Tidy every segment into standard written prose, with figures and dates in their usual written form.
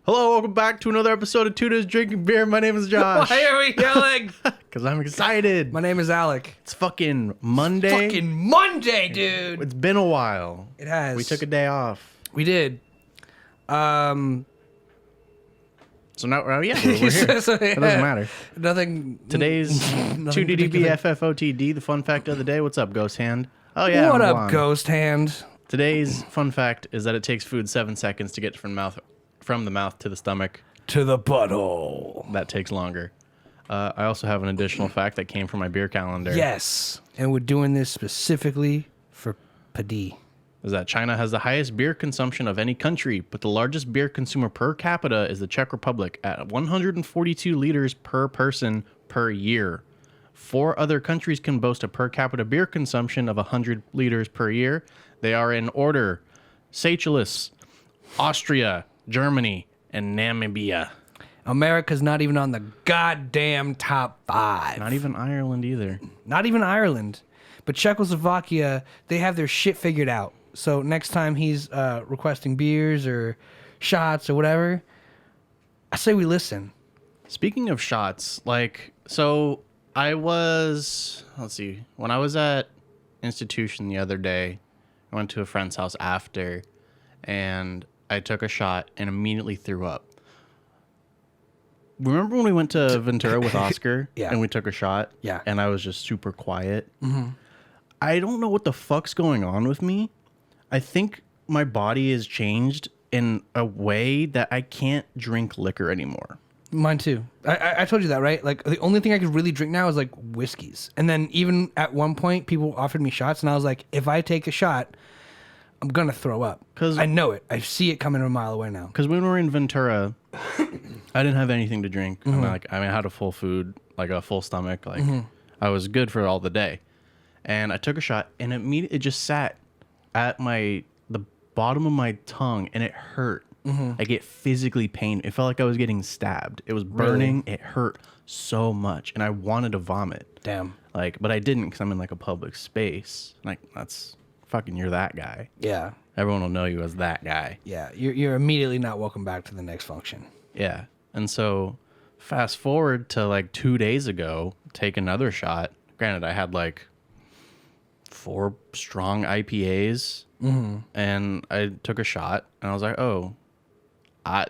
Hello, welcome back to another episode of Tuda's Drinking Beer. My name is Josh. Why are we yelling? Because I'm excited. My name is Alec. It's fucking Monday. Fucking Monday, dude. It's been a while. It has. We took a day off. We did. So now, we're here. So, yeah. It doesn't matter. Nothing. Today's nothing 2DDBFFOTD, the fun fact of the day. What's up, Ghost Hand? Oh, yeah. What I'm up, Juan. Ghost Hand? Today's fun fact is that it takes food 7 seconds to get from the mouth to the stomach. To the butthole. That takes longer. I also have an additional fact that came from my beer calendar. Yes. And we're doing this specifically for Paddy. Is that China has the highest beer consumption of any country, but the largest beer consumer per capita is the Czech Republic at 142 liters per person per year. 4 other countries can boast a per capita beer consumption of 100 liters per year. They are in order: Seychelles, Austria, Germany, and Namibia. America's not even on the goddamn top 5. Not even Ireland either. Not even Ireland. But Czechoslovakia, they have their shit figured out. So next time he's requesting beers or shots or whatever, I say we listen. Speaking of shots, so I was, when I was at institution the other day, I went to a friend's house after, and I took a shot and immediately threw up. Remember when we went to Ventura with Oscar? Yeah. And we took a shot? Yeah. And I was just super quiet? Mm-hmm. I don't know what the fuck's going on with me. I think my body has changed in a way that I can't drink liquor anymore. Mine too. I told you that, right? Like, the only thing I could really drink now is, like, whiskeys. And then even at one point, people offered me shots, and I was like, if I take a shot, I'm going to throw up. 'Cause I know it. I see it coming a mile away now. Because when we were in Ventura, I didn't have anything to drink. Mm-hmm. I had a full food, like a full stomach. I was good for all the day. And I took a shot, and it just sat at the bottom of my tongue, and it hurt. Mm-hmm. Like, it physically pained. It felt like I was getting stabbed. It was burning. Really? It hurt so much, and I wanted to vomit. Damn. But I didn't because I'm in like a public space. That's fucking, you're that guy. Yeah. Everyone will know you as that guy. Yeah. You're immediately not welcome back to the next function. Yeah. And so fast forward to like 2 days ago, take another shot. Granted, I had like 4 strong IPAs, and I took a shot, and I was like, oh,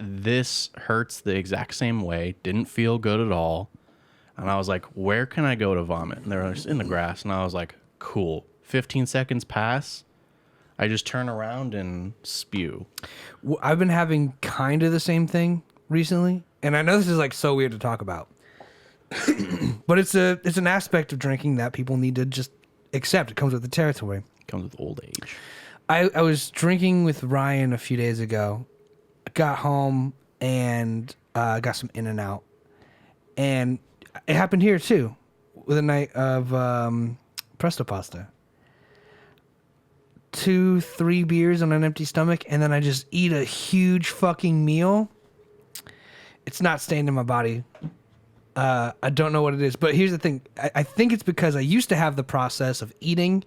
this hurts the exact same way. Didn't feel good at all. And I was like, where can I go to vomit? And they were just in the grass, and I was like, cool. 15 seconds pass. I just turn around and spew. Well, I've been having kind of the same thing recently, and I know this is like so weird to talk about, but it's an aspect of drinking that people need to just accept. It comes with the territory. It comes with old age. I was drinking with Ryan a few days ago. I got home and got some In-N-Out, and it happened here too with a night of Presto Pasta. 2-3 beers on an empty stomach, and then I just eat a huge fucking meal. It's not staying in my body. I don't know what it is, but here's the thing. I think it's because I used to have the process of eating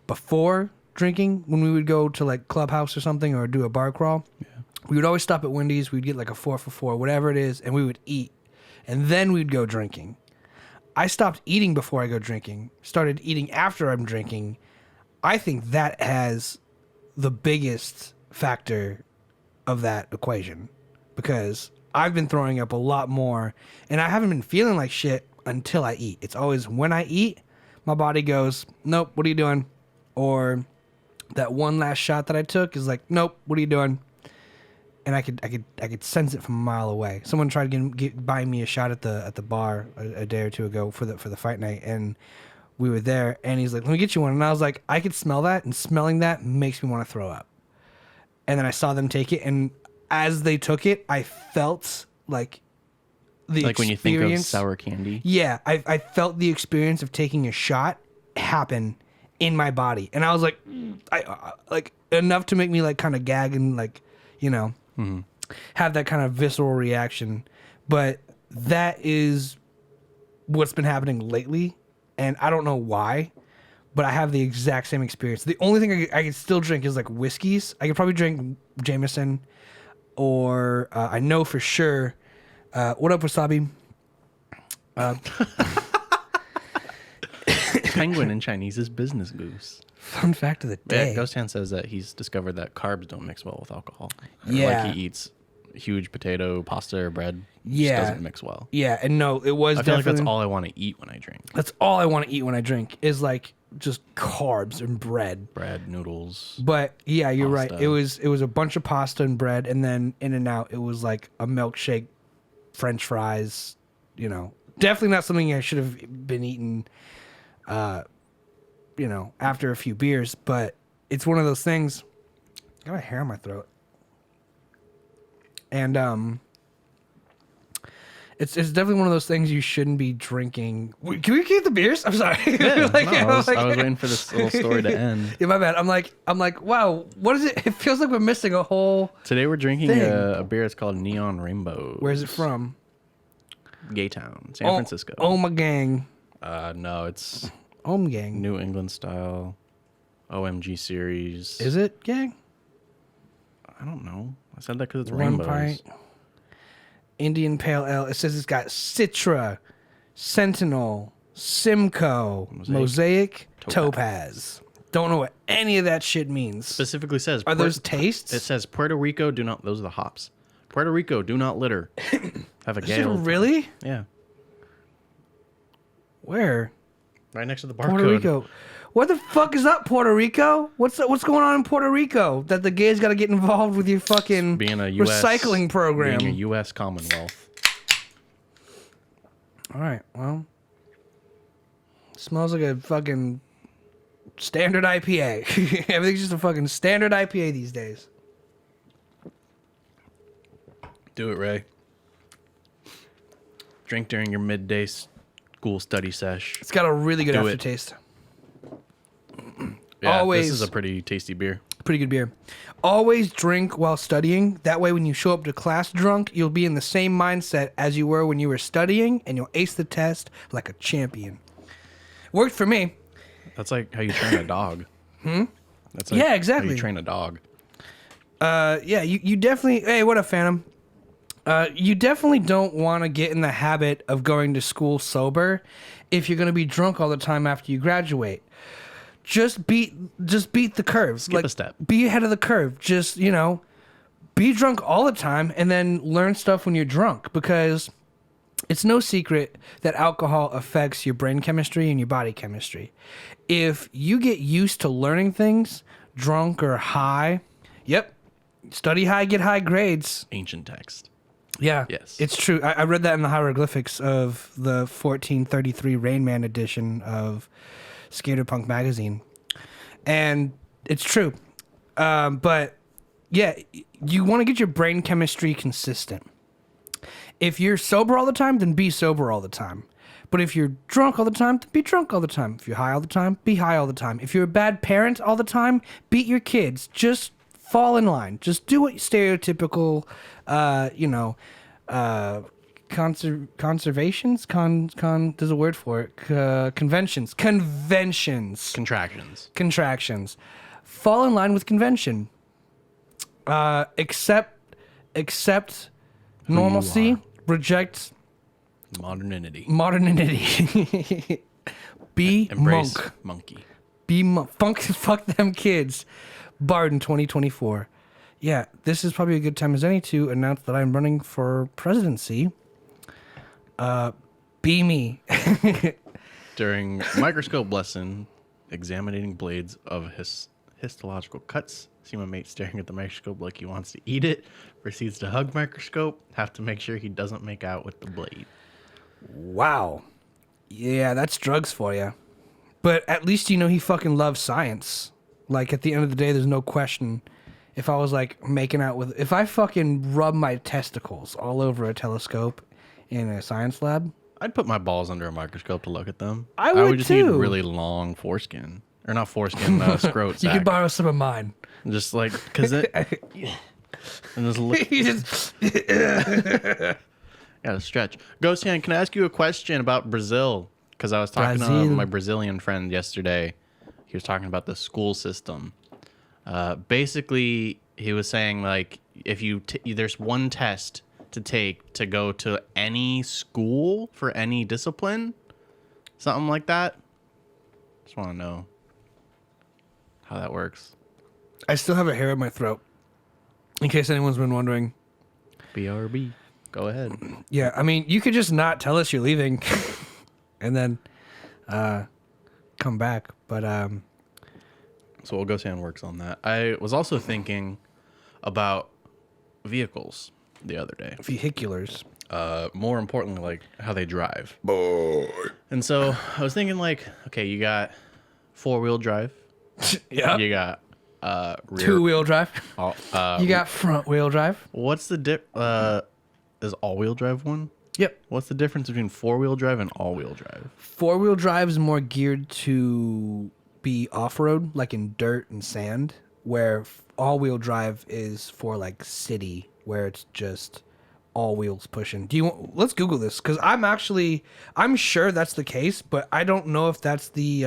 before drinking when we would go to like Clubhouse or something or do a bar crawl. Yeah. We would always stop at Wendy's. We'd get like a 4 for $4, whatever it is, and we would eat. And then we'd go drinking. I stopped eating before I go drinking, started eating after I'm drinking. I think that has the biggest factor of that equation because I've been throwing up a lot more, and I haven't been feeling like shit until I eat. It's always when I eat, my body goes, nope, what are you doing? Or that one last shot that I took is like, nope, what are you doing? And I could sense it from a mile away. Someone tried to buy me a shot at the bar a day or two ago for the fight night, and we were there, and he's like, let me get you one. And I was like, I could smell that, and smelling that makes me want to throw up. And then I saw them take it, and as they took it, I felt like the like when you think of sour candy. Yeah, I felt the experience of taking a shot happen in my body, and I was like, I like enough to make me like kind of gag and like, you know, have that kind of visceral reaction. But that is what's been happening lately, and I don't know why. But I have the exact same experience. The only thing I can still drink is like whiskeys. I could probably drink Jameson or I know for sure. What up, Wasabi? Penguin in Chinese is business goose. Fun fact of the day. Yeah, Ghost Hand says that he's discovered that carbs don't mix well with alcohol. Or Yeah. like he eats huge potato, pasta, or bread. Yeah. Just doesn't mix well. Yeah, and no, it was I feel like definitely... that's all I want to eat when I drink. That's all I want to eat when I drink is like just carbs and bread. Bread, noodles. But yeah, you're right. Pasta. It was a bunch of pasta and bread, and then in and out it was like a milkshake, French fries. You know, definitely not something I should have been eating. You know, after a few beers, but it's one of those things. I got a hair in my throat, and it's definitely one of those things you shouldn't be drinking. Wait, can we keep the beers? I'm sorry. Yeah, Like, no, I was waiting for this little story to end. Yeah, my bad. I'm like, wow, what is it? It feels like we're missing a whole Today we're drinking thing. a beer. It's called Neon Rainbow. Where's it from? Gaytown, San Francisco. Oh my gang. No, it's Gang. New England style. OMG series. Is it gang? I don't know. I said that because it's One rainbows. pint. Indian Pale Ale. It says it's got Citra, Sentinel, Simcoe, Mosaic, Topaz. Don't know what any of that shit means. Specifically says. Are those tastes? It says Puerto Rico. Do not. Those are the hops. Puerto Rico. Do not litter. Have a Is gay it old time. really? Yeah. Where? Right next to the barcode. Puerto Rico. What the fuck is up, Puerto Rico? What's going on in Puerto Rico that the gays got to get involved with your fucking Being a US, recycling program? Being a U.S. Commonwealth. All right, well, smells like a fucking standard IPA. Everything's just a fucking standard IPA these days. Do it, Ray. Drink during your midday school study sesh. It's got a really good Do it. aftertaste. Yeah, Always. This is a pretty tasty beer. Pretty good beer. Always drink while studying. That way, when you show up to class drunk, you'll be in the same mindset as you were when you were studying, and you'll ace the test like a champion. Worked for me. That's like how you train a dog. That's like Yeah, exactly. how you train a dog. Yeah, you definitely... Hey, what up, Phantom? You definitely don't want to get in the habit of going to school sober if you're going to be drunk all the time after you graduate. Just beat the curve. Skip a step. Be ahead of the curve. Just, you know, be drunk all the time and then learn stuff when you're drunk, because it's no secret that alcohol affects your brain chemistry and your body chemistry. If you get used to learning things drunk or high, study high, get high grades. Ancient text. Yeah, Yes. it's true. I read that in the hieroglyphics of the 1433 Rain Man edition of Skater Punk magazine, and it's true. But yeah, you want to get your brain chemistry consistent. If you're sober all the time, then be sober all the time. But if you're drunk all the time, then be drunk all the time. If you're high all the time, be high all the time. If you're a bad parent all the time, beat your kids. Just fall in line. Just do what stereotypical, conservations. There's a word for it. Conventions. Contractions. Fall in line with convention. Accept normalcy. Reject Modernity. Be Embrace monk. monkey. Be fuck them kids. Barden 2024. Yeah, this is probably a good time as any to announce that I'm running for presidency. Be me. During microscope lesson, examining blades of histological cuts, see my mate staring at the microscope like he wants to eat it, proceeds to hug microscope, have to make sure he doesn't make out with the blade. Wow. Yeah, that's drugs for you. But at least you know he fucking loves science. Like, at the end of the day, there's no question. If I was, like, making out with... If I fucking rub my testicles all over a telescope in a science lab... I'd put my balls under a microscope to look at them. I would just too. need really long foreskin. Or not foreskin, scrot You sack. can borrow some of mine. Just like, because it... and just look... You just... Gotta stretch. Ghost Hand, can I ask you a question about Brazil? Because I was talking to Brazil. my Brazilian friend yesterday. He was talking about the school system. Basically, he was saying like if there's one test to take to go to any school for any discipline, something like that. Just want to know how that works. I still have a hair in my throat, in case anyone's been wondering. BRB. Go ahead. Yeah, I mean, you could just not tell us you're leaving, and then come back. But So we'll go see how it works on that. I was also thinking about vehicles the other day. vehiculars. More importantly, like how they drive. And so I was thinking, like, okay, you got 4-wheel drive. Yeah. You got rear. 2-wheel drive. You got front-wheel drive. What's the is all-wheel drive one? Yep. What's the difference between 4-wheel drive and all-wheel drive? 4-wheel drive is more geared to be off-road, like in dirt and sand, where all-wheel drive is for like city, where it's just all wheels pushing. Let's Google this, because I'm sure that's the case, but I don't know if that's the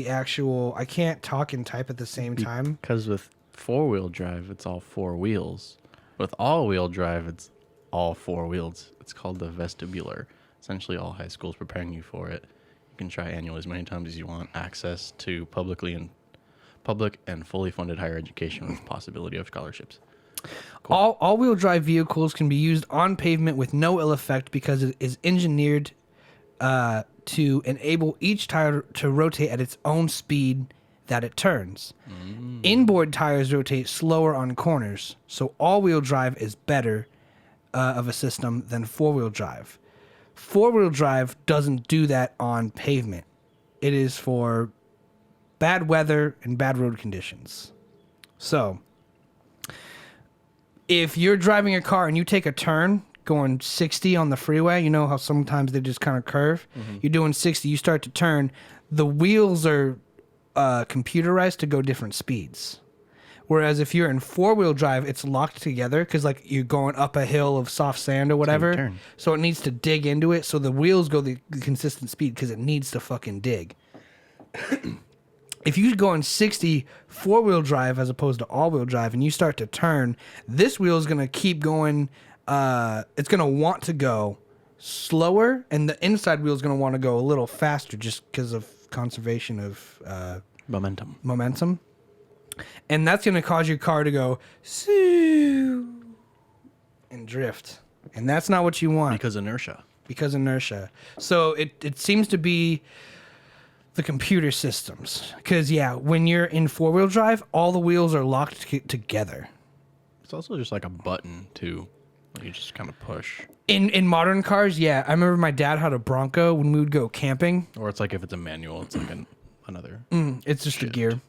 actual. I can't talk and type at the same time. Because with 4-wheel drive, it's all 4 wheels. With all-wheel drive, it's all 4 wheels. It's called the vestibular. Essentially, all high schools preparing you for it. You can try annual as many times as you want. Access to public and fully funded higher education with possibility of scholarships. Cool. All-wheel drive vehicles can be used on pavement with no ill effect because it is engineered to enable each tire to rotate at its own speed that it turns. Inboard tires rotate slower on corners, so all-wheel drive is better of a system than 4-wheel drive. 4-wheel drive doesn't do that on pavement. It is for bad weather and bad road conditions. So, if you're driving a car and you take a turn going 60 on the freeway, you know how sometimes they just kind of curve? Mm-hmm. You're doing 60, you start to turn. The wheels are computerized to go different speeds. Whereas if you're in 4-wheel drive, it's locked together because like you're going up a hill of soft sand or whatever. So it needs to dig into it. So the wheels go the consistent speed because it needs to fucking dig. If you go in 60 4-wheel drive as opposed to all-wheel drive and you start to turn, this wheel is going to keep going. It's going to want to go slower, and the inside wheel is going to want to go a little faster just because of conservation of momentum. And that's going to cause your car to go and drift. And that's not what you want. Because inertia. So it seems to be the computer systems. Because, yeah, when you're in 4-wheel drive, all the wheels are locked together. It's also just like a button, too. You just kind of push. In modern cars, yeah. I remember my dad had a Bronco when we would go camping. Or it's like if it's a manual, it's like another. It's just a gear.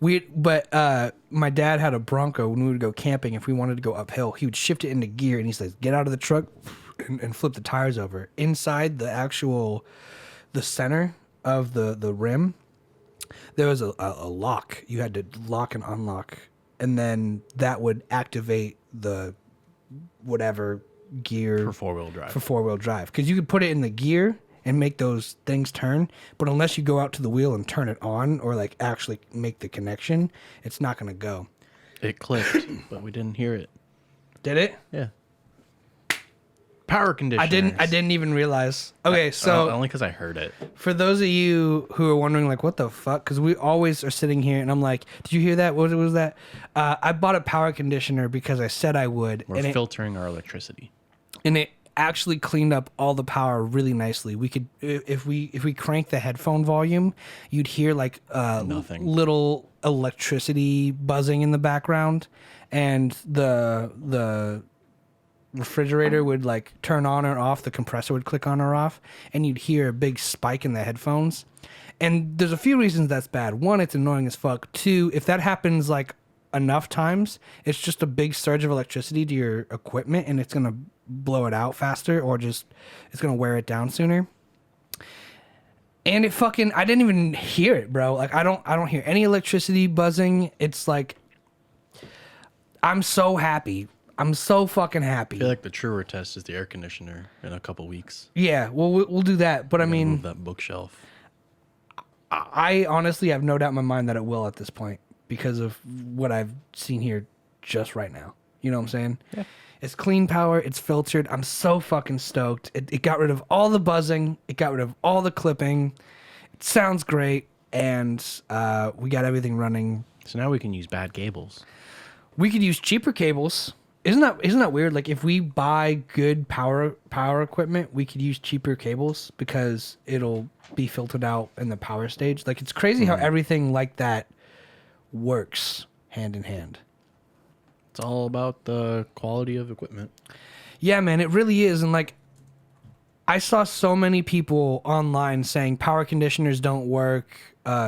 But my dad had a Bronco when we would go camping. If we wanted to go uphill, he would shift it into gear, and he says, "Get out of the truck and flip the tires over." Inside the center of the rim, there was a lock. You had to lock and unlock, and then that would activate the whatever gear for 4-wheel drive. For 4-wheel drive, because you could put it in the gear and make those things turn, but unless you go out to the wheel and turn it on or like actually make the connection, it's not going to go. It clicked, but we didn't hear it. Did it? Yeah. Power conditioners. I didn't even realize. Okay, so only because I heard it. For those of you who are wondering, like, what the fuck? Because we always are sitting here, and I'm like, did you hear that? What was that? I bought a power conditioner because I said I would. We're filtering our electricity, and it actually cleaned up all the power really nicely. We could, if we crank the headphone volume, you'd hear like nothing, little electricity buzzing in the background, and the refrigerator would like turn on or off, the compressor would click on or off, and you'd hear a big spike in the headphones. And there's a few reasons that's bad. One, it's annoying as fuck. Two, if that happens like enough times, it's just a big surge of electricity to your equipment, and it's gonna blow it out faster, or just it's gonna wear it down sooner. And it fucking, I didn't even hear it, bro. Like I don't hear any electricity buzzing. It's like, I'm so happy. I'm so fucking happy. I feel like the truer test is the air conditioner in a couple weeks. Yeah, well, we'll do that. But I mean, move that bookshelf. I honestly have no doubt in my mind that it will at this point. because of what I've seen here just right now. You know what I'm saying? Yeah. It's clean power. It's filtered. I'm so fucking stoked. It got rid of all the buzzing. It got rid of all the clipping. It sounds great. And we got everything running. So now we can use bad cables. We could use cheaper cables. Isn't that weird? Like if we buy good power equipment, we could use cheaper cables because it'll be filtered out in the power stage. Like it's crazy how everything like that works hand in hand. It's all about the quality of equipment. Yeah, man, it really is. And like, I saw so many people online saying power conditioners don't work,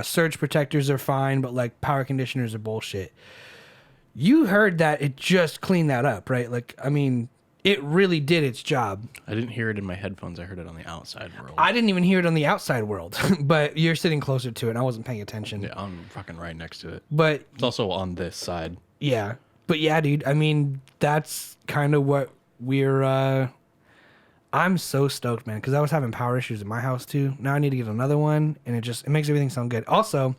surge protectors are fine, but like power conditioners are bullshit. You heard that it just cleaned that up, right? Like, I mean, it really did its job. I didn't hear it in my headphones. I heard it on the outside world. I didn't even hear it on the outside world, but you're sitting closer to it and I wasn't paying attention. Yeah, I'm fucking right next to it. But It's also on this side. yeah. But yeah, dude, I mean, that's kind of what we're I'm so stoked, man, because I was having power issues in my house too. Now I need to get another one, and it makes everything sound good. Also,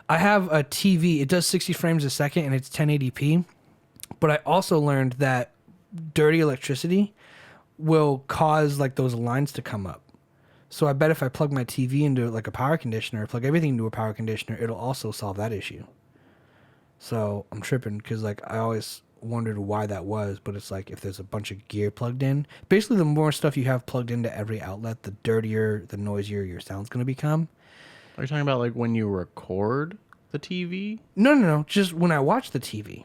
I have a TV. It does 60 frames a second, and it's 1080p. But I also learned that dirty electricity will cause like those lines to come up. So I bet if I plug my TV into like a power conditioner, plug everything into a power conditioner, it'll also solve that issue. So I'm tripping because like I always wondered why that was, but it's like if there's a bunch of gear plugged in, basically the more stuff you have plugged into every outlet, the dirtier, the noisier your sound's going to become. Are you talking about like when you record the TV? No. Just when I watch the TV.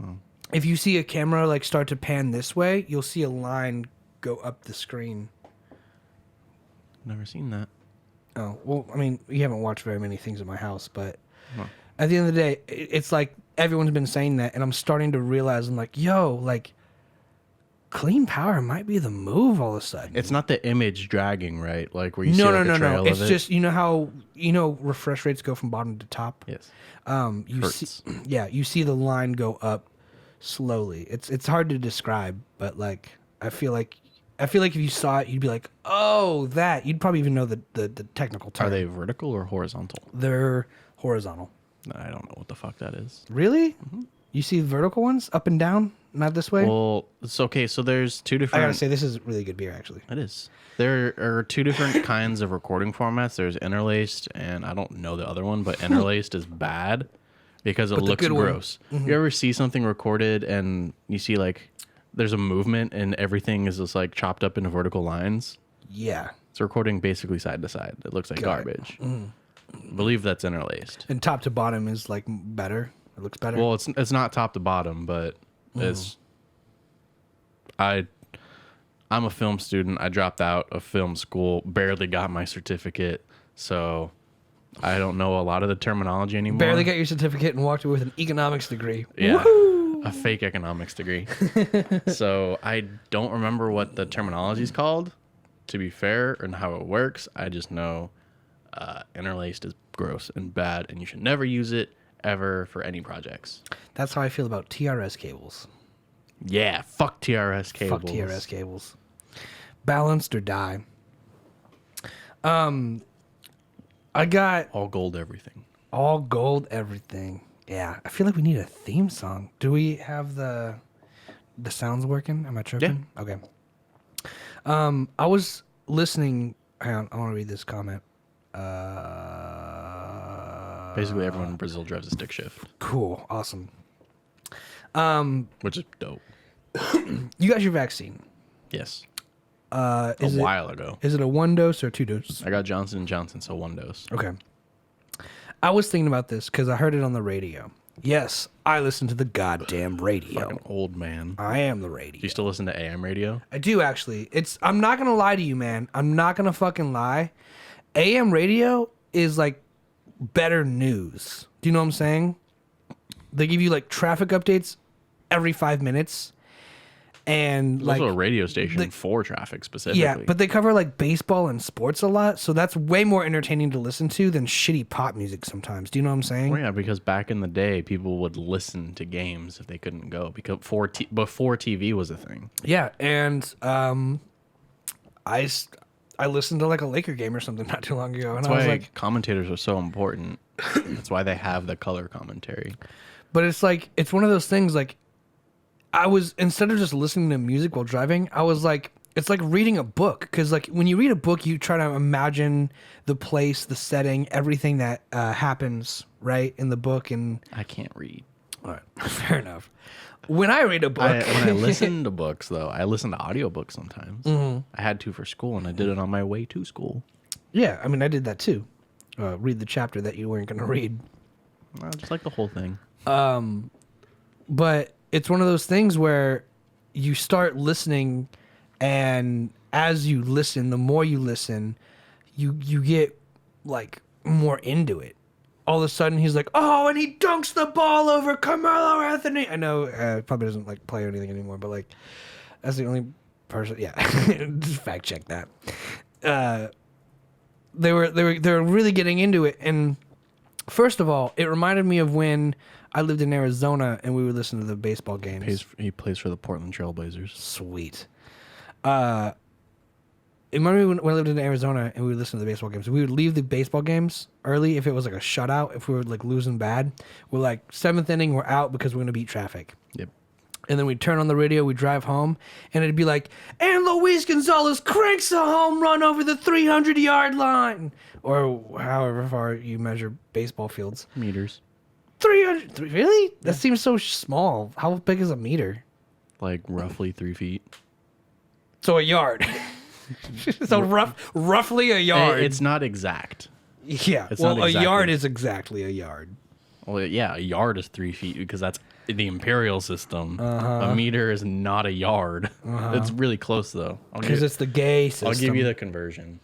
Oh. If you see a camera like start to pan this way, you'll see a line go up the screen. Never seen that. Oh, well, I mean, you haven't watched very many things in my house, but Huh. at the end of the day, it's like everyone's been saying that, and I'm starting to realize, I'm like, yo, like, clean power might be the move all of a sudden. It's not the image dragging, right? Like where you see like a trail It's of it? just, you know how, refresh rates go from bottom to top? Yes. You see the line go up slowly. It's hard to describe, but like, I feel like if you saw it, you'd be like, oh, that. You'd probably even know the technical term. Are they vertical or horizontal? They're horizontal. I don't know what the fuck that is. Really? Mm-hmm. You see vertical ones up and down, not this way? Well, it's okay. So there's two different... I gotta say, this is really good beer, actually. It is. There are two different kinds of recording formats. There's interlaced, and I don't know the other one, but interlaced is bad because it looks gross. Mm-hmm. You ever see something recorded and you see like there's a movement and everything is just like chopped up into vertical lines? Yeah. It's recording basically side to side. It looks like garbage. Mm. I believe that's interlaced. And top to bottom is like better. It looks better. Well, it's not top to bottom, but it's... I'm a film student. I dropped out of film school, barely got my certificate, so I don't know a lot of the terminology anymore. Barely got your certificate and walked away with an economics degree. Yeah, Woo-hoo! a fake economics degree. So I don't remember what the terminology is called, to be fair, and how it works. I just know interlaced is gross and bad, and you should never use it ever for any projects. That's how I feel about TRS cables. Yeah, fuck TRS cables. Fuck TRS cables. Balanced or die. I got all gold everything. All gold everything. Yeah, I feel like we need a theme song. Do we have the sounds working? Am I tripping? Yeah. Okay. I was listening. Hang on, I want to read this comment. Basically, everyone in Brazil drives a stick shift. Cool. Awesome. Which is dope. You got your vaccine. Yes. A while ago. Is it a 1 dose or 2 dose? I got Johnson & Johnson, so 1 dose. Okay. I was thinking about this because I heard it on the radio. Yes, I listen to the goddamn radio. Fucking old man. I am the radio. Do you still listen to AM radio? I do, actually. I'm not going to lie to you, man. I'm not going to fucking lie. AM radio is like better news. Do you know what I'm saying? They give you like traffic updates every 5 minutes. And there's like also a radio station for traffic specifically. Yeah, but they cover like baseball and sports a lot, so that's way more entertaining to listen to than shitty pop music sometimes. Do you know what I'm saying? Well, yeah, because back in the day, people would listen to games if they couldn't go because before TV was a thing. Yeah, and I I listened to like a Laker game or something not too long ago, and That's I was why like, commentators are so important. That's why they have the color commentary. but it's like it's one of those things. Like I was instead of just listening to music while driving, I was like, it's like reading a book because like when you read a book, you try to imagine the place, the setting, everything that happens right in the book, and I can't read. all right, fair enough. When I read a book, When I listen to books, though, I listen to audiobooks sometimes. I had to for school, and I did it on my way to school. yeah, I mean, I did that too. Read the chapter that you weren't going to read. Just like the whole thing. But it's one of those things where you start listening, and as you listen, the more you listen, you get like more into it. All of a sudden, he's like, "Oh, and he dunks the ball over Carmelo Anthony." I know probably doesn't like play or anything anymore, but like that's the only person. Yeah, just fact check that. They were really getting into it, and first of all, it reminded me of when I lived in Arizona and we would listen to the baseball games. He plays for the Portland Trailblazers. Sweet. It reminded me when I lived in Arizona and we would listen to the baseball games. We would leave the baseball games early if it was like a shutout, if we were like losing bad. We're like, seventh inning, we're out because we're going to beat traffic. Yep. And then we'd turn on the radio, we'd drive home, and it'd be like, and Luis Gonzalez cranks a home run over the 300-yard line. Or however far you measure baseball fields. Meters. 300? Really? That seems so small. How big is a meter? Like roughly 3 feet. So a yard. So roughly a yard. It's not exact. Yeah. It's well, not exactly. A yard is exactly a yard. Well, yeah, a yard is 3 feet because that's the imperial system. A meter is not a yard. It's really close, though. Because it's the gay system. I'll give you the conversion.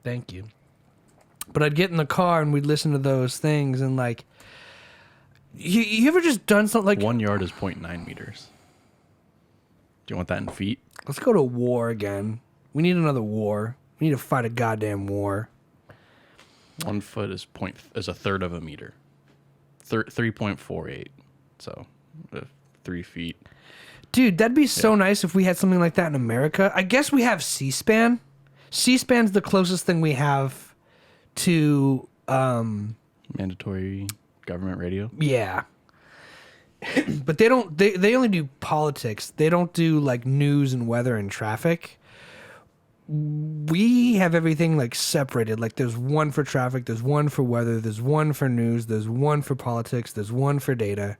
Thank you. But I'd get in the car and we'd listen to those things and like, you ever just done something like 1 yard is 0.9 meters. Do you want that in feet? Let's go to war again. We need another war. We need to fight a goddamn war. 1 foot is a third of a meter. 3.48. So 3 feet. Dude, that'd be so nice if we had something like that in America. I guess we have C-SPAN. C-SPAN's the closest thing we have to Mandatory government radio. Yeah. But they don't they only do politics. They don't do like news and weather and traffic. We have everything like separated. Like there's one for traffic, there's one for weather, there's one for news, there's one for politics, there's one for data.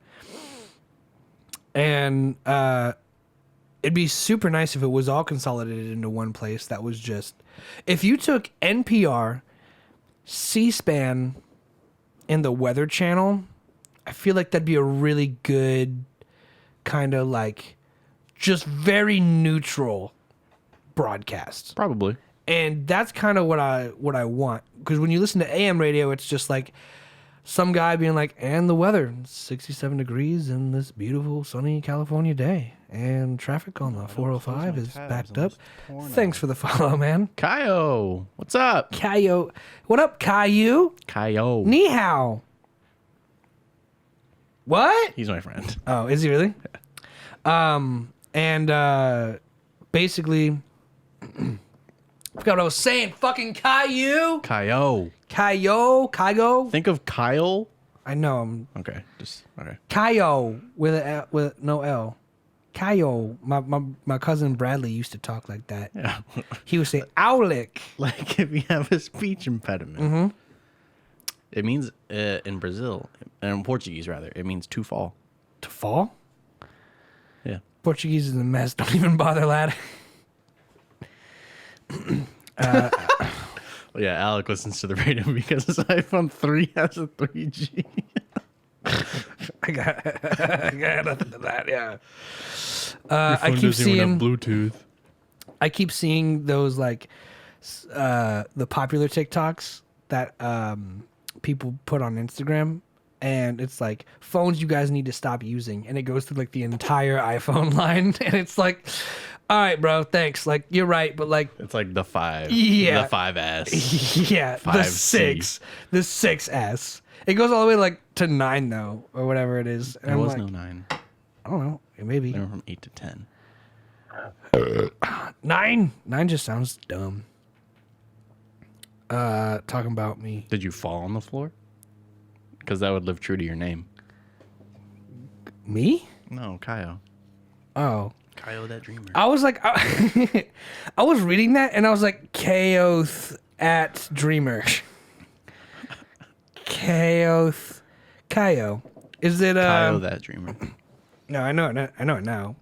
And it'd be super nice if it was all consolidated into one place that was just if you took NPR, C-SPAN, and the Weather Channel, I feel like that'd be a really good kind of like just very neutral broadcast. Probably. And that's kind of what I want, because when you listen to AM radio, it's just like some guy being like, and the weather, 67 degrees in this beautiful sunny California day, and traffic on the 405 is backed up. Thanks for the follow, man. Kaio, what's up? Kaio, what up, Caillou? Kaio. Ni hao. What? He's my friend. Oh, is he really? And basically, I forgot what I was saying. Fucking Caillou. Kaio. Kygo. Think of Kyle. I know. Okay, just okay. Caillou with no L. Caillou. My cousin Bradley used to talk like that. Yeah. He would say Aulic. Like if you have a speech impediment. It means in Brazil, in Portuguese rather, it means to fall. To fall? Yeah. Portuguese is a mess. Don't even bother, lad. Well, yeah, Alec listens to the radio because his iPhone 3 has a 3G. I got nothing to that. Yeah. Your phone I keep doesn't even have seeing Bluetooth. I keep seeing those like the popular TikToks that people put on Instagram, and it's like phones you guys need to stop using, and it goes through like the entire iPhone line, and it's like, all right, bro, thanks. Like you're right, but like It's like the 5. Yeah. The 5S. yeah, the 5C. the 6S. It goes all the way like to 9 though, or whatever it is. And There I'm was like, no 9. I don't know, maybe They were from 8 to 10. 9. 9 just sounds dumb. Talking about me. Did you fall on the floor? Because that would live true to your name. Me? No, Kaio. Oh. Kaio that dreamer. I was like, I was reading that and I was like, Kaioth at dreamer. Kaioth. Kaio. Is it Kaio that dreamer. No, I know it now.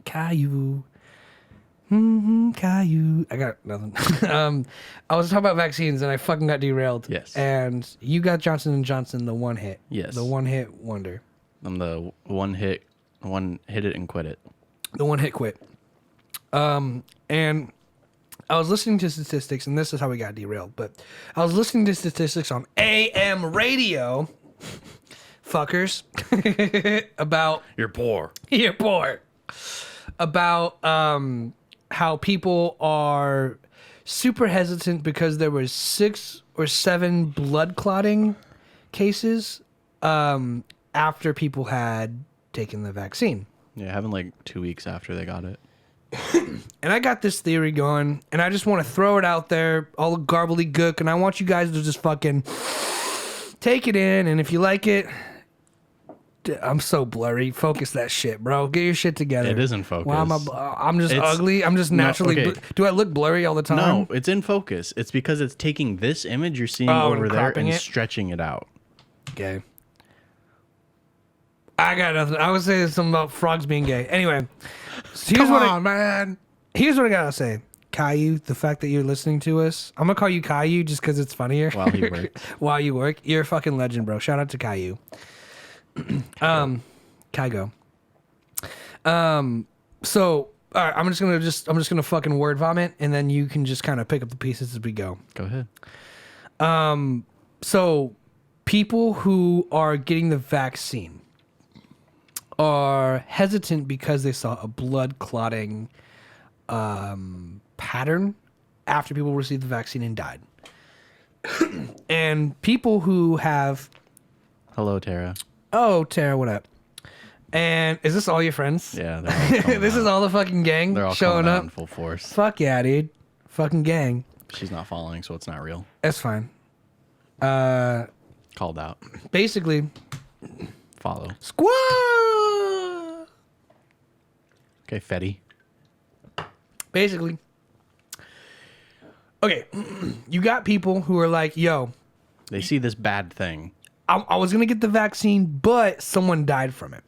Caillou. Caillou. I got nothing. I was talking about vaccines and I fucking got derailed. Yes. And you got Johnson & Johnson, the one hit. Yes. The one hit wonder. I'm the one hit it and quit it. The one hit quit. And I was listening to statistics, and this is how we got derailed, but I was listening to statistics on AM radio, fuckers, about... You're poor. You're poor. About how people are super hesitant because there was 6 or 7 blood clotting cases after people had taken the vaccine. Yeah, having like 2 weeks after they got it. And I got this theory going, and I just want to throw it out there, all gobbledygook, and I want you guys to just fucking take it in, and if you like it... I'm so blurry. Focus that shit, bro. Get your shit together. It is in focus. Wow, I'm just ugly. I'm just naturally... No, okay. Do I look blurry all the time? No, it's in focus. It's because it's taking this image you're seeing over there and stretching it out. Okay. I got nothing. I was saying something about frogs being gay. Anyway, so here's man. Here's what I gotta say. Caillou, the fact that you're listening to us, I'm gonna call you Caillou just because it's funnier. While he works. While you work, you're a fucking legend, bro. Shout out to Caillou. Kygo. So all right, I'm just gonna fucking word vomit, and then you can just kind of pick up the pieces as we go. Go ahead. So people who are getting the vaccine are hesitant because they saw a blood clotting pattern after people received the vaccine and died. And people who have... Hello, Tara. Oh, Tara, what up? And is this all your friends? Yeah. They're all coming This out. is all the fucking gang They're all showing coming out up? in full force. Fuck yeah, dude. Fucking gang. She's not following, so it's not real. That's fine. Called out. Basically... Follow. Squaw! Okay, Fetty. Basically. Okay, you got people who are like, yo, They see this bad thing. I was going to get the vaccine, but someone died from it.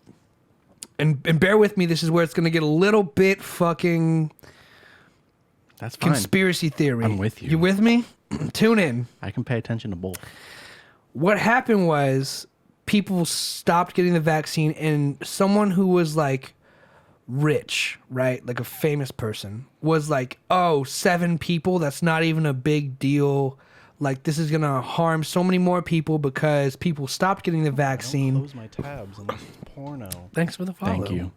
And bear with me, this is where it's going to get a little bit fucking That's fine. conspiracy theory. I'm with you. You with me? Tune in. I can pay attention to both. What happened was people stopped getting the vaccine, and someone who was like rich, right? Like a famous person was like, oh, 7 people, that's not even a big deal. Like, this is going to harm so many more people because people stopped getting the vaccine. Don't close my tabs on this porno. Thanks for the follow. Thank you.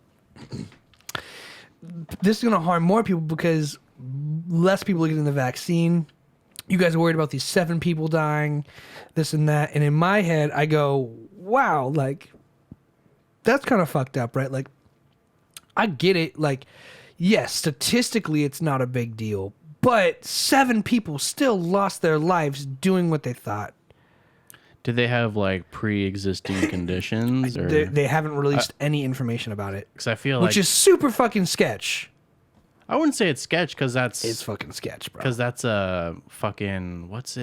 This is going to harm more people because less people are getting the vaccine. You guys are worried about these 7 people dying, this and that. And in my head, I go, wow, like, that's kind of fucked up, right? Like, I get it. Like, yes, statistically, it's not a big deal. But 7 people still lost their lives doing what they thought. Did they have, like, pre-existing conditions? Or? They haven't released any information about it. Because I feel like... Which is super fucking sketch. I wouldn't say it's sketch, because that's... It's fucking sketch, bro. Because that's a fucking... What's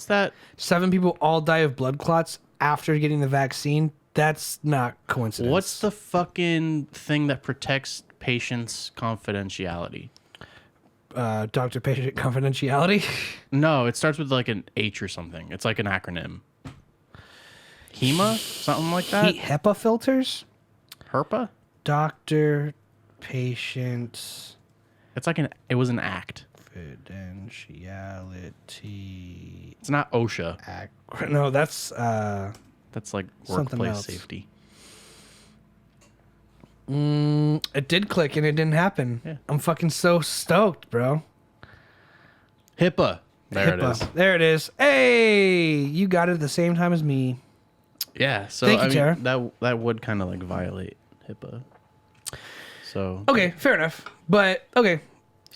that? 7 people all die of blood clots after getting the vaccine. That's not coincidence. What's the fucking thing that protects patients' confidentiality? Doctor-patient confidentiality? No, it starts with like an H or something. It's like an acronym. HEMA? Something like that? HEPA filters? HERPA? Doctor-patient... It's like it was an act. Confidentiality... It's not OSHA. No, that's... That's like something workplace else. safety. It did click and it didn't happen. Yeah. I'm fucking so stoked, bro. HIPAA. There it is. There it is. Hey, you got it at the same time as me. Yeah. So Thank you, I mean, Tara. that would kind of like violate HIPAA. So Okay, fair enough. But okay,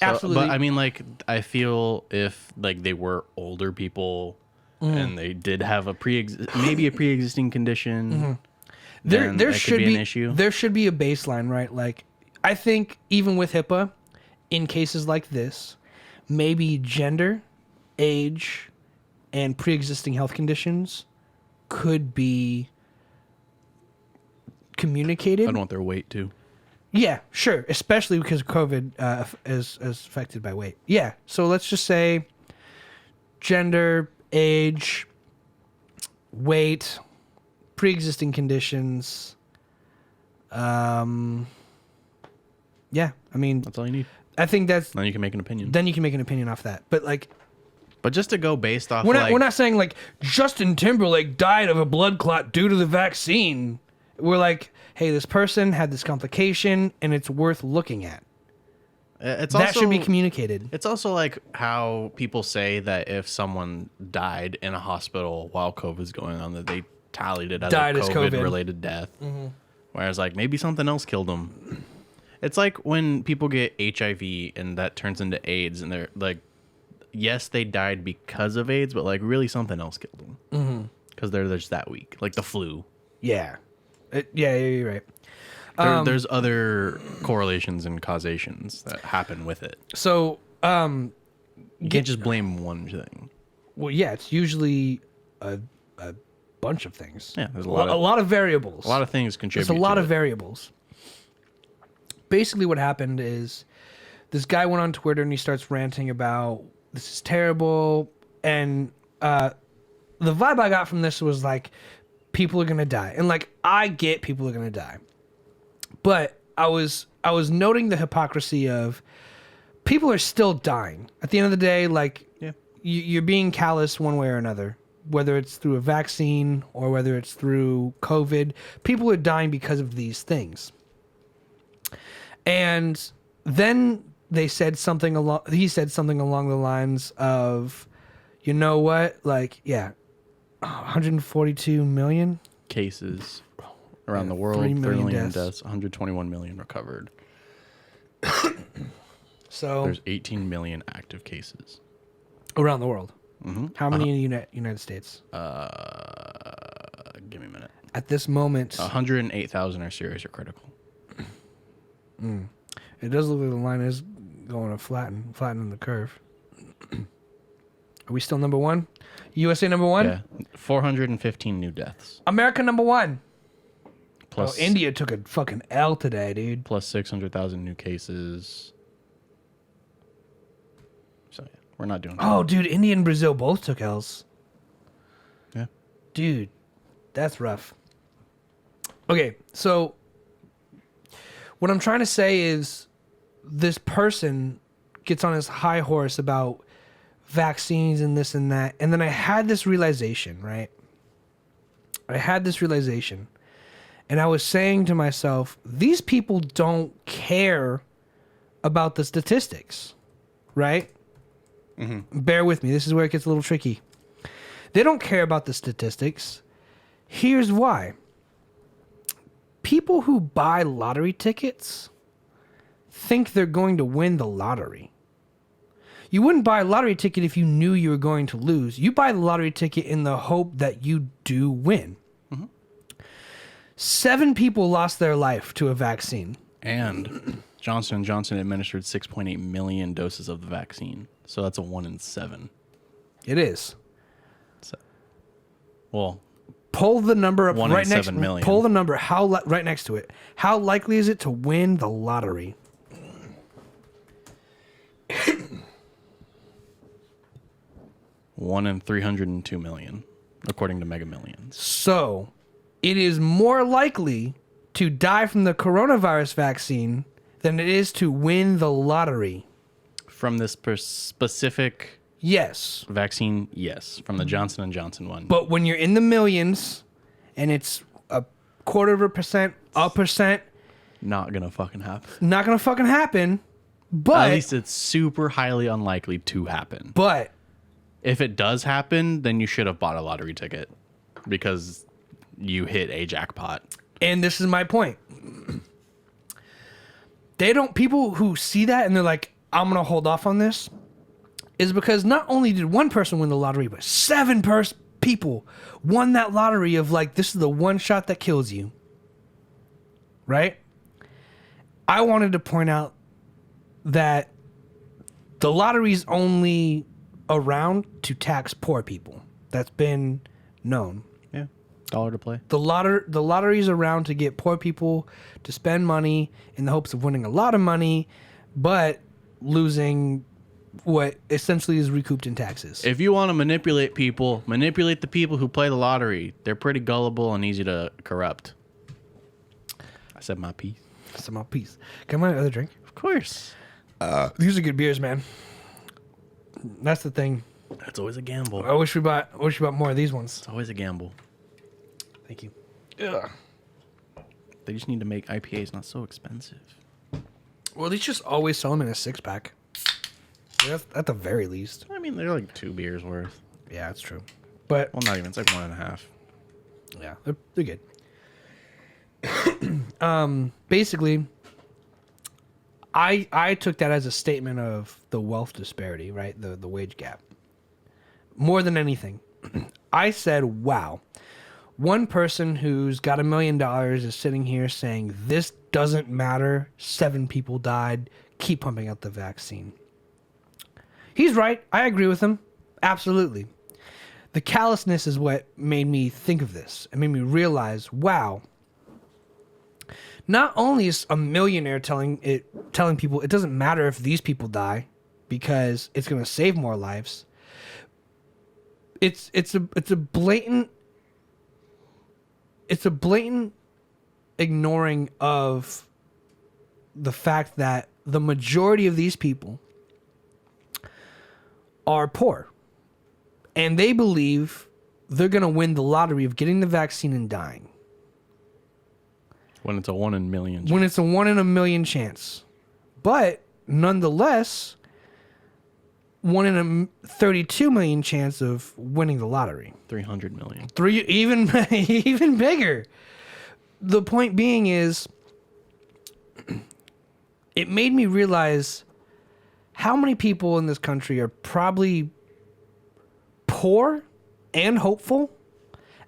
Absolutely. But I mean, like, I feel if like they were older people and they did have maybe a pre-existing condition, then there it should could be be an issue. there should be a baseline, right? Like, I think even with HIPAA, in cases like this, maybe gender, age, and pre-existing health conditions could be communicated. I don't want their weight too. Yeah, sure. Especially because COVID is affected by weight. Yeah. So let's just say gender, age, weight, pre-existing conditions. Yeah. I mean, That's all you need. I think that's Then you can make an opinion. then you can make an opinion off that. But like, But just to go based off, we're not saying like Justin Timberlake died of a blood clot due to the vaccine. We're like, hey, this person had this complication, and it's worth looking at. it's That also, should be communicated. It's also like how people say that if someone died in a hospital while COVID's going on, that they tallied it as Died a as COVID. COVID-related death. Whereas like maybe something else killed them. It's like when people get HIV and that turns into AIDS, and they're like, yes, they died because of AIDS, but like really something else killed them because they're just that weak, like the flu. Yeah. Yeah, you're right. There's other correlations and causations that happen with it. So, You can't just blame one thing. well, yeah, it's usually a bunch of things. Yeah, there's a lot of variables. A lot of things contribute. There's a lot to of it. variables. Basically, what happened is this guy went on Twitter and he starts ranting about this is terrible, and the vibe I got from this was like people are gonna die, and like I get people are gonna die, but I was noting the hypocrisy of people are still dying. At the end of the day, like you're being callous one way or another. Whether it's through a vaccine or whether it's through COVID, people are dying because of these things. And then he said something along the lines of, you know what? Like, yeah, 142 million cases around the world, 3 3 million million deaths. deaths, 121 million recovered. So There's 18 million active cases. around the world. Mm-hmm. How many in the United States? Give me a minute. At this moment, 108,000 are serious or critical. it does look like the line is going to flatten the curve. Are we still number one? USA number one? Yeah, 415 new deaths. America number one. Plus, India took a fucking L today, dude. plus 600,000 new cases. So yeah, we're not doing. Oh, dude, India and Brazil both took L's. Yeah. Dude, that's rough. Okay, so what I'm trying to say is this person gets on his high horse about vaccines and this and that. And then I had this realization, right? And I was saying to myself, these people don't care about the statistics, right? Bear with me. This is where it gets a little tricky. They don't care about the statistics. Here's why. People who buy lottery tickets think they're going to win the lottery. You wouldn't buy a lottery ticket if you knew you were going to lose. You buy the lottery ticket in the hope that you do win. 7 people lost their life to a vaccine. And Johnson & Johnson administered 6.8 million doses of the vaccine. So that's a 1 in 7. It is. So, well, Pull the number up 1 in right next. 7 million. Pull the number right next to it. How likely is it to win the lottery? one in 302 million, according to Mega Millions. So, it is more likely to die from the coronavirus vaccine than it is to win the lottery. From this specific Yes. vaccine, yes. From the Johnson & Johnson one. But when you're in the millions and it's a 1/4%, 1%, Not gonna fucking happen. not going to fucking happen. But At least it's super highly unlikely to happen. but If it does happen, then you should have bought a lottery ticket because you hit a jackpot. and this is my point. People who see that and they're like, I'm going to hold off on this is because not only did one person win the lottery, but 7 people won that lottery of like, this is the one shot that kills you. Right? I wanted to point out that the lottery's only around to tax poor people. That's been known. Yeah. Dollar to play. The lottery's around to get poor people to spend money in the hopes of winning a lot of money, but losing what essentially is recouped in taxes. If you want to manipulate people, manipulate the people who play the lottery. They're pretty gullible and easy to corrupt. I said my piece. Some more piece. Can I have another drink? Of course. These are good beers, man. That's the thing. It's always a gamble. I wish we bought more of these ones. It's always a gamble. Thank you. Ugh. They just need to make IPAs not so expensive. Well, they just always sell them in a 6-pack. That's at the very least. I mean, they're like 2 beers worth. Yeah, that's true. But Well, not even. It's like 1.5. yeah, they're good. Basically, I took that as a statement of the wealth disparity, right? The wage gap. More than anything, I said, wow. One person who's got $1 million is sitting here saying, this doesn't matter. 7 people died. Keep pumping out the vaccine. He's right. I agree with him. Absolutely. The callousness is what made me think of this. It made me realize, wow. Not only is a millionaire telling people it doesn't matter if these people die because it's going to save more lives. It's a blatant ignoring of the fact that the majority of these people are poor, and they believe they're going to win the lottery of getting the vaccine and dying. When it's a 1 in a million. When it's a 1 in a million chance. But nonetheless, 1 in a 32 million chance of winning the lottery. 300 million. Even bigger. The point being is, it made me realize how many people in this country are probably poor and hopeful,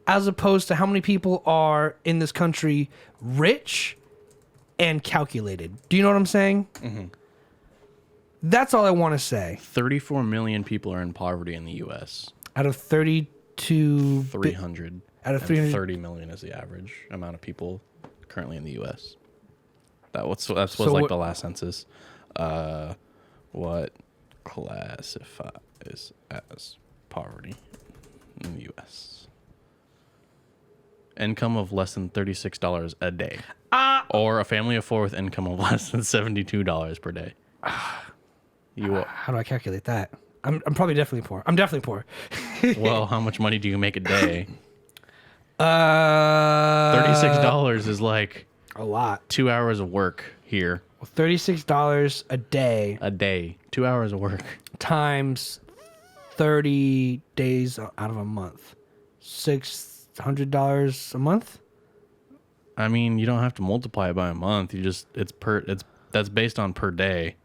as opposed to how many people are in this country rich and calculated. Do you know what I'm saying? Mm-hmm. That's all I want to say. 34 million people are in poverty in the U.S. Out of 32... 300. Out of 300... 30 million is the average amount of people currently in the U.S. That was like the last census. What classifies as poverty in the U.S.? Income of less than $36 a day. Or a family of 4 with income of less than $72 per day. How do I calculate that? I'm probably definitely poor. I'm definitely poor. Well, how much money do you make a day? $36 is like a lot. 2 hours of work here. Well, $36 a day. A day. 2 hours of work. Times 30 days out of a month. $600 a month? I mean, you don't have to multiply it by a month. That's based on per day.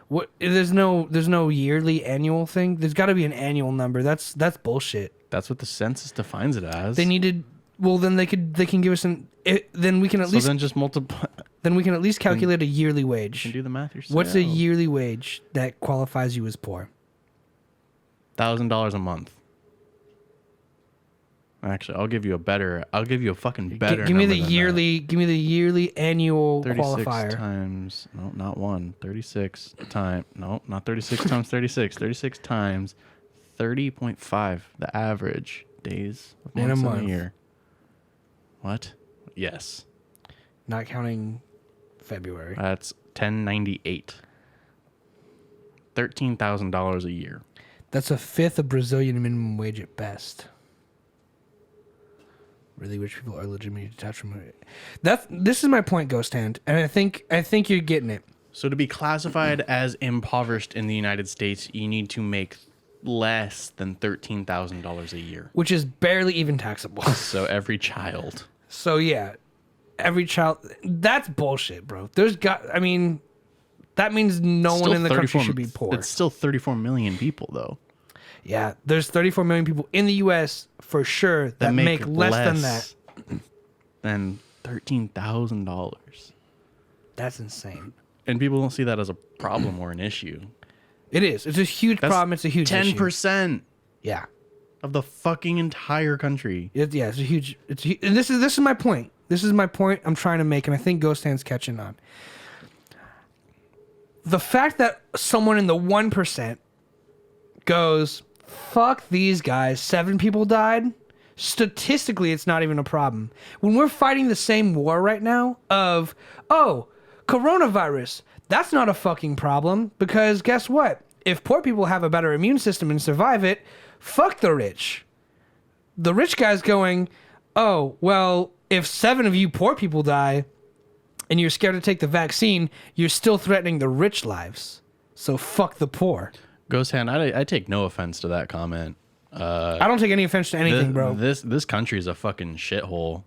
What? There's no yearly annual thing. There's got to be an annual number. That's bullshit. That's what the census defines it as. They needed. Well, then they can give us then we can at least. So then just multiply. Then we can at least calculate a yearly wage. You can do the math yourself. What's a yearly wage that qualifies you as poor? $1,000 a month. Actually, I'll give you a fucking better. Give me the yearly annual 36 qualifier. times, no, not 1. 36 times, no, not 36 times 36. 36 times 30.5, the average days of months in a year. What? Yes. Not counting February. That's $1,098. $13,000 a year. That's a fifth of Brazilian minimum wage at best. Really rich people are legitimately detached from it. This is my point, Ghost Hand, and I think you're getting it. So to be classified as impoverished in the United States, you need to make less than $13,000 a year, which is barely even taxable. So every child. So yeah, every child. That's bullshit, bro. That means no one Still in the country 34 should be poor. It's still 34 million people, though. Yeah, there's 34 million people in the U.S. for sure that make less than that. Than $13,000. That's insane. And people don't see that as a problem or an issue. It is. It's a huge problem. It's a huge 10% Yeah. of the fucking entire country. It's a huge. And this is my point. This is my point I'm trying to make, and I think Ghost Hand's catching on. The fact that someone in the 1% goes, fuck these guys, 7 people died. Statistically, it's not even a problem. When we're fighting the same war right now of, oh, coronavirus, that's not a fucking problem because guess what? If poor people have a better immune system and survive it, fuck the rich. The rich guy's going, oh, well, if 7 of you poor people die and you're scared to take the vaccine, you're still threatening the rich lives. So fuck the poor. Ghost Hand, I take no offense to that comment. I don't take any offense to anything, bro. This country is a fucking shithole.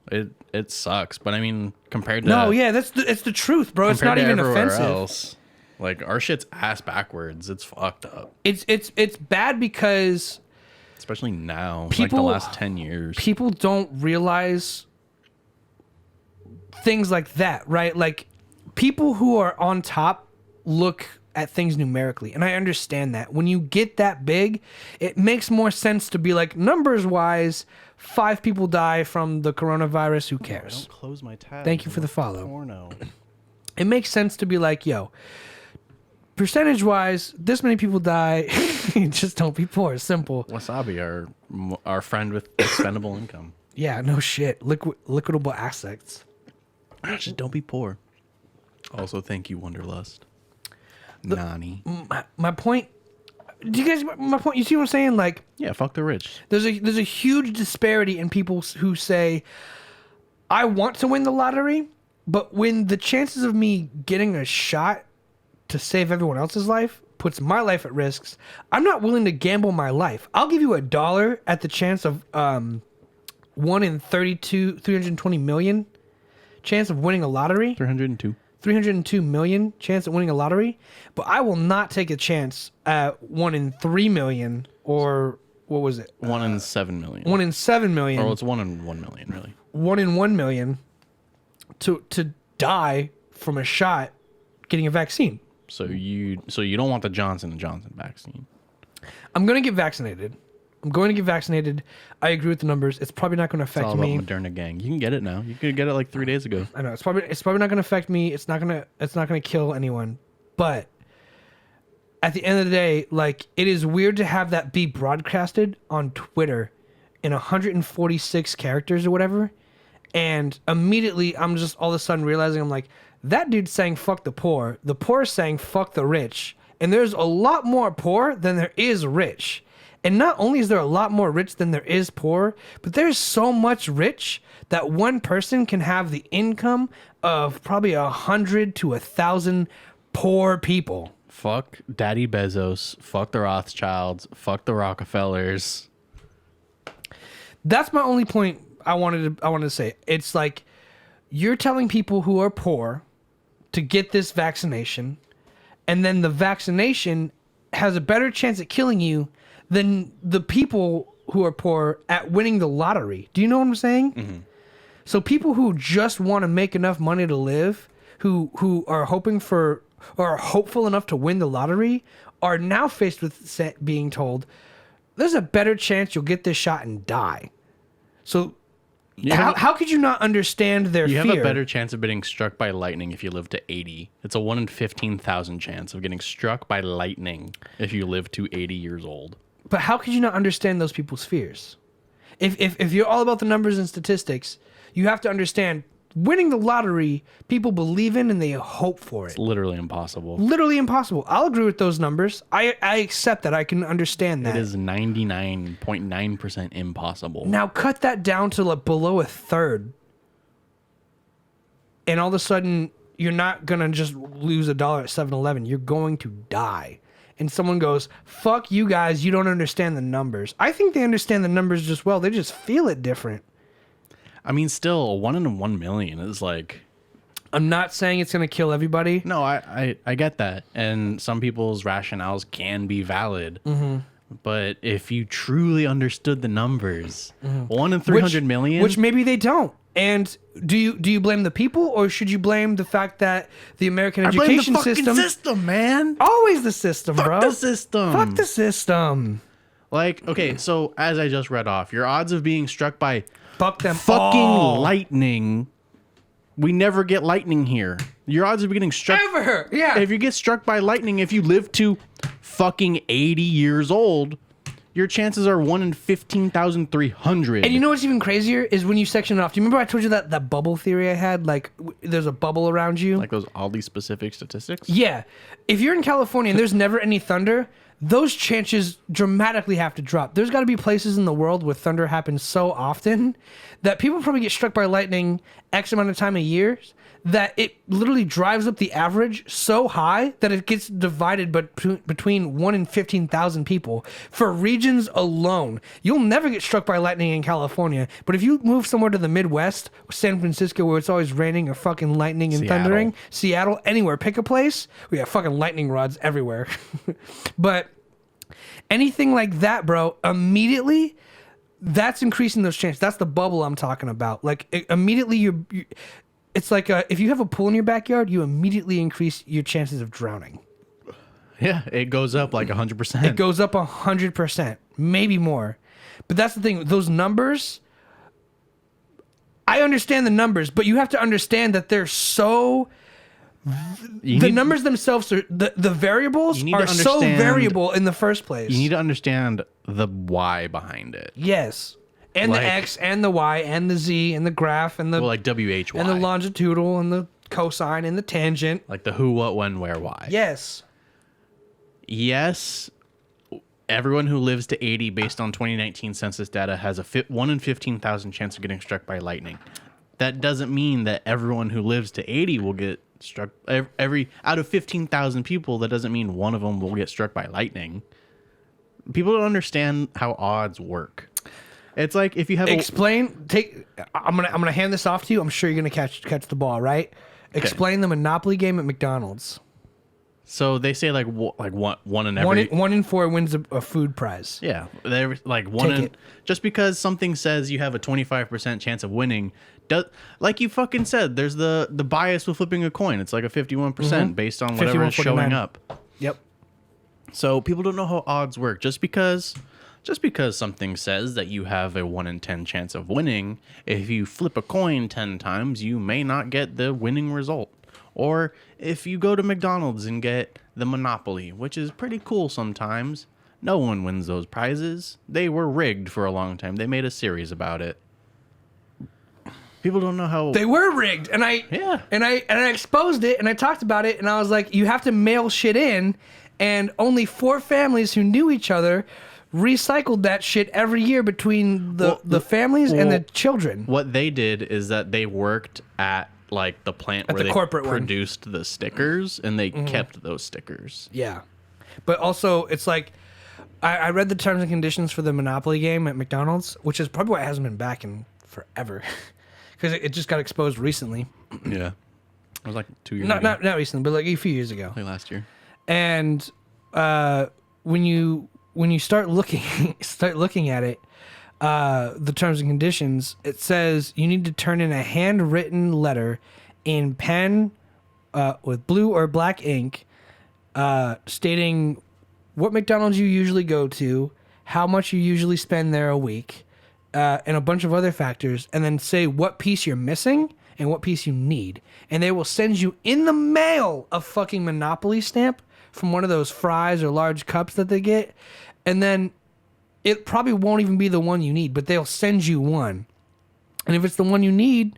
It sucks, but I mean, compared to it's the truth, bro. It's not even offensive. Else, like our shit's ass backwards. It's fucked up. It's bad because especially now, people, like the last 10 years. People don't realize things like that, right? Like people who are on top look at things numerically, and I understand that. When you get that big, it makes more sense to be like, numbers wise, 5 people die from the coronavirus, who cares? Don't close my tab. Thank you for the follow. Porno. It makes sense to be like, yo, percentage wise, this many people die. Just don't be poor. Simple. Wasabi, our friend with expendable income. Yeah, no shit. Liquidable assets. Just don't be poor. Also, thank you, Wonderlust. Nani. My point. Do you guys? My point. You see what I'm saying? Like, yeah, fuck the rich. There's a huge disparity in people who say, I want to win the lottery, but when the chances of me getting a shot to save everyone else's life puts my life at risks, I'm not willing to gamble my life. I'll give you $1 at the chance of 1 in 320 million chance of winning a lottery. 302 million chance of winning a lottery, but I will not take a chance at 1 in 3 million, or what was it? 1 in 7 million. 1 in 7 million. Or it's 1 in 1 million, really. 1 in 1 million to die from a shot getting a vaccine. So you don't want the Johnson & Johnson vaccine. I'm going to get vaccinated. I agree with the numbers. It's probably not going to affect me. It's all about Moderna, gang. You can get it now. You could get it like 3 days ago. I know it's probably not going to affect me. It's not going to kill anyone. But at the end of the day, like, it is weird to have that be broadcasted on Twitter in 146 characters or whatever. And immediately I'm just all of a sudden realizing, I'm like, that dude's saying fuck the poor. The poor is saying fuck the rich. And there's a lot more poor than there is rich. And not only is there a lot more rich than there is poor, but there's so much rich that one person can have the income of probably 100 to 1,000 poor people. Fuck Daddy Bezos. Fuck the Rothschilds. Fuck the Rockefellers. That's my only point I wanted to say. It's like, you're telling people who are poor to get this vaccination, and then the vaccination has a better chance at killing you than the people who are poor at winning the lottery. Do you know what I'm saying? Mm-hmm. So people who just want to make enough money to live, who are hoping for or are hopeful enough to win the lottery, are now faced with being told, there's a better chance you'll get this shot and die. So how could you not understand their fear? You have a better chance of getting struck by lightning if you live to 80. It's a 1 in 15,000 chance of getting struck by lightning if you live to 80 years old. But how could you not understand those people's fears? If you're all about the numbers and statistics, you have to understand winning the lottery, people believe in and they hope for it. It's literally impossible. Literally impossible. I'll agree with those numbers. I accept that. I can understand that. It is 99.9% impossible. Now cut that down to like below a third. And all of a sudden, you're not going to just lose $1 at 7-Eleven. You're going to die. And someone goes, fuck you guys, you don't understand the numbers. I think they understand the numbers just well. They just feel it different. I mean, still, 1 in 1 million is like... I'm not saying it's going to kill everybody. No, I get that. And some people's rationales can be valid. Mm-hmm. But if you truly understood the numbers, 1 in 300 million, which maybe they don't. And do you blame the people, or should you blame the fact that the American education system, man, always the system, bro. Fuck the system. Fuck the system. Like, okay, so as I just read off, your odds of being struck by fuck them fucking all. lightning. We never get lightning here. Your odds of getting struck ever, yeah. If you get struck by lightning, if you live to fucking 80 years old, your chances are 1 in 15,300. And you know what's even crazier is when you section it off. Do you remember I told you that bubble theory I had? Like, there's a bubble around you. Like those oddly specific statistics? Yeah. If you're in California and there's never any thunder, those chances dramatically have to drop. There's got to be places in the world where thunder happens so often that people probably get struck by lightning X amount of time a year, that it literally drives up the average so high that it gets divided between 1 in 15,000 people. For regions alone, you'll never get struck by lightning in California. But if you move somewhere to the Midwest, San Francisco, where it's always raining or fucking lightning and thundering, Seattle, anywhere, pick a place, we got fucking lightning rods everywhere. But anything like that, bro, immediately, that's increasing those chances. That's the bubble I'm talking about. Like, immediately you it's like if you have a pool in your backyard, you immediately increase your chances of drowning. Yeah, it goes up like 100%. It goes up 100%, maybe more. But that's the thing. Those numbers, I understand the numbers, but you have to understand that they're so... The numbers themselves, are the variables are so variable in the first place. You need to understand the why behind it. Yes. And like, the X and the Y and the Z and the graph and the like WHY and the longitudinal and the cosine and the tangent. Like the who, what, when, where, why. Yes. Yes. Everyone who lives to 80 based on 2019 census data has a 1 in 15,000 chance of getting struck by lightning. That doesn't mean that everyone who lives to 80 will get struck. Every out of 15,000 people, that doesn't mean one of them will get struck by lightning. People don't understand how odds work. It's like if you have I'm gonna hand this off to you. I'm sure you're gonna catch the ball, right? Okay. Explain the Monopoly game at McDonald's. So they say like one in every 1 in 4 wins a food prize. Yeah, they're like just because something says you have a 25% chance of winning, like you fucking said, there's the bias with flipping a coin. It's like a 51% based on whatever is showing up. Yep. So people don't know how odds work. Just because something says that you have a 1 in 10 chance of winning, if you flip a coin 10 times, you may not get the winning result. Or if you go to McDonald's and get the Monopoly, which is pretty cool sometimes, no one wins those prizes. They were rigged for a long time. They made a series about it. People don't know how they were rigged, and I exposed it, and I talked about it, and I was like, you have to mail shit in, and only 4 families who knew each other recycled that shit every year between the families and the children. What they did is that they worked at like the plant where they produced the stickers, and they kept those stickers. Yeah. But also, it's like, I read the terms and conditions for the Monopoly game at McDonald's, which is probably why it hasn't been back in forever. Because it just got exposed recently. Yeah. It was like 2 years ago. Not recently, but like a few years ago. Like last year. And when you start looking at it, the terms and conditions, it says you need to turn in a handwritten letter in pen with blue or black ink stating what McDonald's you usually go to, how much you usually spend there a week, and a bunch of other factors, and then say what piece you're missing and what piece you need. And they will send you in the mail a fucking Monopoly stamp from one of those fries or large cups that they get, and then it probably won't even be the one you need, but they'll send you one. And if it's the one you need,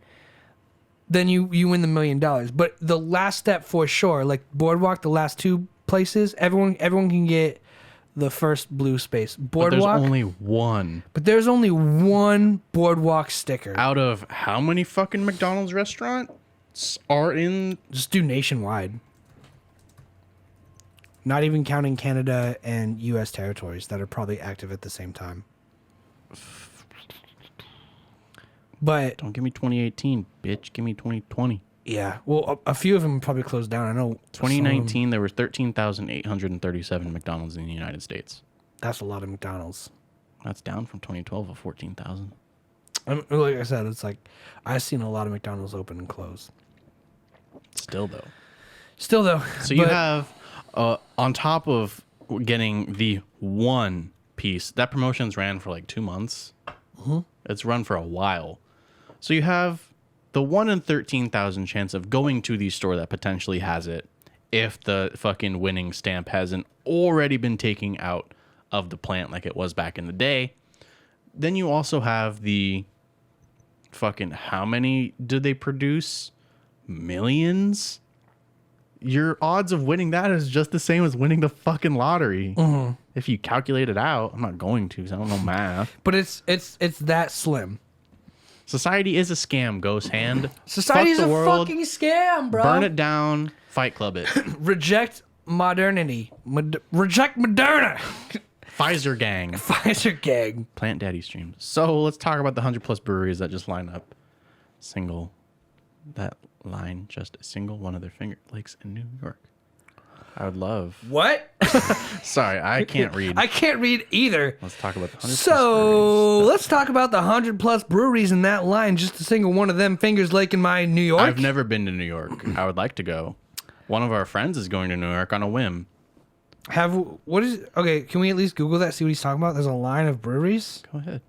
then you win the $1 million. But the last step for sure, like Boardwalk, the last 2 places, everyone can get the first blue space. Boardwalk. But there's only one. But there's only one Boardwalk sticker. Out of how many fucking McDonald's restaurants are in? Just do nationwide. Not even counting Canada and U.S. territories that are probably active at the same time. But don't give me 2018, bitch. Give me 2020. Yeah. Well, a few of them probably closed down. I know. 2019, there were 13,837 McDonald's in the United States. That's a lot of McDonald's. That's down from 2012 of 14,000. Like I said, it's like I've seen a lot of McDonald's open and close. Still, though. So you have, on top of getting the one piece, that promotion's ran for like 2 months. Mm-hmm. It's run for a while. So you have the 1 in 13,000 chance of going to the store that potentially has it if the fucking winning stamp hasn't already been taken out of the plant like it was back in the day. Then you also have the fucking, how many did they produce? Millions? Your odds of winning that is just the same as winning the fucking lottery. Mm-hmm. If you calculate it out. I'm not going to because I don't know math. But it's that slim. Society is a scam, Ghost Hand. Society is a fucking scam, bro. Burn it down. Fight Club it. Reject modernity. Reject Moderna. Pfizer gang. Pfizer gang. Plant Daddy streams. So let's talk about the 100+ breweries that just line up. Just a single one of their Finger Lakes in New York. I would love. What? Sorry, I can't read. I can't read either. Let's talk about the 100+ So breweries. let's talk about the 100+ breweries in that line. Just a single one of them. Fingers Lake in my New York. I've never been to New York. I would like to go. One of our friends is going to New York on a whim. Okay, can we at least Google that, see what he's talking about? There's a line of breweries. Go ahead.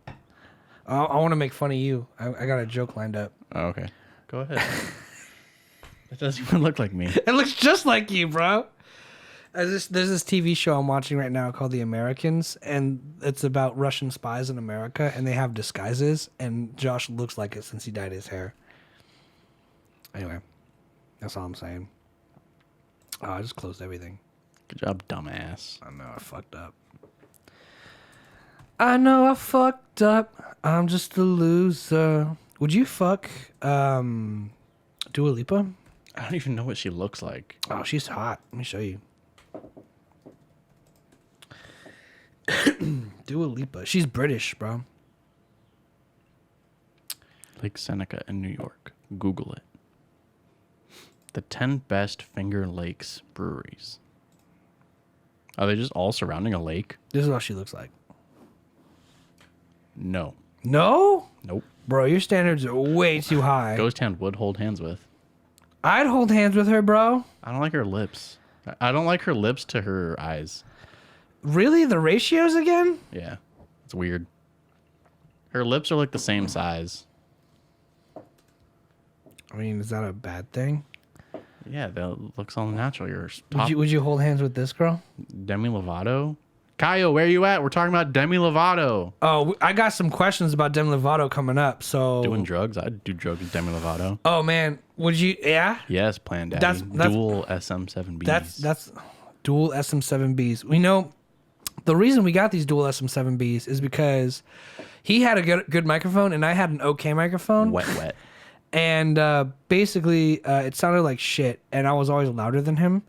I want to make fun of you. I got a joke lined up. Oh, okay. Go ahead. It doesn't even look like me. It looks just like you, bro. There's this TV show I'm watching right now called The Americans, and it's about Russian spies in America, and they have disguises, and Josh looks like it since he dyed his hair. Anyway, that's all I'm saying. Oh, I just closed everything. Good job, dumbass. I know I fucked up. I'm just a loser. Would you fuck Dua Lipa? I don't even know what she looks like. Oh, she's hot. Let me show you. Dua Lipa. She's British, bro. Lake Seneca in New York. Google it. The 10 best Finger Lakes breweries. Are they just all surrounding a lake? This is what she looks like. No. No? Nope. Bro, your standards are way too high. Ghost Hand would hold hands with. I'd hold hands with her, bro. I don't like her lips. I don't like her lips to her eyes. Really? The ratios again? Yeah. It's weird. Her lips are like the same size. I mean, is that a bad thing? Yeah, that looks all natural. You're Would you hold hands with this girl? Demi Lovato? Kyle, where you at? We're talking about Demi Lovato. Oh, I got some questions about Demi Lovato coming up. So Doing drugs? I'd do drugs with Demi Lovato. Oh man, would you? Yeah. Yes, Plan Daddy. That's dual SM7Bs. That's dual SM7Bs. We know the reason we got these dual SM7Bs is because he had a good microphone and I had an okay microphone. Wet. And basically, it sounded like shit, and I was always louder than him.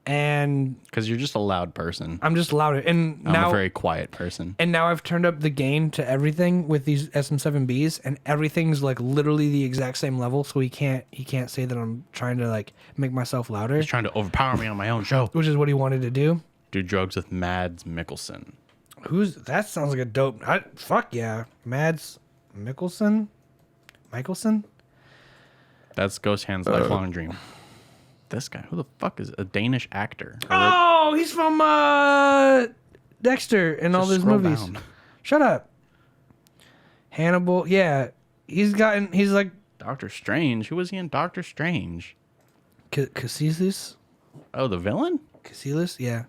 And because you're just a loud person. I'm just louder, and I'm now a very quiet person. And now I've turned up the gain to everything with these SM7Bs, and everything's like literally the exact same level. So he can't say that I'm trying to like make myself louder. He's trying to overpower me on my own show, which is what he wanted to do. Do drugs with Mads Mikkelsen. That sounds like a dope. Fuck yeah, Mads Mikkelsen. That's Ghost Hand's lifelong dream. This guy, who the fuck is a Danish actor? Oh, he's from Dexter and all those movies. Down. Shut up. Hannibal. Yeah, he's like Doctor Strange. Who was he in Doctor Strange? Casillas. Oh, the villain? Casillas. Yeah.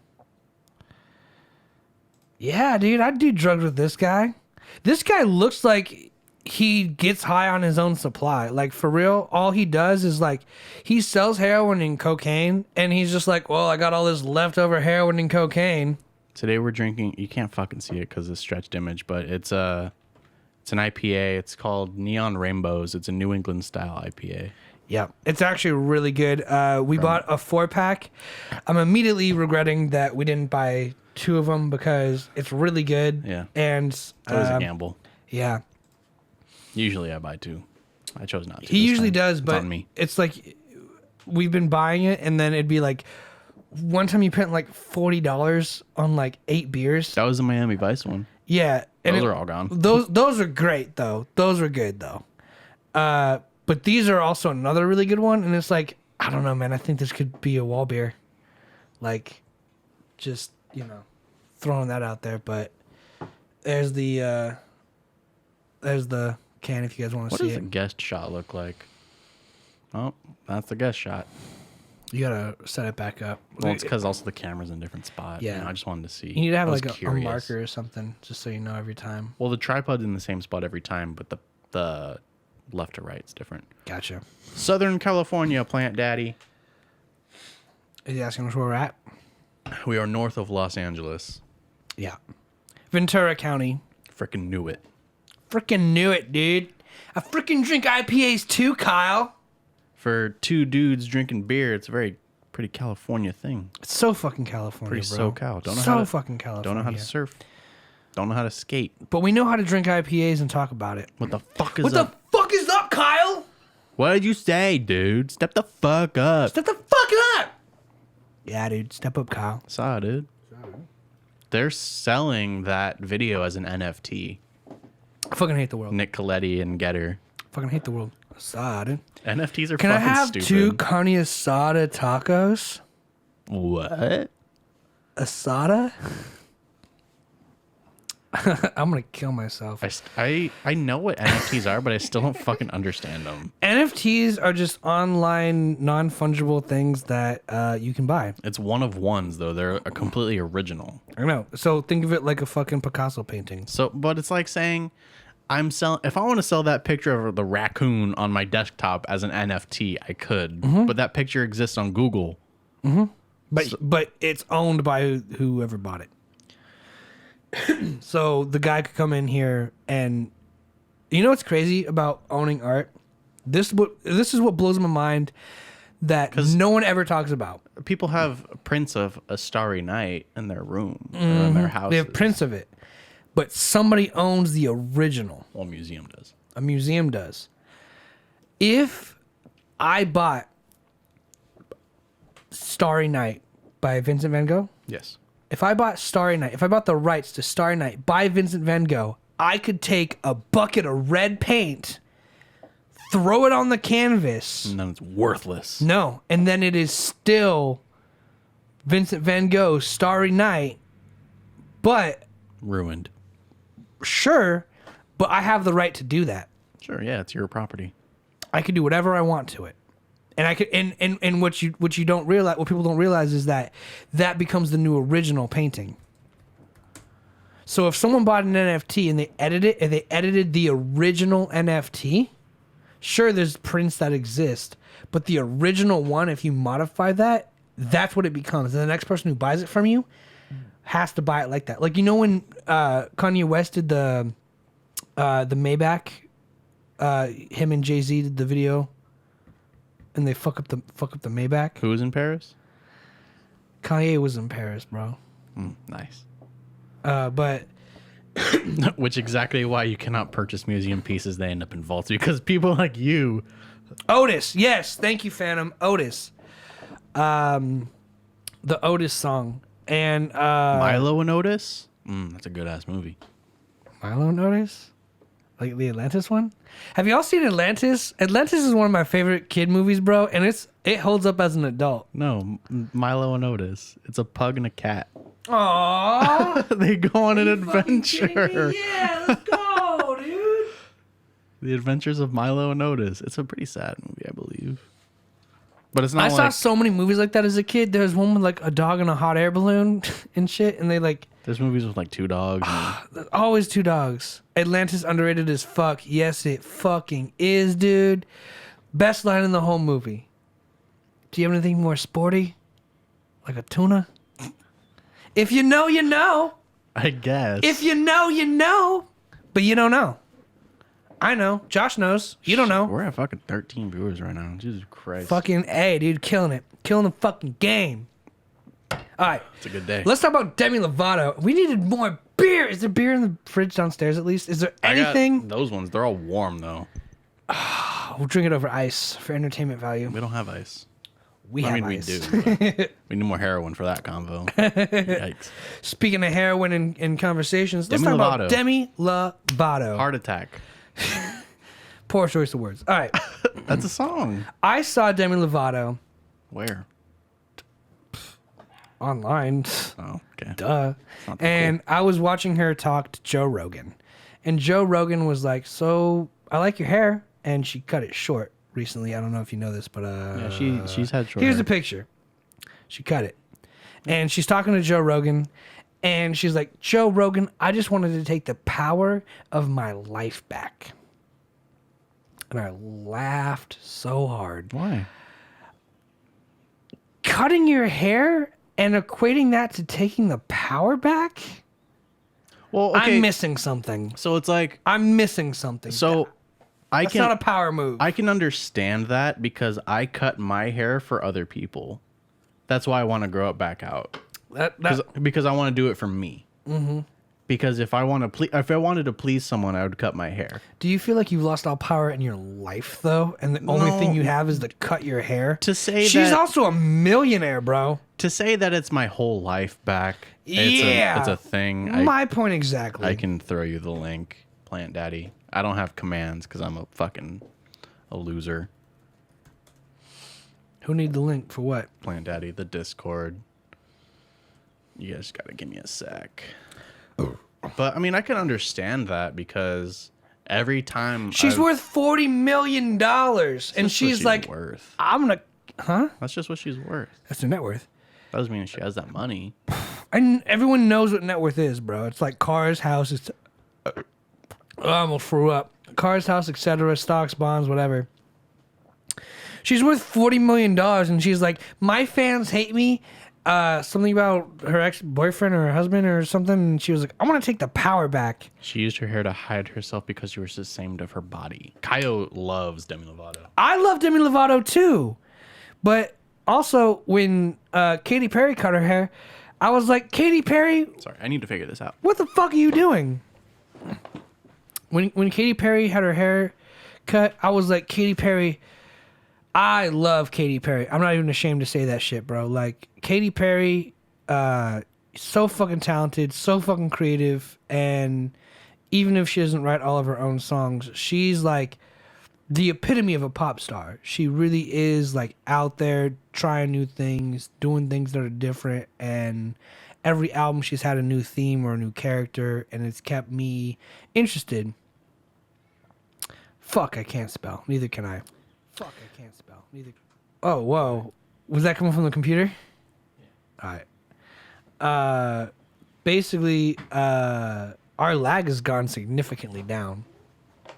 Yeah, dude, I'd do drugs with this guy. This guy looks like he gets high on his own supply. Like, for real, all he does is, like, he sells heroin and cocaine, and he's just like, well, I got all this leftover heroin and cocaine. Today we're drinking, you can't fucking see it because it's stretched image, but it's an IPA. It's called Neon Rainbows. It's a New England style IPA. Yeah, it's actually really good. We bought a 4-pack. I'm immediately regretting that we didn't buy 2 of them because it's really good. Yeah. And it's always a gamble. Yeah. Usually I buy 2. I chose not to. He this usually time. does, It's but on me. it's like we've been buying it, and then it'd be like one time you spent like $40 on like 8 beers. That was the Miami Vice one. Yeah, and Those are all gone. Those are great though. Those were good though. But these are also another really good one, and it's like I don't know, man. I think this could be a wall beer. Like, just throwing that out there. But there's the can if you guys want to What see does it. the guest shot look like? Oh, that's the guest shot. You gotta set it back up. Well, it's because also the camera's in a different spot. Yeah. I just wanted to see. You need to have I was like a curious. marker or something, just so you know every time. Well, the tripod's in the same spot every time, but the left to right's different. Gotcha. Southern California, Plant Daddy. Is he asking us where we're at? We are north of Los Angeles. Yeah. Ventura County. Frickin' knew it. Frickin' knew it, dude. I frickin' drink IPAs too, Kyle. For two dudes drinking beer, it's a pretty California thing. It's so fucking California, Pretty bro. SoCal. Don't know so how to, fucking California. Don't know how to surf. Don't know how to skate. But we know how to drink IPAs and talk about it. What the fuck is What up? the fuck is up, Kyle? What did you say, dude? Step the fuck up. Step the fuck up. Yeah, dude. Step up, Kyle. Saw it, dude. They're selling that video as an NFT. I fucking hate the world. Nick Coletti and Getter. Fucking hate the world. Asada, dude. NFTs are Can I fucking have stupid. 2 carne asada tacos? What? Asada? I'm gonna kill myself. I know what NFTs are, but I still don't fucking understand them. NFTs are just online non-fungible things that you can buy. It's one of ones though. They're a completely original. I know. So think of it like a fucking Picasso painting. So, but it's like saying I'm selling. If I want to sell that picture of the raccoon on my desktop as an NFT, I could. But that picture exists on Google. But it's owned by whoever bought it. So the guy could come in here and you know what's crazy about owning art? This is what blows my mind that no one ever talks about. People have prints of A Starry Night in their room or in their house. They have prints of it. But somebody owns the original. Well, a museum does. A museum does. If I bought Starry Night by Vincent van Gogh, Yes. if I bought Starry Night, if I bought the rights to Starry Night by Vincent van Gogh, I could take a bucket of red paint, throw it on the canvas. And then it's worthless. No, and then it is still Vincent van Gogh's Starry Night, but Ruined. sure, but I have the right to do that. Sure, yeah, it's your property. I can do whatever I want to it. And I could and what you don't realize, what people don't realize is that becomes the new original painting. So if someone bought an NFT and they edited the original NFT, sure there's prints that exist, but the original one, if you modify that, that's what it becomes. And the next person who buys it from you has to buy it like that. Like when Kanye West did the Maybach, him and Jay-Z did the video. And they fuck up the Maybach. Who was in Paris? Kanye was in Paris, bro. Nice. But Which exactly why you cannot purchase museum pieces. They end up in vaults because people like you. Otis, yes, thank you, Phantom. Otis, the Otis song, and Milo and Otis. That's a good ass movie. Milo and Otis, like the Atlantis one. Have y'all seen Atlantis? Atlantis is one of my favorite kid movies, bro, and it holds up as an adult. No, Milo and Otis. It's a pug and a cat. Aww. They go on an adventure. Yeah, let's go, dude. The Adventures of Milo and Otis. It's a pretty sad movie, I believe. But it's not I saw like... so many movies like that as a kid. There was one with like a dog and a hot air balloon and shit, and they like... There's movies with like 2 dogs. And... Always 2 dogs. Atlantis underrated as fuck. Yes, it fucking is, dude. Best line in the whole movie. Do you have anything more sporty? Like a tuna? If you know, you know. I guess. If you know, you know. But you don't know. I know. Josh knows. You don't know. We're at fucking 13 viewers right now. Jesus Christ. Fucking A, dude. Killing it. Killing the fucking game. All right. It's a good day. Let's talk about Demi Lovato. We needed more beer. Is there beer in the fridge downstairs at least? Is there anything? Those ones, they're all warm though. We'll drink it over ice for entertainment value. We don't have ice. We have ice. We do. But we need more heroin for that convo. Yikes. Speaking of heroin and conversations, let's Demi talk Lovato. about Demi Lovato. Heart attack. Poor choice of words. All right. That's a song. I saw Demi Lovato Where? online. Oh, okay. Duh. Not that And I was watching her talk to Joe Rogan. And Joe Rogan was like, so I like your hair. And she cut it short recently. I don't know if you know this, but Yeah, she's had short here's hair. a picture. She cut it. And she's talking to Joe Rogan. And she's like, Joe Rogan, I just wanted to take the power of my life back. And I laughed so hard. Why? Cutting your hair and equating that to taking the power back? Well, okay. I'm missing something. So it's like, I'm missing something. so I That's can not a power move. I can understand that because I cut my hair for other people. That's why I want to grow it back out. Because I want to do it for me. Mm-hmm. Because if I wanted to please someone, I would cut my hair. Do you feel like you've lost all power in your life though, and the only thing you have is to cut your hair? To say she's that, also a millionaire, bro. To say that it's my whole life back. Yeah, it's a thing. My point exactly. I can throw you the link, Plant Daddy. I don't have commands because I'm a loser. Who need the link for what? Plant Daddy, the Discord. You guys gotta give me a sec. But I mean, I can understand that because every time she's worth $40 million, and she's like, worth. I'm gonna, huh? That's just what she's worth. That's her net worth. That doesn't mean she has that money. And everyone knows what net worth is, bro. It's like cars, houses. I almost threw up. Cars, house, etc. Stocks, bonds, whatever. She's worth $40 million, and she's like, my fans hate me. Something about her ex-boyfriend or her husband or something. And she was like, I want to take the power back. She used her hair to hide herself because she was ashamed of her body. Kaio loves Demi Lovato. I love Demi Lovato too. But also, when Katy Perry cut her hair, I was like, Katy Perry, Sorry, I need to figure this out. what the fuck are you doing? When Katy Perry had her hair cut, I was like, Katy Perry, I love Katy Perry. I'm not even ashamed to say that shit, bro. Like, Katy Perry, so fucking talented, so fucking creative, and even if she doesn't write all of her own songs, she's like the epitome of a pop star. She really is like out there trying new things, doing things that are different, and every album she's had a new theme or a new character, and it's kept me interested. Fuck, I can't spell. Neither can I. Fuck, I can't spell. Neither. Oh, whoa. Was that coming from the computer? Yeah. All right. Basically, our lag has gone significantly down.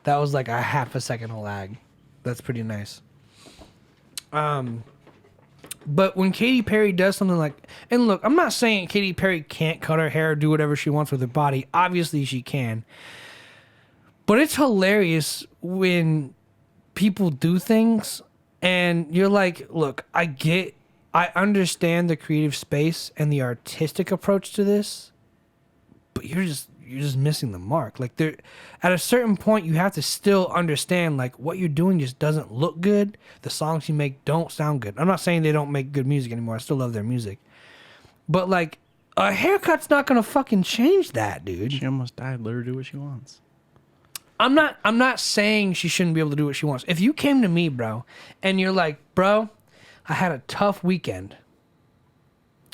That was like a half a second of lag. That's pretty nice. But when Katy Perry does something like, and look, I'm not saying Katy Perry can't cut her hair, do whatever she wants with her body. Obviously, she can. But it's hilarious when people do things and you're like, look, I understand the creative space and the artistic approach to this, but you're just missing the mark. Like, there, at a certain point, you have to still understand, like, what you're doing just doesn't look good. The songs you make don't sound good. I'm not saying they don't make good music anymore. I still love their music. But, like, a haircut's not gonna fucking change that, dude. She almost died. Let her do what she wants. I'm not saying she shouldn't be able to do what she wants. If you came to me, bro, and you're like, bro, I had a tough weekend,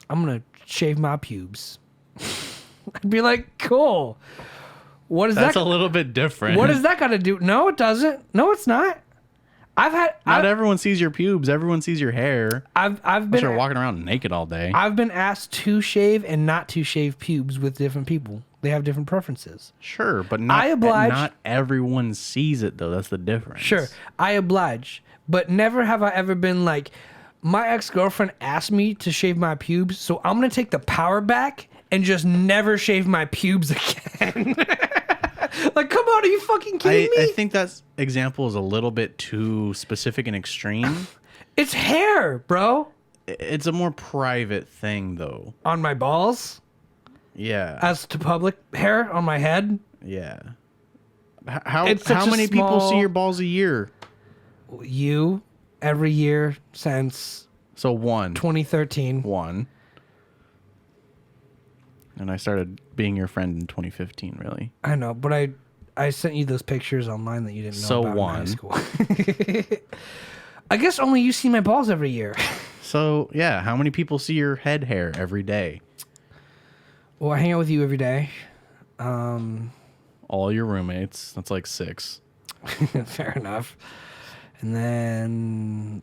I'm gonna shave my pubes. I'd be like, cool. What is that? That's a little bit different. What does that got to do? No, it doesn't. No, it's not. Not everyone sees your pubes. Everyone sees your hair. I've Unless you're walking around naked all day. I've been asked to shave and not to shave pubes with different people. They have different preferences. Sure, but not everyone sees it though. That's the difference. Sure, I oblige, but never have I ever been like, my ex-girlfriend asked me to shave my pubes, so I'm gonna take the power back and just never shave my pubes again. Like, come on, are you fucking kidding me? I think that example is a little bit too specific and extreme. It's hair, bro. It's a more private thing, though. On my balls? Yeah. As to public hair on my head? Yeah. How It's such how a many people small- see your balls a year? You every year since So 2013. 1. And I started being your friend in 2015, really. I know, but I sent you those pictures online that you didn't know So about 1. in high school. I guess only you see my balls every year. So, yeah, how many people see your head hair every day? Well, I hang out with you every day. All your roommates. That's like 6. Fair enough. And then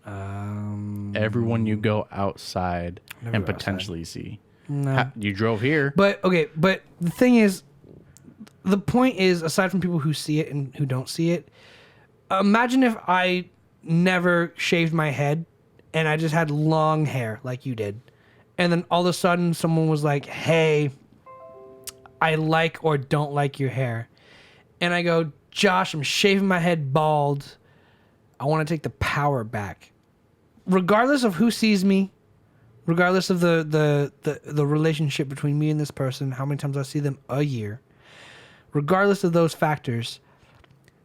Everyone you go outside Never and go outside. potentially see. No. You drove here. But okay, but the thing is, the point is, aside from people who see it and who don't see it, imagine if I never shaved my head and I just had long hair like you did. And then all of a sudden someone was like, hey, I like or don't like your hair. And I go, Josh, I'm shaving my head bald. I want to take the power back. Regardless of who sees me, regardless of the relationship between me and this person, how many times I see them a year, regardless of those factors,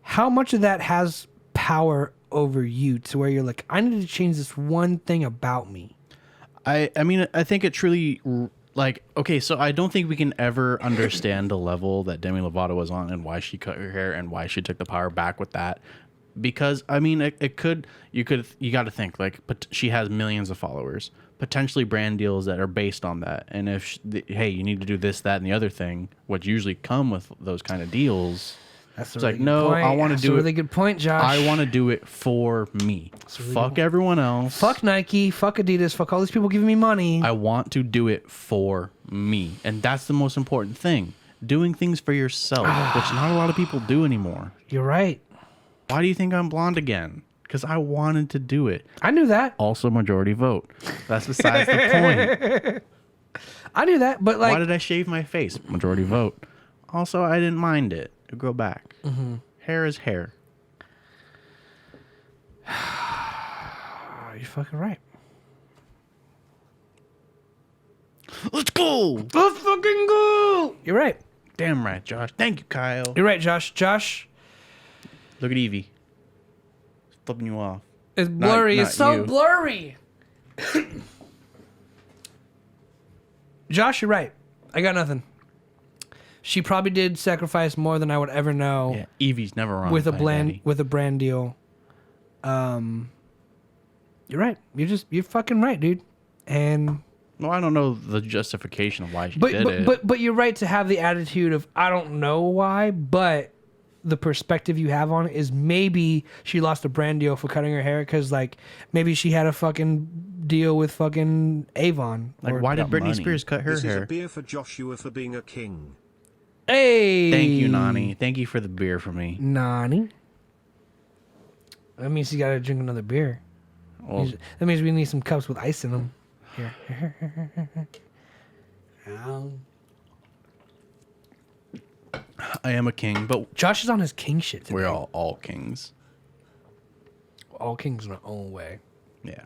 how much of that has power over you to where you're like, I need to change this one thing about me? I mean, I think it truly, like, okay, so I don't think we can ever understand the level that Demi Lovato was on and why she cut her hair and why she took the power back with that. Because, I mean, you got to think, like, but she has millions of followers, potentially brand deals that are based on that. And if, hey, you need to do this, that, and the other thing, what usually come with those kind of deals, That's it's like, no, I want to do a it. really good point, Josh. I want to do it for me. Fuck everyone else. Fuck Nike, fuck Adidas, fuck all these people giving me money. I want to do it for me. And that's the most important thing. Doing things for yourself, which not a lot of people do anymore. You're right. Why do you think I'm blonde again? Because I wanted to do it. I knew that. Also majority vote. That's besides the point. I knew that, but like, Why did I shave my face? Majority vote. Also, I didn't mind it. It grow back. Mm-hmm. Hair is hair. you're fucking right. Let's go. Let's fucking go. You're right. Damn right, Josh. Thank you, Kyle. You're right, Josh. Josh, Look at Evie. Flipping you off. it's blurry. not It's so you. blurry. Josh, you're right. I got nothing. She probably did sacrifice more than I would ever know Yeah, Evie's never wrong. with a Daddy. brand deal. You're right. You're fucking right, dude. And Well, I don't know the justification of why she did it. but you're right to have the attitude of I don't know why, but the perspective you have on it is maybe she lost a brand deal for cutting her hair because like maybe she had a fucking deal with fucking Avon. Like, or- why did Britney money. Spears cut her This is hair? a beer for Joshua for being a king. Hey, Thank you, Nani. Thank you for the beer for me. Nani. That means you gotta drink another beer. Well, That means we need some cups with ice in them. Here. I am a king, but Josh is on his king shit today. we're all kings. all kings in our own way. Yeah.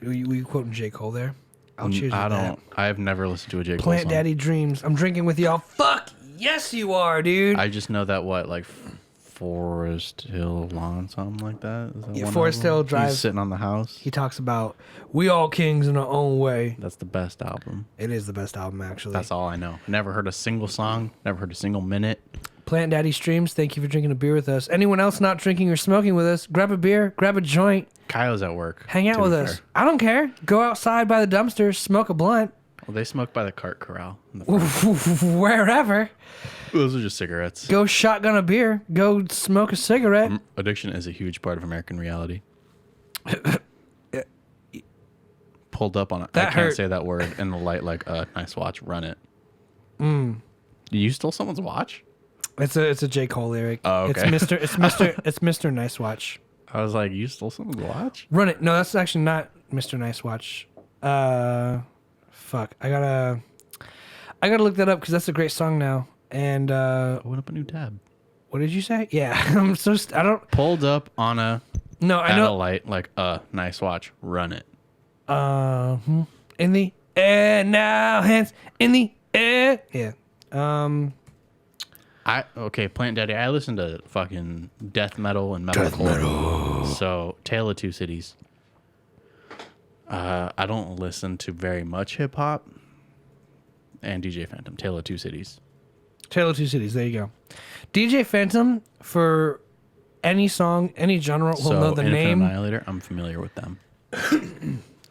Were you quoting J. Cole there? I'll cheers I with that. don't. I have never listened to a J. Cole Plant song. Daddy Dreams. I'm drinking with y'all. Fuck yes, you are, dude. I just know that like Forest Hill Lawn, something like that. Is that Yeah, one Forest album? Hill Drive. He's sitting on the house. He talks about we all kings in our own way. That's the best album. It is the best album, actually. That's all I know. Never heard a single song. Never heard a single minute. Plant Daddy Streams, thank you for drinking a beer with us. Anyone else not drinking or smoking with us, grab a beer, grab a joint, Kyle's at work. hang out to with be us. fair. I don't care. Go outside by the dumpster, smoke a blunt, Well, they smoke by the cart corral. In the front. wherever. Those are just cigarettes. Go shotgun a beer, go smoke a cigarette. Addiction is a huge part of American reality. Pulled up on it. I That can't hurt. say that word in the light like nice watch. Run it. You stole someone's watch? It's a J. Cole lyric. Oh, okay. It's Mr. Nice Watch. I was like, you stole someone's watch? Run it. No, that's actually not Mr. Nice Watch. Fuck. I gotta look that up because that's a great song now. And Open up a new tab. what did you say? Yeah, I'm so I don't. Pulled up on a No, I at a know. light like nice watch. Run it. In the air now, hands in the air. Yeah. Okay, Plant Daddy. I listen to fucking death metal and metalcore. So Tale of Two Cities. I don't listen to very much hip hop. And DJ Phantom, Tale of Two Cities. Tale of Two Cities. There you go. DJ Phantom, for any song, any genre, will know the Infinite name. Annihilator, I'm familiar with them.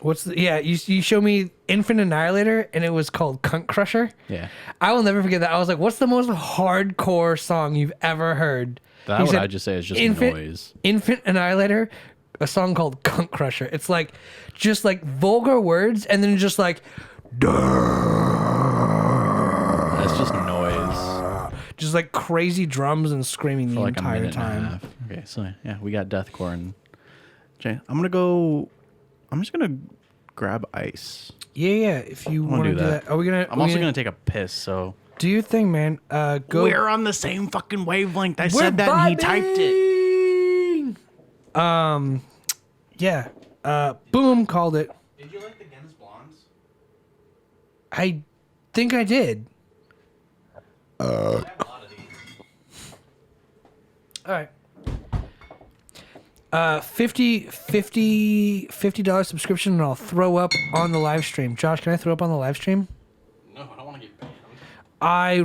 You show me Infinite Annihilator, and it was called Cunt Crusher. Yeah. I will never forget that. I was like, what's the most hardcore song you've ever heard? That He what said, I just say is just noise. Infinite Annihilator, a song called Cunt Crusher. It's like, just like vulgar words, and then just like, That's just noise. just like crazy drums and screaming the For like a entire minute and a time. half. Okay, so yeah, we got deathcore and Jay. I'm just gonna grab ice. Yeah. If you want to do that, are we gonna? I'm also gonna take a piss. So do your thing, man. Go. we're on the same fucking wavelength. I said that and he typed it. Yeah. Boom, called it. Did you like the Guinness Blondes? I think I did. I have a lot of these. All right. $50 subscription, and I'll throw up on the live stream. Josh, can I throw up on the live stream? No, I don't want to get banned. I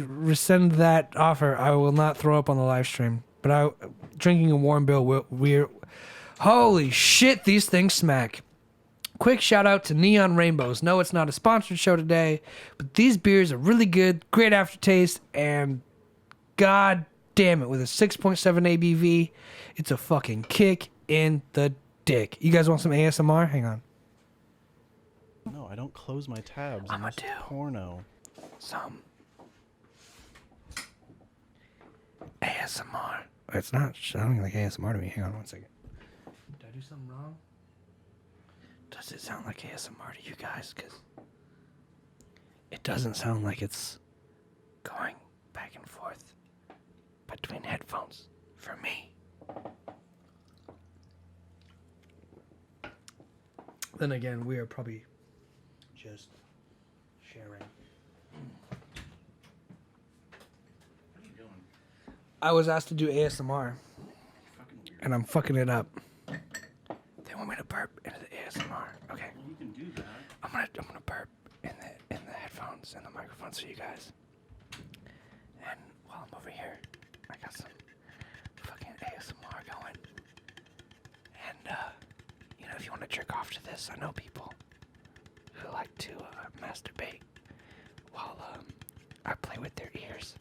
rescind that offer. I will not throw up on the live stream. But drinking a warm bill, we're holy shit, these things smack. Quick shout out to Neon Rainbows. No, it's not a sponsored show today, but these beers are really good, great aftertaste, and god damn it, with a 6.7 ABV, it's a fucking kick in the dick. You guys want some ASMR? Hang on. No, I don't close my tabs. I'ma This is do. porno. Some ASMR. It's not sounding like ASMR to me. Hang on one second. Did I do something wrong? Does it sound like ASMR to you guys? Because it doesn't sound like it's going back and forth between headphones for me. Then again, we are probably just sharing. What are you doing? I was asked to do ASMR, and I'm fucking it up. They want me to burp into the ASMR. Okay, You can do that. I'm gonna burp in the headphones and the microphones for you guys. And while I'm over here, I got some fucking ASMR going. And if you want to jerk off to this, I know people who like to masturbate while I play with their ears.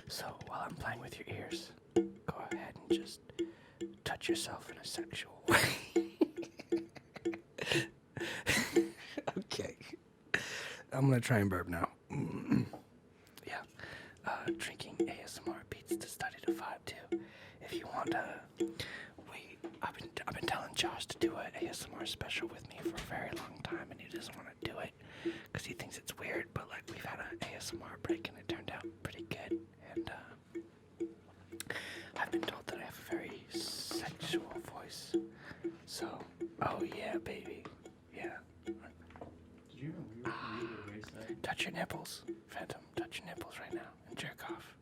So while I'm playing with your ears, go ahead and just touch yourself in a sexual way. Okay. I'm gonna try and burp now. Yeah. Drinking ASMR beats the study to vibe too. If you want I've been telling Josh to do an ASMR special with me for a very long time, and he doesn't want to do it because he thinks it's weird, but like we've had an ASMR break and it turned out pretty good. And I've been told that I have a very sexual voice. So, oh yeah, baby. Yeah. Did you even read what Ray said? Touch your nipples, Phantom. Touch your nipples right now and jerk off.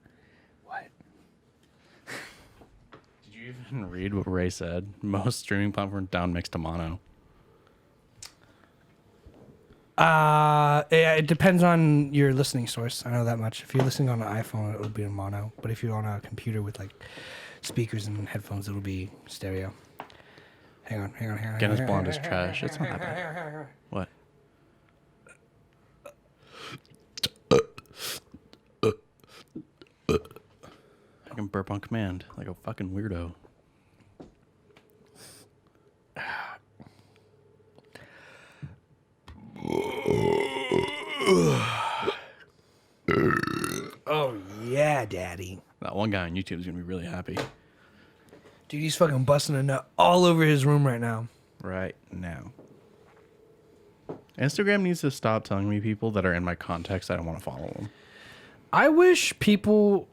What? Did you even read what Ray said? Most streaming platforms down mixed to mono. It depends on your listening source. I know that much. If you're listening on an iPhone, it'll be in mono. But if you're on a computer with like speakers and headphones, it'll be stereo. Hang on. Guinness Blonde is trash. It's not that bad. What? I can burp on command like a fucking weirdo. Oh yeah, daddy. That one guy on YouTube is gonna be really happy Dude, he's fucking busting a nut all over his room right now. right now. Instagram needs to stop telling me people that are in my context I don't want to follow them. I wish people.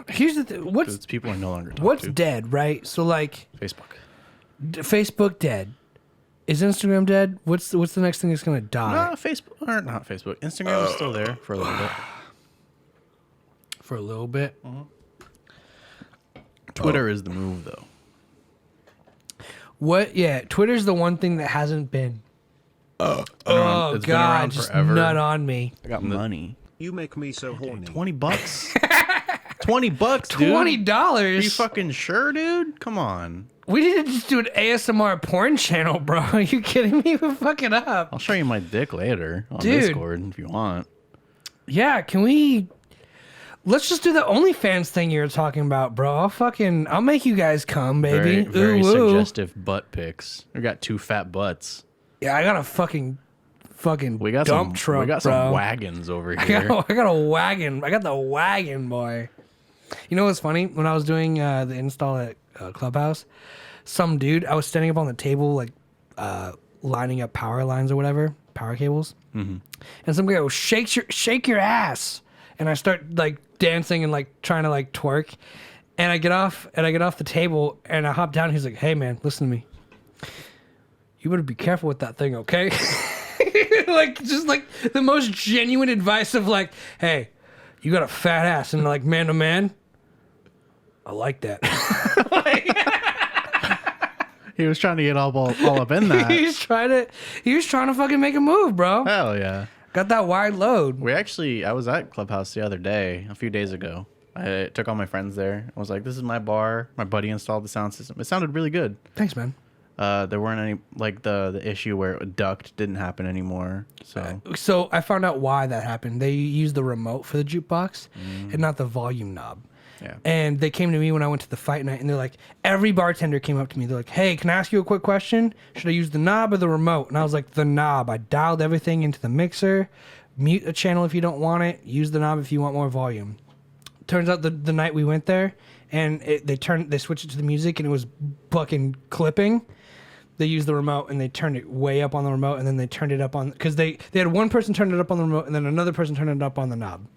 Here's the thing. Because people are no longer talking What's to. dead, right? So like, Facebook. Facebook dead. Is Instagram dead? What's the next thing that's gonna die? Facebook or not Facebook. Instagram is still there for a little bit. for a little bit. Twitter is the move, though. What? Yeah, Twitter's the one thing that hasn't been. It's been God, around just forever. nut on me. I got money. You make me so horny. $20. $20, dude. $20. Are you fucking sure, dude? Come on. We need to just do an ASMR porn channel, bro. Are you kidding me? We're fucking up. I'll show you my dick later on Dude. Discord if you want. Yeah, can we? Let's just do the OnlyFans thing you were talking about, bro. I'll make you guys come, baby. Very Ooh, ooh. suggestive butt pics. We got 2 fat butts. Yeah, I got a fucking We got dump some. truck, We got bro. some wagons over here. I got a wagon. I got the wagon, boy. You know what's funny? When I was doing the install at Clubhouse, some dude, I was standing up on the table, like lining up power lines or whatever, power cables, and some guy goes, "Shake your ass," and I start like dancing and like trying to like twerk, and I get off the table and I hop down. He's like, "Hey man, listen to me. You better be careful with that thing, okay?" Like just like the most genuine advice of like, "Hey, you got a fat ass," and like man to man, I like that. He was trying to get all up in that. he was trying to fucking make a move, bro. Hell yeah. Got that wide load. I was at Clubhouse the other day, a few days ago. I took all my friends there. I was like, this is my bar. My buddy installed the sound system. It sounded really good. Thanks, man. There weren't any, like the issue where it ducked didn't happen anymore. So I found out why that happened. They used the remote for the jukebox and not the volume knob. Yeah. And they came to me when I went to the fight night, and they're like, every bartender came up to me. They're like, "Hey, can I ask you a quick question? Should I use the knob or the remote?" And I was like, the knob. I dialed everything into the mixer. Mute a channel if you don't want it. Use the knob if you want more volume. Turns out the night we went there, and they switched it to the music, and it was fucking clipping. They used the remote, and they turned it way up on the remote, and then they turned it up on, because they had one person turn it up on the remote, and then another person turned it up on the knob.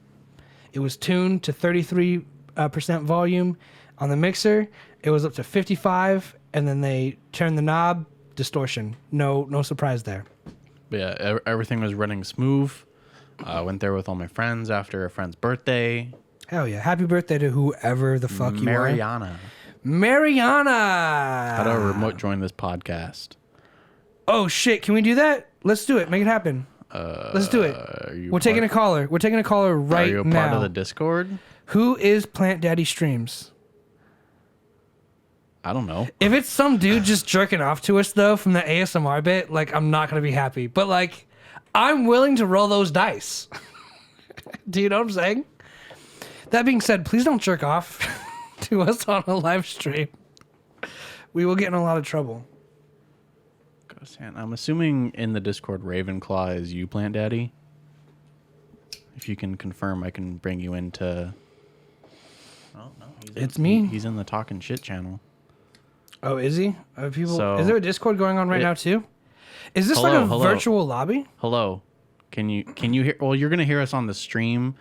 It was tuned to 33% volume on the mixer. It was up to 55, and then they turned the knob, distortion. No surprise there. But yeah, everything was running smooth. I went there with all my friends after a friend's birthday. Hell yeah. Happy birthday to whoever the fuck you are. Mariana. How do I remote join this podcast? Oh, shit. Can we do that? Let's do it. Make it happen. Let's do it. We're taking a caller. We're taking a caller right now. Are you a part of the Discord? Who is Plant Daddy Streams? I don't know. If it's some dude just jerking off to us, though, from the ASMR bit, like, I'm not going to be happy. But, like, I'm willing to roll those dice. Do you know what I'm saying? That being said, please don't jerk off to us on a live stream. We will get in a lot of trouble. I'm assuming in the Discord, Ravenclaw is you, Plant Daddy. If you can confirm, I can bring you into... Oh, no. It's me. He's in the Talking Shit channel. Oh, is he? Is there a Discord going on right now, too? Is this like a virtual lobby? Hello. Can you hear... Well, you're going to hear us on the stream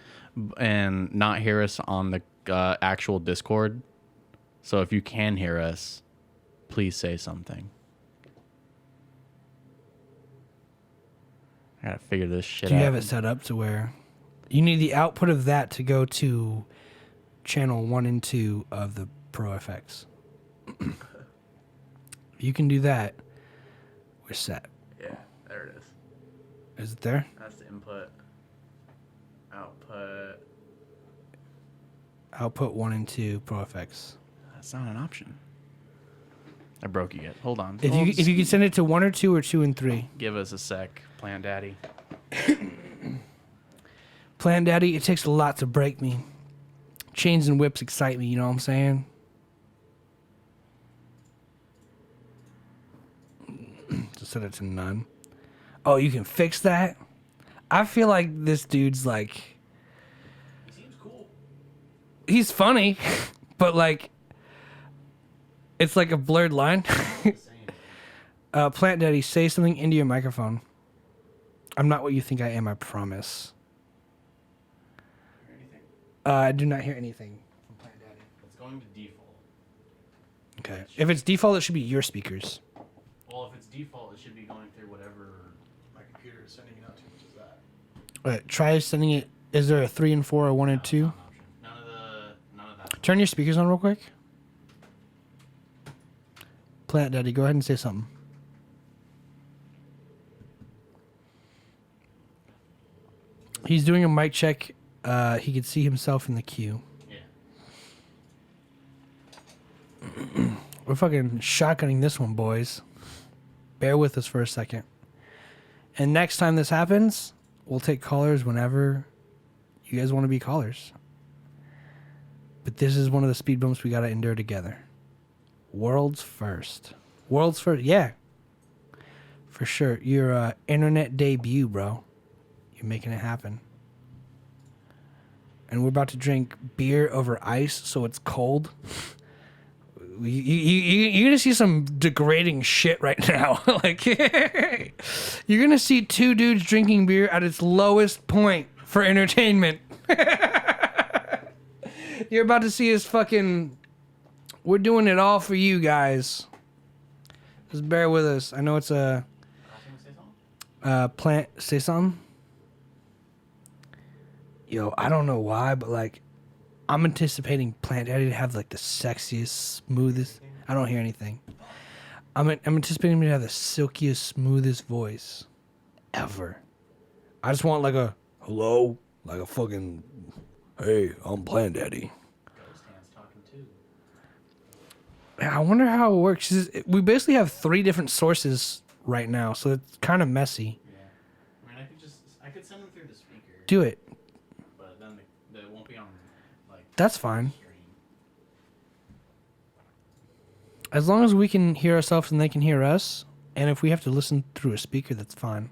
and not hear us on the actual Discord. So if you can hear us, please say something. I gotta figure this shit out. Do you have it set up to where you need the output of that to go to channel 1 and 2 of the Pro FX? If you can do that, we're set. Yeah, there it is. Is it there? That's the input. Output. Output 1 and 2 Pro FX. That's not an option. I broke you yet. Hold on. If you can send it to 1 or 2 or 2 and 3. Give us a sec, Plan Daddy. Plan Daddy, it takes a lot to break me. Chains and whips excite me, you know what I'm saying? Just set it to none. Oh, you can fix that? I feel like this dude's like... He seems cool. He's funny, but like... It's like a blurred line. Plant Daddy, say something into your microphone. I'm not what you think I am, I promise. I do not hear anything from Plant Daddy. It's going to default. Okay. If it's default, it should be your speakers. Well, if it's default, it should be going through whatever my computer is sending it out to, which is that. All right, try sending it. Is there a 3 and 4 or 1 and 2? None of Turn your speakers on real quick. Plant Daddy, go ahead and say something. He's doing a mic check. He could see himself in the queue. Yeah. We're fucking shotgunning this one, boys. Bear with us for a second. And next time this happens, we'll take callers whenever you guys want to be callers. But this is one of the speed bumps we got to endure together. World's first. World's first. Yeah. For sure. Your internet debut, bro. You're making it happen. And we're about to drink beer over ice so it's cold. You're going to see some degrading shit right now. Like, you're going to see two dudes drinking beer at its lowest point for entertainment. You're about to see us fucking... We're doing it all for you guys. Just bear with us. I know it's a... Plant... Say something? Yo, I don't know why, but like... I'm anticipating Plant Daddy to have like the sexiest, smoothest... I don't hear anything. I'm anticipating him to have the silkiest, smoothest voice ever. I just want like a... Hello? Like a fucking... Hey, I'm Plant Daddy. I wonder how it works. We basically have 3 different sources right now, so it's kind of messy. Yeah. I mean, I could send them through the speaker. Do it. But then they won't be on, like... That's fine. Stream. As long as we can hear ourselves and they can hear us, and if we have to listen through a speaker, that's fine.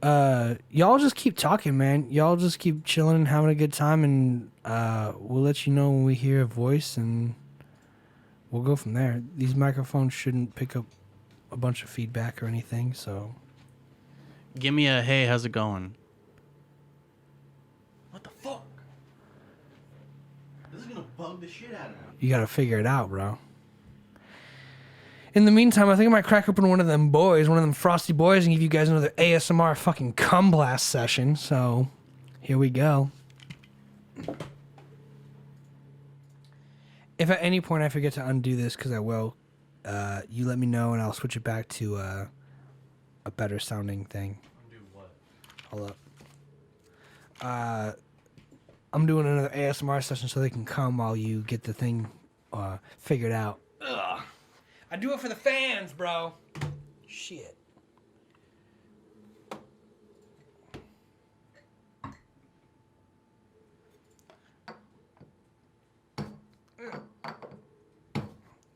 Y'all just keep talking, man. Y'all just keep chilling and having a good time, and we'll let you know when we hear a voice, and we'll go from there. These microphones shouldn't pick up a bunch of feedback or anything, so... Give me a, hey, how's it going? What the fuck? This is gonna bug the shit out of me. You gotta figure it out, bro. In the meantime, I think I might crack open one of them frosty boys, and give you guys another ASMR fucking cum blast session. So, here we go. If at any point I forget to undo this, because I will, you let me know, and I'll switch it back to a better sounding thing. Undo what? Hold up. I'm doing another ASMR session so they can come while you get the thing figured out. Ugh. I do it for the fans, bro. Shit.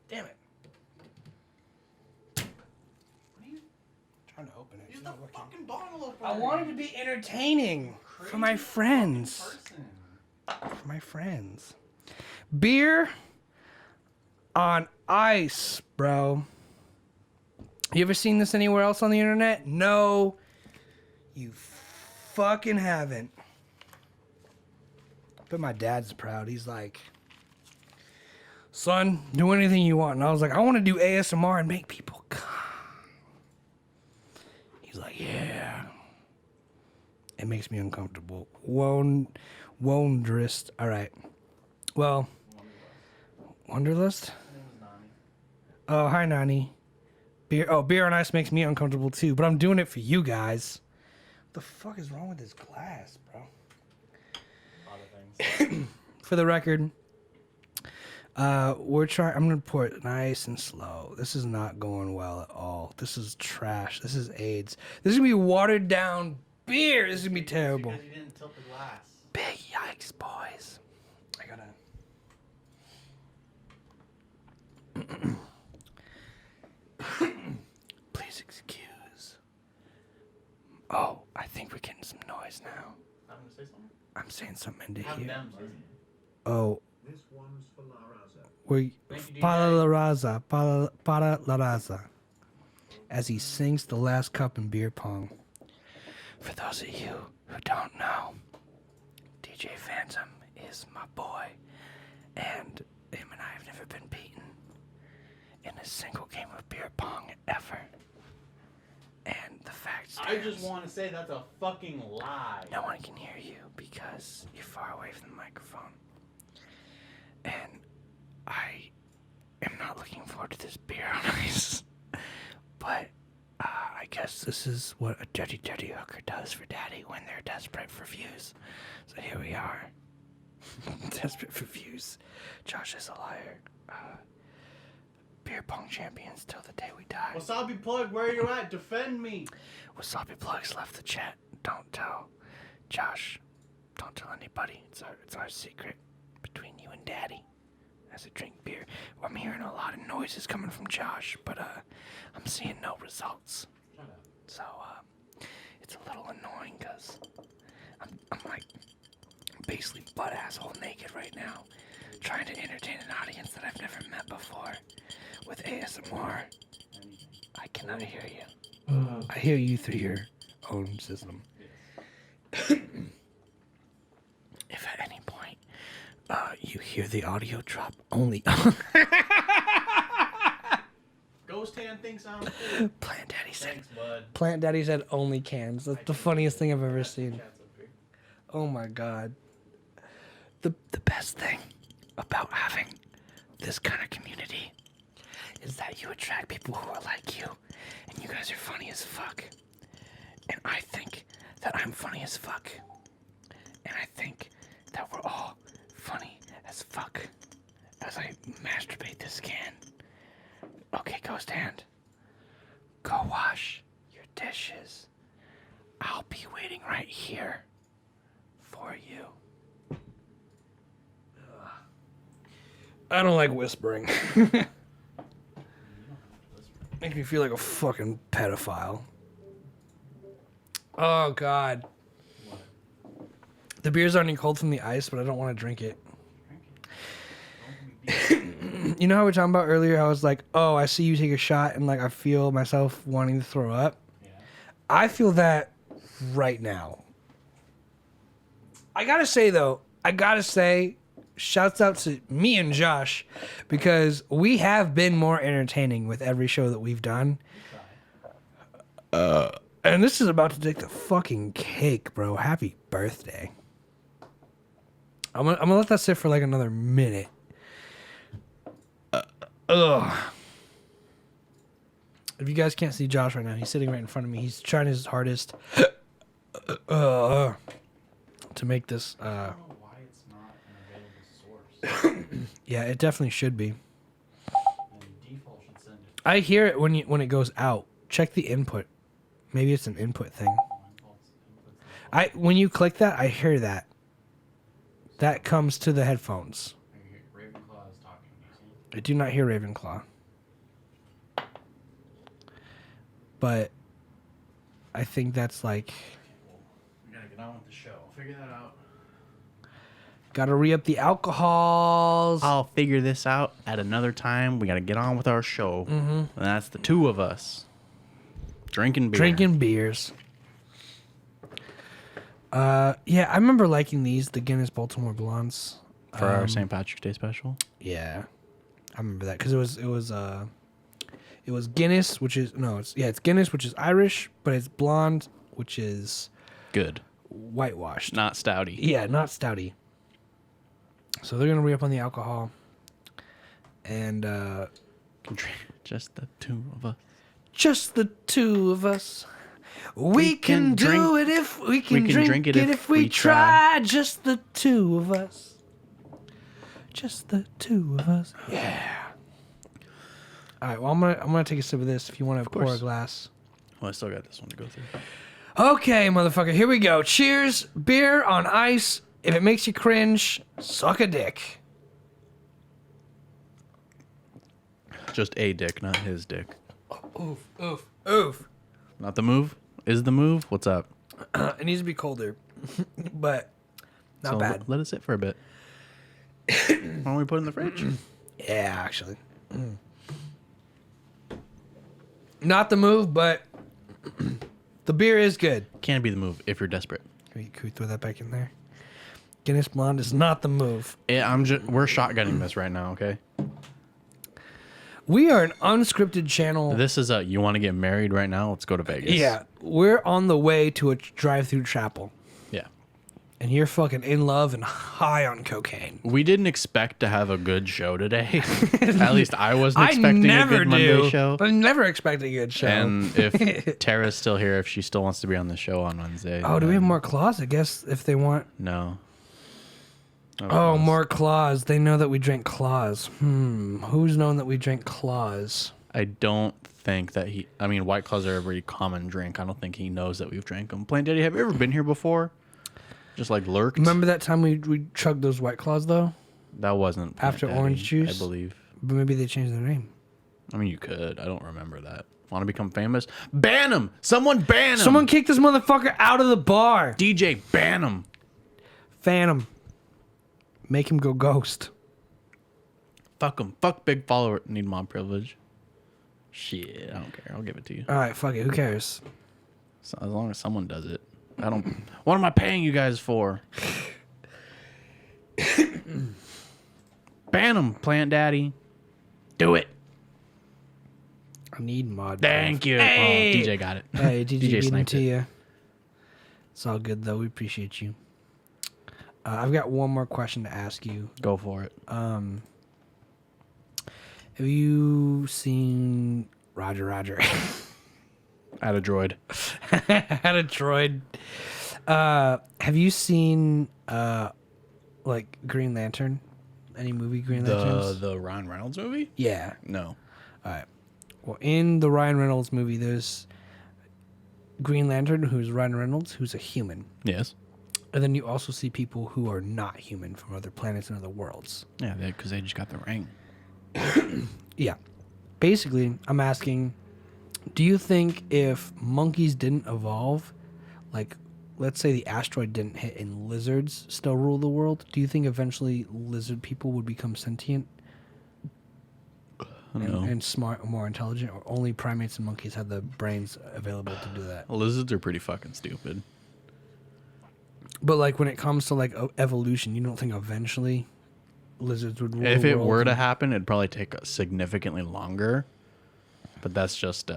Damn it. What are you... Trying to open it. Use the fucking bottle opener. I wanted to be entertaining for my friends. For my friends. Beer on ice, bro. You ever seen this anywhere else on the internet? No, you fucking haven't. But my dad's proud. He's like, son, do anything you want. And I was like, I want to do ASMR and make people come. He's like, yeah. It makes me uncomfortable. Wondrous. All right. Well, Wanderlust? Oh, hi, Nani. Beer on ice makes me uncomfortable too, but I'm doing it for you guys. What the fuck is wrong with this glass, bro? A lot of things. For the record, I'm gonna pour it nice and slow. This is not going well at all. This is trash. This is AIDS. This is gonna be watered down beer. This is gonna be terrible. Because you didn't tilt the glass. Big yikes, boys. I gotta... Please excuse. Oh, I think we're getting some noise now. I'm gonna say something. I'm saying something into Have here. them say something. Oh, This one's for La Raza. we Thank you, para DJ. la raza, para la raza, as he sings the last cup in beer pong. For those of you who don't know, DJ Phantom is my boy, and him and I have never been beaten in a single game of beer pong ever. And the fact I stands, just want to say that's a fucking lie. no one can hear you because you're far away from the microphone. I am not looking forward to this beer on ice. But I guess this is what a dirty hooker does for daddy when they're desperate for views. So here we are. Desperate for views. Josh is a liar. Beer pong champions till the day we die. Wasabi Plug, where are you at? Defend me. Wasabi Plugs left the chat. Don't tell Josh. Don't tell anybody. It's our secret between you and daddy. As I drink beer, I'm hearing a lot of noises coming from Josh, but I'm seeing no results. So it's a little annoying because I'm like basically butt asshole naked right now, trying to entertain an audience that I've never met before with ASMR. I cannot hear you. I hear you through your own system. If at any point you hear the audio drop only. Ghost hand thinks I'm cool. Plant Daddy said. Thanks, bud. Plant Daddy said only cans. That's the funniest thing I've ever seen. Oh my god. The best thing about having this kind of community is that you attract people who are like you, and you guys are funny as fuck. And I think that I'm funny as fuck. And I think that we're all funny as fuck as I masturbate this can. Okay, Ghost Hand. Go wash your dishes. I'll be waiting right here for you. I don't like whispering. Makes me feel like a fucking pedophile. Oh, God. What? The beer's already cold from the ice, but I don't want to drink it. You know how we were talking about earlier? I was like, oh, I see you take a shot and like I feel myself wanting to throw up. Yeah. I feel that right now. I gotta say, shouts out to me and Josh because we have been more entertaining with every show that we've done. And this is about to take the fucking cake, bro. Happy birthday. I'm gonna let that sit for like another minute. If you guys can't see Josh right now, he's sitting right in front of me. He's trying his hardest to make this. I don't know why it's not an available source. Yeah, it definitely should be. And default should send it. I hear it when it goes out. Check the input. Maybe it's an input thing. When you click that, I hear that. That comes to the headphones. Ravenclaw is talking. I do not hear Ravenclaw. But I think that's like... We gotta get on with the show. Figure that out. Gotta re-up the alcohols. I'll figure this out at another time. We gotta get on with our show. Mm-hmm. And that's the two of us. Drinking beer. Drinking beers. Yeah, I remember liking these, the Guinness Baltimore Blondes. For our St. Patrick's Day special. Yeah. I remember that because it was Guinness, which is it's Guinness, which is Irish, but it's blonde, which is Good. whitewashed. Not stouty. Yeah, not stouty. So they're gonna re-up on the alcohol, and Just the two of us. just the two of us. We can do it if we can drink it if we try. Just the two of us. Just the two of us. Yeah. All right. Well, I'm gonna take a sip of this. If you want to pour a course. glass. Well, I still got this one to go through. Okay, motherfucker. Here we go. Cheers. Beer on ice. If it makes you cringe, suck a dick. Just a dick, not his dick. Oof. Oof. Oof. Not the move? Is the move? What's up? It needs to be colder, but not So bad. Let it sit for a bit. Why don't we put it in the fridge? Yeah, actually. Not the move, but the beer is good. Can be the move if you're desperate. Can we throw that back in there? Guinness Blonde is not the move. Yeah, we're shotgunning this right now, okay? We are an unscripted channel. This is you want to get married right now? Let's go to Vegas. Yeah, we're on the way to a drive-through chapel. Yeah. and you're fucking in love and high on cocaine. We didn't expect to have a good show today. At least I wasn't expecting a good Monday show. I never expect a good show. And if Tara's still here, if she still wants to be on the show on Wednesday. Oh, do we have more claws? I guess if they want. No. Oh, more claws. They know that we drink claws. Who's known that we drink claws? I don't think that White Claws are a very common drink. I don't think he knows that we've drank them. Plain Daddy, have you ever been here before? Just like lurked? Remember that time we chugged those White Claws, though? That wasn't Plain After Daddy, orange juice? I believe. But maybe they changed their name. I mean, you could. I don't remember that. Want to become famous? Ban him! Someone ban him! Someone kick this motherfucker out of the bar! DJ, ban him! Phantom. Make him go ghost. Fuck him. Fuck big follower. Need mob privilege. Shit, I don't care. I'll give it to you. All right, fuck it. Who cares? So as long as someone does it. I don't... What am I paying you guys for? Ban him, Plant Daddy. Do it. I need mod. Thank you. Hey! Oh, DJ got it. Hey, DJ beat him sniped to it. you. It's all good, though. We appreciate you. I've got one more question to ask you. Go for it. Have you seen Roger? Add a droid. Had a droid. Have you seen like Green Lantern? Any movie Green Lanterns? The Ryan Reynolds movie? Yeah. No. All right. Well, in the Ryan Reynolds movie, there's Green Lantern, who's Ryan Reynolds, who's a human. Yes. And then you also see people who are not human from other planets and other worlds. Yeah, because they just got the ring. Yeah. Basically, I'm asking, do you think if monkeys didn't evolve, like, let's say the asteroid didn't hit and lizards still rule the world, do you think eventually lizard people would become sentient and smart, more intelligent, or only primates and monkeys have the brains available to do that? Lizards are pretty fucking stupid. But, like, when it comes to, like, evolution, you don't think eventually lizards would rule If the it world? were to happen, it'd probably take significantly longer. But that's just,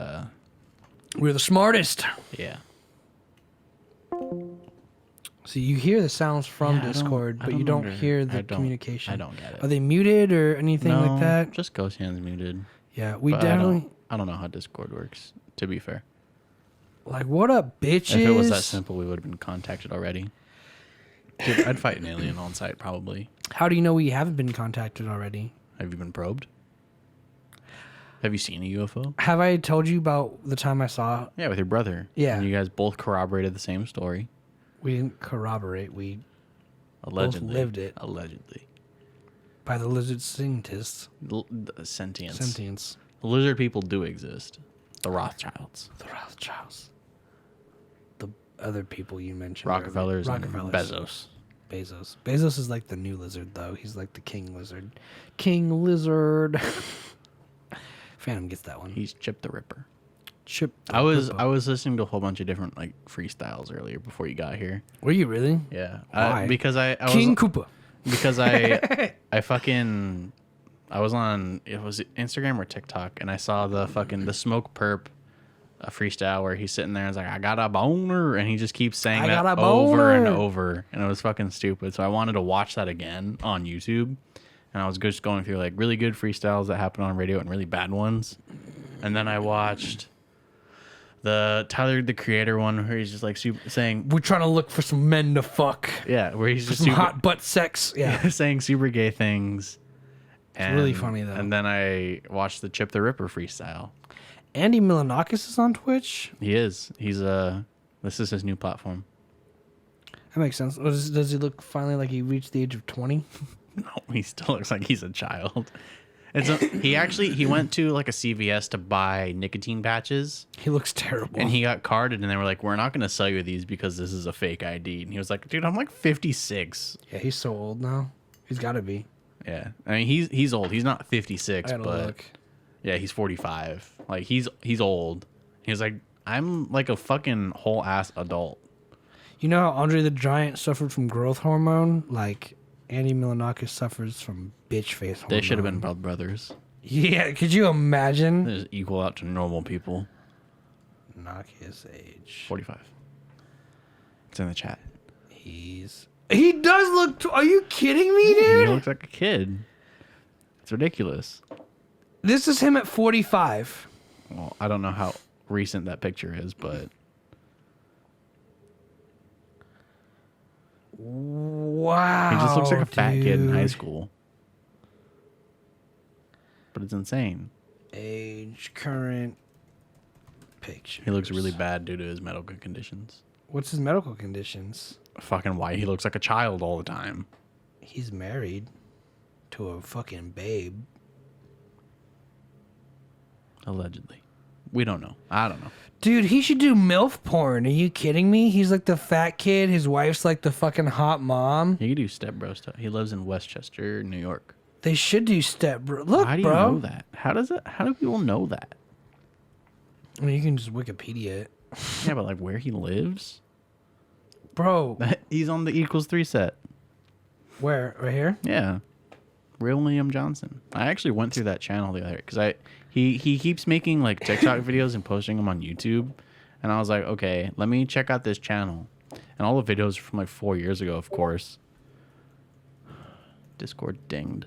We're the smartest. yeah. So you hear the sounds from Yeah, Discord, but you don't hear the communication. I don't get it. Are they muted or anything like that? Just Ghost Hands muted. Yeah, we But definitely... I don't know how Discord works, to be fair. Like, what up, bitches? If it was that simple, we would have been contacted already. Dude, I'd fight an alien on site, probably. How do you know we haven't been contacted already? Have you been probed? Have you seen a UFO? Have I told you about the time I saw... Yeah, with your brother. Yeah. And you guys both corroborated the same story. We didn't corroborate. We Allegedly. both lived it. Allegedly. By the lizard scientists. Sentience. Sentience. Lizard people do exist. The Rothschilds. The Rothschilds. The other people you mentioned. Rockefellers, and Rockefellers. Bezos. Bezos is like the new lizard, though. He's like the king lizard. King lizard. Phantom gets that one. He's Chip the Ripper. Chip. I was listening to a whole bunch of different like freestyles earlier before you got here. Were you really? Yeah. Why? Because I King was Koopa. because I was on, it was Instagram or TikTok, and I saw the Smoke Perp freestyle where he's sitting there and he's like, I got a boner, and he just keeps saying that over and over, and it was fucking stupid. So I wanted to watch that again on YouTube, and I was just going through like really good freestyles that happen on radio and really bad ones, and then I watched the Tyler the Creator one where he's just like saying, We're trying to look for some men to fuck. yeah, where he's just Some hot butt sex. Yeah. saying super gay things. And, really funny, though. And then I watched the Chip the Ripper freestyle. Andy Milonakis is on Twitch. He is. This is his new platform. That makes sense. Does he look finally like he reached the age of 20? No, he still looks like he's a child. He went to like a CVS to buy nicotine patches, He looks terrible. and he got carded, and they were like, "We're not going to sell you these because this is a fake ID." And he was like, "Dude, I'm like 56." Yeah, he's so old now. He's got to be. Yeah, I mean he's old. He's not 56, I gotta but look. yeah, he's 45. Like he's old. He was like, "I'm like a fucking whole ass adult." You know how Andre the Giant suffered from growth hormone? Like, Andy Milonakis suffers from bitch face hormone. They should have been brothers. Yeah, could you imagine? They just equal out to normal people. Knock his age. 45. It's in the chat. He's He does look. Are you kidding me, He dude? looks like a kid. It's ridiculous. This is him at 45. Well, I don't know how recent that picture is, but Wow. he just looks like a fat kid in high dude. school. But it's insane. Age, current picture. He looks really bad due to his medical conditions. What's his medical conditions? Fucking why he looks like a child all the time. He's married to a fucking babe. Allegedly. We don't know. I don't know. Dude, he should do MILF porn. Are you kidding me? He's like the fat kid. His wife's like the fucking hot mom. He could do stepbro stuff. He lives in Westchester, New York. They should do step bro. Look, How do you bro. know that? How do people know that? I mean, you can just Wikipedia it. Yeah, but like where he lives? Bro, He's on the equals 3 set. where? Right here? Yeah. Real Liam Johnson. I actually went through that channel the other because he keeps making like TikTok videos and posting them on YouTube. And I was like, okay, let me check out this channel. And all the videos are from like 4 years ago, of course. Discord dinged.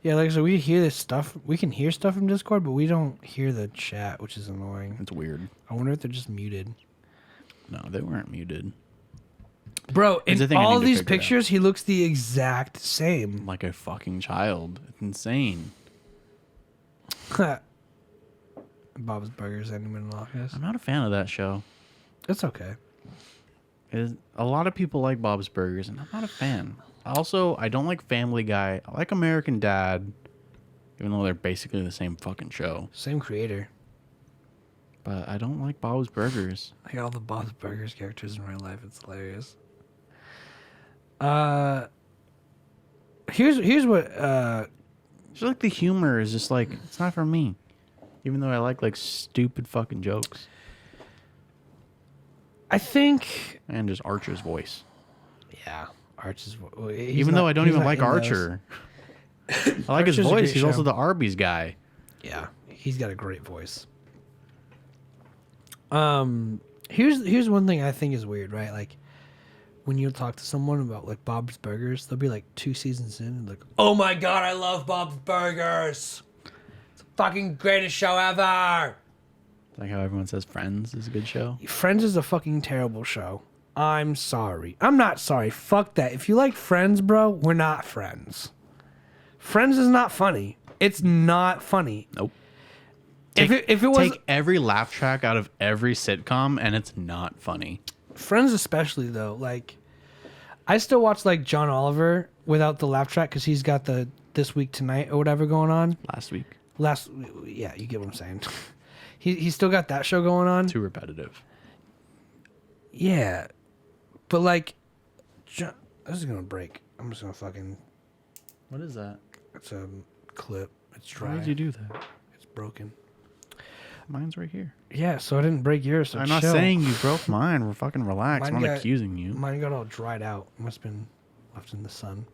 Yeah, like so we hear this stuff. We can hear stuff from Discord, but we don't hear the chat, which is annoying. It's weird. I wonder if they're just muted. No, they weren't muted. Bro, It's a in thing I all need of to these figure out. pictures, he looks the exact same. Like a fucking child. It's insane. Bob's Burgers, anyone in the office? I'm not a fan of that show. It's okay. A lot of people like Bob's Burgers, and I'm not a fan. Also, I don't like Family Guy. I like American Dad, even though they're basically the same fucking show. Same creator. But I don't like Bob's Burgers. I got all the Bob's Burgers characters in real life. It's hilarious. Here's what It's like the humor is just like, it's not for me. Even though I like stupid fucking jokes. I think. And just Archer's voice. Yeah, Archer's. Even though I don't even like Archer. I like his Archer's a voice. great He's show. also the Arby's guy. Yeah, he's got a great voice. Here's one thing I think is weird, right? Like when you talk to someone about like Bob's Burgers, they'll be like 2 seasons in and like, "Oh my god, I love Bob's Burgers. It's the fucking greatest show ever." Like how everyone says Friends is a good show. Friends is a fucking terrible show. I'm sorry. I'm not sorry. Fuck that. If you like Friends, bro, we're not friends. Friends is not funny. It's not funny. Nope. If it was Take every laugh track out of every sitcom and it's not funny. Friends, especially though, like I still watch like John Oliver without the laugh track because he's got the This Week Tonight or whatever going on. Yeah, you get what I'm saying. He's still got that show going on. Too repetitive. Yeah, but like, this is gonna break. I'm just gonna fucking. What is that? It's a clip. It's dry. Why did you do that? It's broken. Mine's right here. Yeah, so I didn't break yours. So I'm not chill. saying you broke mine. We're fucking relaxed. Mine I'm not got- accusing you. Mine got all dried out. Must have been left in the sun.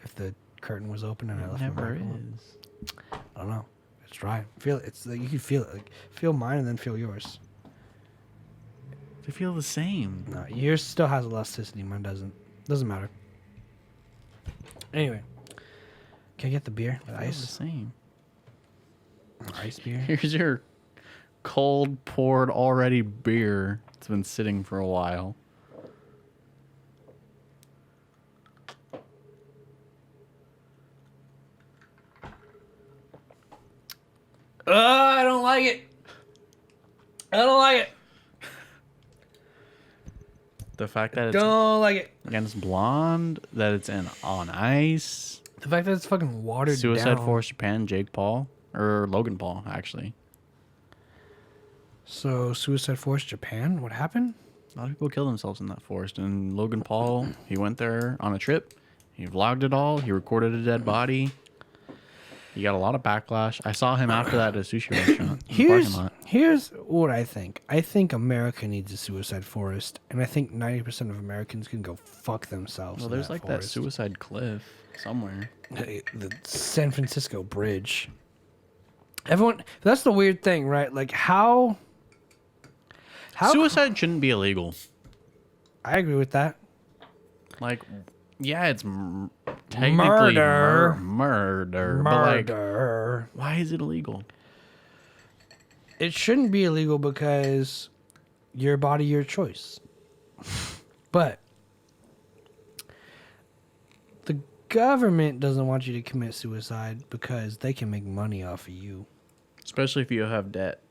If the curtain was open and I left my Never mic on. is. I don't know. It's dry. Feel it. It's like you can feel it. Like feel mine and then feel yours. They feel the same. No, yours still has elasticity. Mine doesn't. Doesn't matter. Anyway, can I get the beer? The They feel the ice. same. Ice beer. Here's your cold poured already beer. It's been sitting for a while. I don't like it. I don't like it. The fact that it's Don't like it. against blonde, that it's on ice. The fact that it's fucking watered Suicide down. Force Japan, Jake Paul or Logan Paul actually. So Suicide Force Japan. What happened? A lot of people kill themselves in that forest. And Logan Paul, he went there on a trip. He vlogged it all. He recorded a dead body. He got a lot of backlash. I saw him after that at a sushi restaurant in the parking lot. Here's what I think. I think America needs a suicide forest, and I think 90% of Americans can go fuck themselves. Well, in there's like that forest. suicide cliff somewhere. The San Francisco Bridge. Everyone. That's the weird thing, right? Like how. Suicide shouldn't be illegal. I agree with that. Like, yeah, it's technically Murder. murder. But, like, why is it illegal? It shouldn't be illegal because your body, your choice. But the government doesn't want you to commit suicide because they can make money off of you. Especially if you have debt.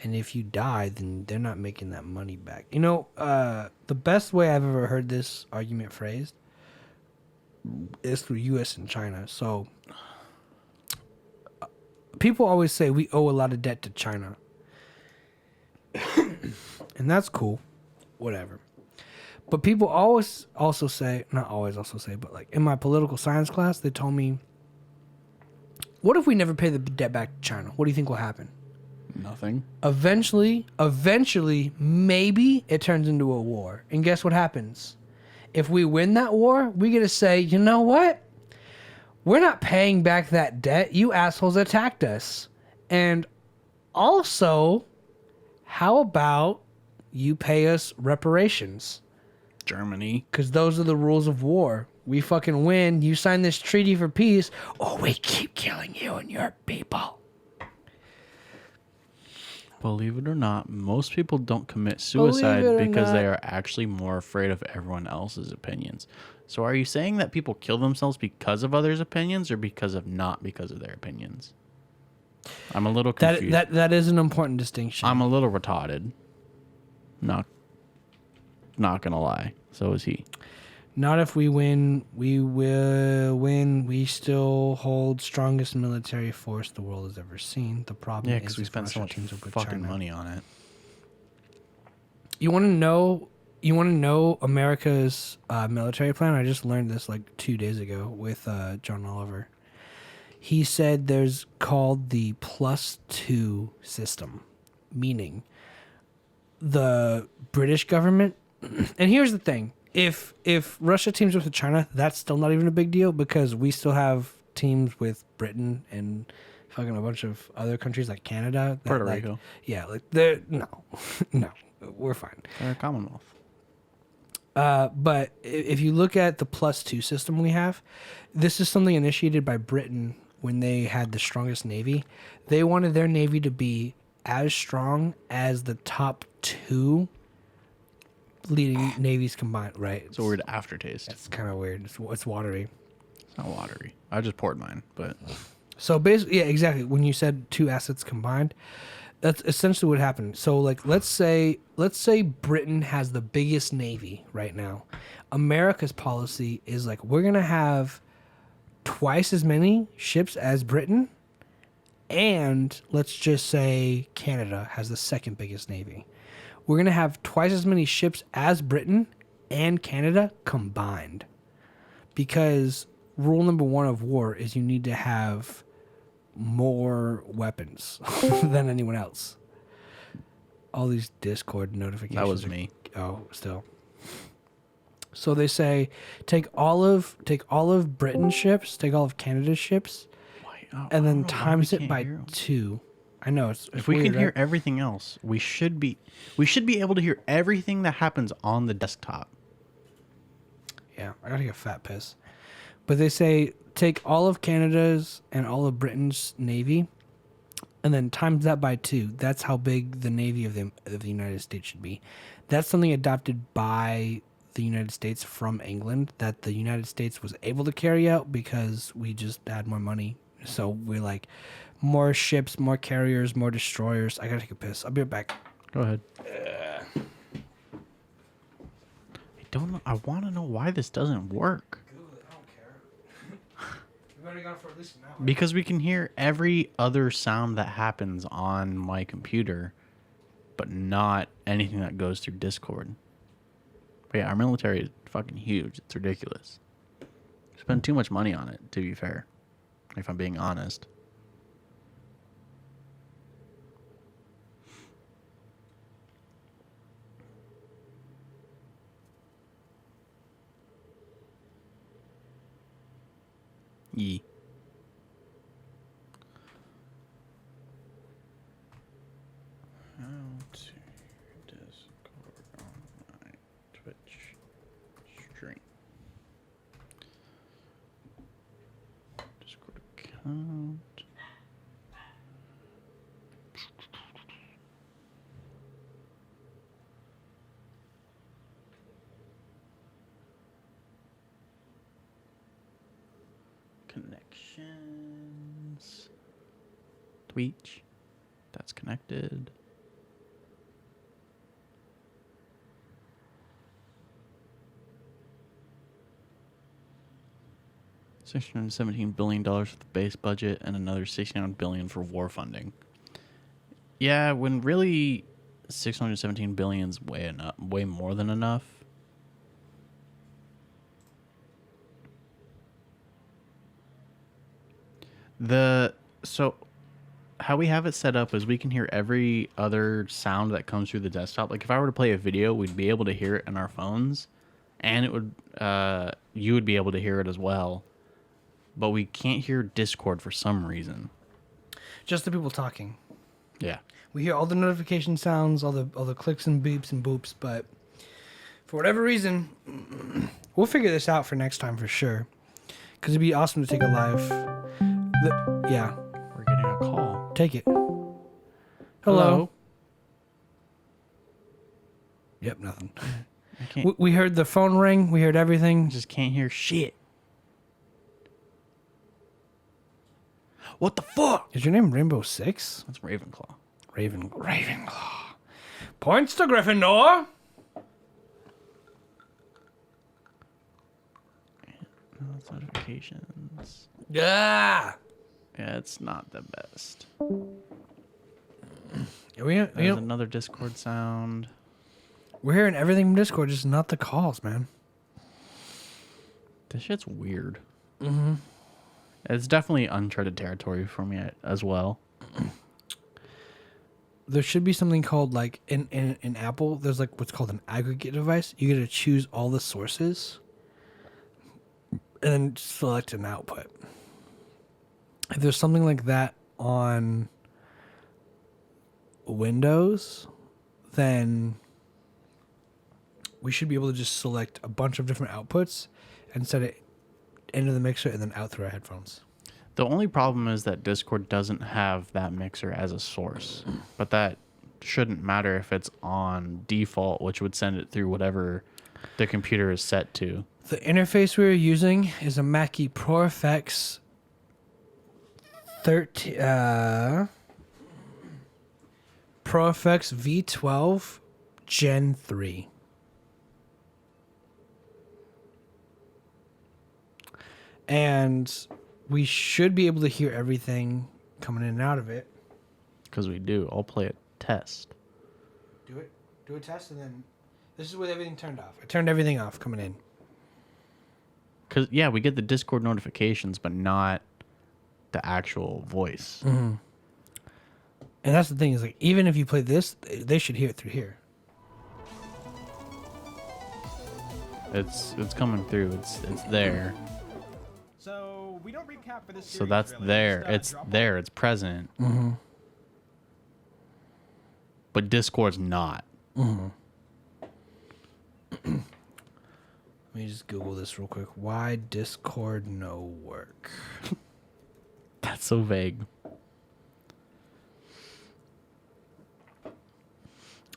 And if you die, then they're not making that money back. You know, the best way I've ever heard this argument phrased is through U.S. and China. So people always say we owe a lot of debt to China. And that's cool. Whatever. But people always also say, not always also say, but like in my political science class, they told me, what if we never pay the debt back to China? What do you think will happen? Nothing. Eventually, maybe it turns into a war. And guess what happens? If we win that war, we get to say, you know what? We're not paying back that debt. You assholes attacked us. And also, how about you pay us reparations? Germany. Because those are the rules of war. We fucking win. You sign this treaty for peace, or we keep killing you and your people. Believe it or not, most people don't commit suicide because not. they are actually more afraid of everyone else's opinions. So are you saying that people kill themselves because of others' opinions or because of their opinions? I'm a little confused. That is an important distinction. I'm a little retarded. Not gonna lie. So is he. Not if we win. We will win. We still hold strongest military force the world has ever seen. The problem Yeah, is because we if spent so Russia much teams up with fucking China. money on it. You want to know? You want to know America's military plan? I just learned this like 2 days ago with John Oliver. He said there's called the +2 system, meaning the British government. And here's the thing. If Russia teams up with China, that's still not even a big deal because we still have teams with Britain and fucking a bunch of other countries like Canada. That, Puerto like, Rico. Yeah, like they're no, we're fine. They're a Commonwealth. But if you look at the +2 system we have, this is something initiated by Britain when they had the strongest navy. They wanted their navy to be as strong as the top 2 leading navies combined, right? It's a weird aftertaste. It's kind of weird. It's watery. It's not watery. I just poured mine, but So basically, yeah, exactly. When you said 2 assets combined, that's essentially what happened. So like, let's say Britain has the biggest navy right now. America's policy is like, we're going to have twice as many ships as Britain. And let's just say Canada has the second biggest navy. We're going to have twice as many ships as Britain and Canada combined. Because rule number 1 of war is you need to have more weapons than anyone else. All these Discord notifications. that was me. Oh, still. So they say take all of Britain's ships, take all of Canada's ships, and then times it by 2. I know it's If we weird, can hear right? everything else, we should be able to hear everything that happens on the desktop. Yeah, I gotta get a fat piss. But they say take all of Canada's and all of Britain's navy, and then times that by 2. That's how big the navy of the United States should be. That's something adopted by the United States from England that the United States was able to carry out because we just had more money. So we're like, more ships, more carriers, more destroyers. I gotta take a piss. I'll be right back. Go ahead. I want to know why this doesn't work. I don't care. We've already gone for at least an hour. Because we can hear every other sound that happens on my computer, but not anything that goes through Discord. But yeah, our military is fucking huge. It's ridiculous. Spend too much money on it, to be fair. If I'm being honest. Yee. How to Discord on my Twitch stream. sound. Connections. Twitch. That's connected. $617 billion for the base budget and another $69 billion for war funding. Yeah, when really $617 billion's way more than enough. So how we have it set up is we can hear every other sound that comes through the desktop. Like if I were to play a video, we'd be able to hear it in our phones, and it would you would be able to hear it as well. But we can't hear Discord for some reason. Just the people talking. Yeah. We hear all the notification sounds, all the clicks and beeps and boops, but for whatever reason, we'll figure this out for next time for sure. Because it'd be awesome to take a live. Yeah. We're getting a call. Take it. Hello. Yep, nothing. I can't. We heard the phone ring. We heard everything. Just can't hear shit. What the fuck? Is your name Rainbow Six? That's Ravenclaw. Ravenclaw. Points to Gryffindor. That's notifications. Yeah. Yeah, it's not the best. We're There's another Discord sound. hearing everything from Discord, just not the calls, man. This shit's weird. Mm-hmm. It's definitely uncharted territory for me as well. There should be something called, like, in Apple, there's, like, what's called an aggregate device. You get to choose all the sources and then select an output. If there's something like that on Windows, then we should be able to just select a bunch of different outputs and set it into the mixer and then out through our headphones. The only problem is that Discord doesn't have that mixer as a source, but that shouldn't matter if it's on default, which would send it through whatever the computer is set to. The interface we're using is a Mackie ProFX 13, ProFX V12 Gen 3. And we should be able to hear everything coming in and out of it. Because we do. I'll play a test. Do it. Do a test, and then this is with everything turned off. I turned everything off coming in. Because, yeah, we get the Discord notifications, but not the actual voice. Mm-hmm. And that's the thing, is like, even if you play this, they should hear it through here. It's coming through. It's there. So we don't recap for this So series, that's really. there. Just, It's drop there. It's present. Mm-hmm. But Discord's not. Mm-hmm. Let me just Google this real quick. Why Discord no work? That's so vague.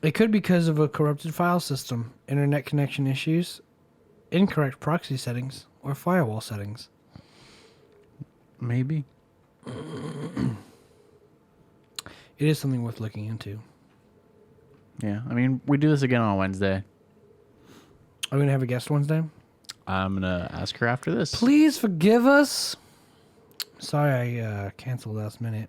It could be because of a corrupted file system, internet connection issues, incorrect proxy settings, or firewall settings. Maybe. It is something worth looking into. Yeah. I mean, we do this again on Wednesday. Are we going to have a guest Wednesday? I'm going to ask her after this. Please forgive us. Sorry I canceled last minute.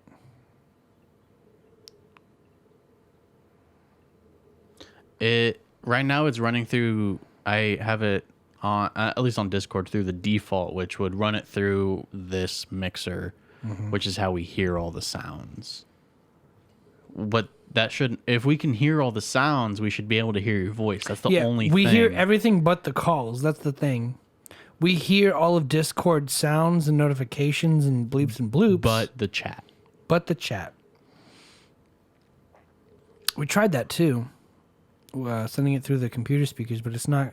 Right now it's running through, I have it on, at least on Discord, through the default, which would run it through this mixer, which is how we hear all the sounds. But that shouldn't, if we can hear all the sounds, we should be able to hear your voice. That's the only we thing. hear everything but the calls. That's the thing. We hear all of Discord sounds and notifications and bleeps and bloops. But the chat. But the chat. We tried that too. Sending it through the computer speakers, but it's not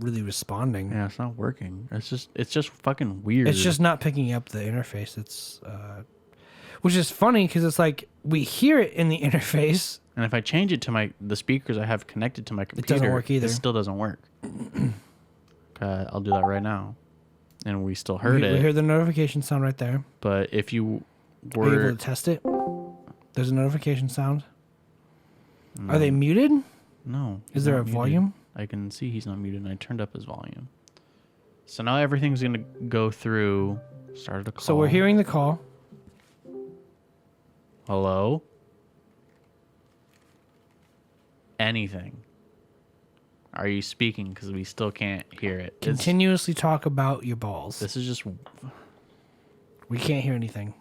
really responding. Yeah, it's not working. It's just fucking weird. It's just not picking up the interface. It's which is funny because it's like we hear it in the interface. And if I change it to the speakers I have connected to my computer, doesn't work either. It still doesn't work. Okay, I'll do that right now. And we still heard it. We hear the notification sound right there. But if you Are you were able to test it? There's a notification sound. Are they muted? No. Is he's there not a muted. volume? I can see he's not muted, and I turned up his volume. So now everything's going to go through. Started a call. So we're hearing the call. Hello? Anything. Are you speaking? Because we still can't hear it. Continuously talk about your balls. This is just... We can't hear anything.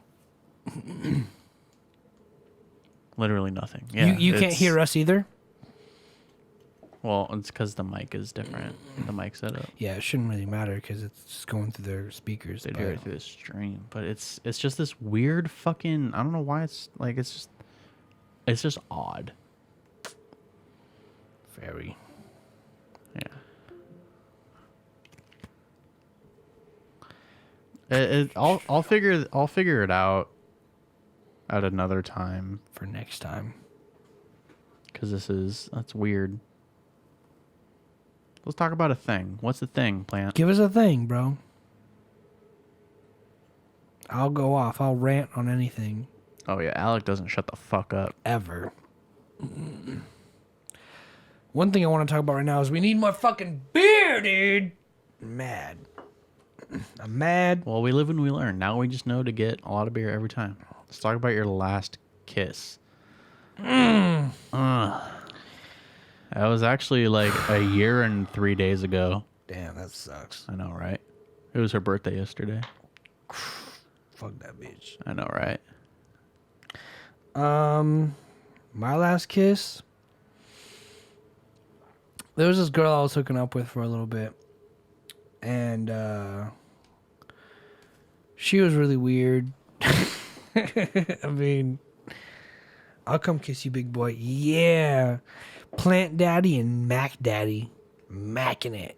Literally nothing. Yeah, you can't hear us either? Well, it's because the mic is different. The mic setup. Yeah, it shouldn't really matter because it's just going through their speakers. They'd but- hear it through the stream. But it's just this weird fucking... I don't know why it's like... It's just odd. Very. Yeah. I'll figure it out at another time For next time. because that's weird. Let's talk about a thing. What's the thing, Plant? Give us a thing, bro. I'll go off. I'll rant on anything. Oh yeah, Alec doesn't shut the fuck up. Ever. One thing I want to talk about right now is we need more fucking beer, dude. I'm mad. I'm mad. Well, we live and we learn. Now we just know to get a lot of beer every time. Let's talk about your last kiss. That was actually like a year and 3 days ago. Damn, that sucks. I know, right? It was her birthday yesterday. Fuck that bitch. I know, right? My last kiss. There was this girl I was hooking up with for a little bit. And she was really weird. I mean, I'll come kiss you, big boy. Yeah. Plant Daddy and Mac Daddy. Macking it.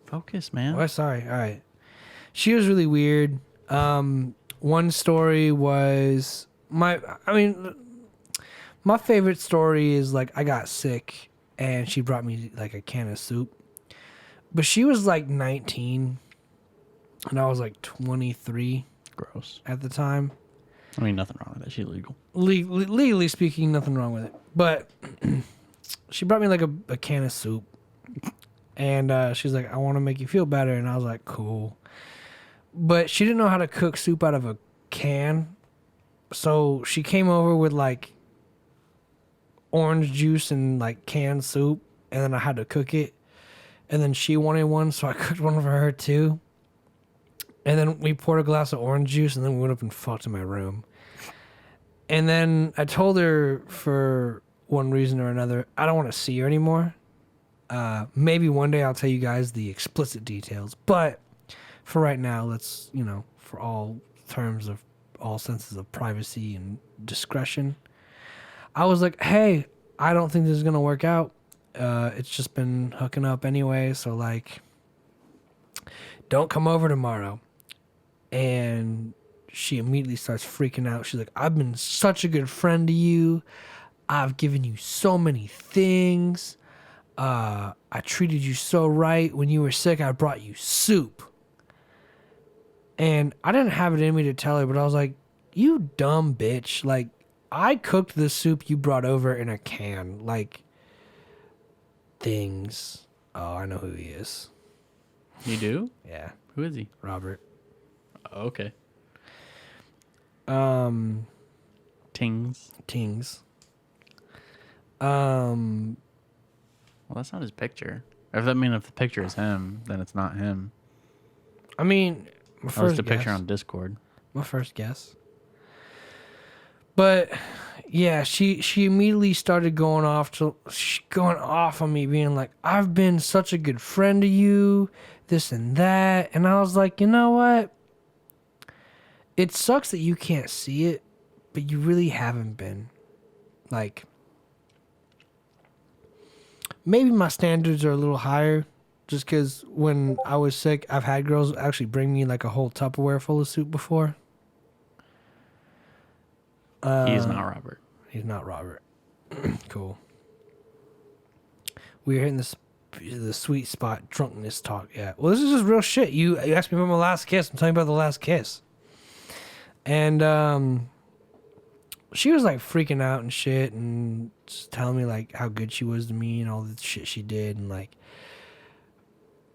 Focus, man. Oh, sorry. All right. She was really weird. One story was my favorite story is like I got sick and she brought me like a can of soup. But she was like 19 and I was like 23 Gross. at the time. I mean, nothing wrong with that. She's legal. Legally speaking, nothing wrong with it. But she brought me like a can of soup. And she's like, I want to make you feel better. And I was like, cool. But she didn't know how to cook soup out of a can. So she came over with like orange juice and like canned soup. And then I had to cook it. And then she wanted one. So I cooked one for her too. And then we poured a glass of orange juice. And then we went up and fucked in my room. And then I told her for one reason or another, I don't want to see her anymore. Maybe one day I'll tell you guys the explicit details. But for right now, let's, for all terms of all senses of privacy and discretion, I was like, hey, I don't think this is going to work out. It's just been hooking up anyway. So, like, don't come over tomorrow. And she immediately starts freaking out. She's like, I've been such a good friend to you. I've given you so many things. I treated you so right. When you were sick, I brought you soup. And I didn't have it in me to tell her, but I was like, you dumb bitch. Like, I cooked the soup you brought over in a can. Like, things. Oh, I know who he is. You do? Yeah, Who is he? Robert. Oh, okay. Tings. Well, that's not his picture. If the picture is him, then it's not him. I mean, my That was first the picture guess. on Discord. My first guess. But yeah, she immediately started going off on me, being like, I've been such a good friend to you, this and that. And I was like, you know what? It sucks that you can't see it, but you really haven't been. Like, maybe my standards are a little higher, just because when I was sick, I've had girls actually bring me like a whole Tupperware full of soup before. He's not Robert. He's not Robert. Cool. We are hitting the sweet spot drunkenness talk. Yeah. Well, this is just real shit. You asked me about my last kiss. I'm telling you about the last kiss. And she was like freaking out and shit, and just telling me like how good she was to me and all the shit she did, and like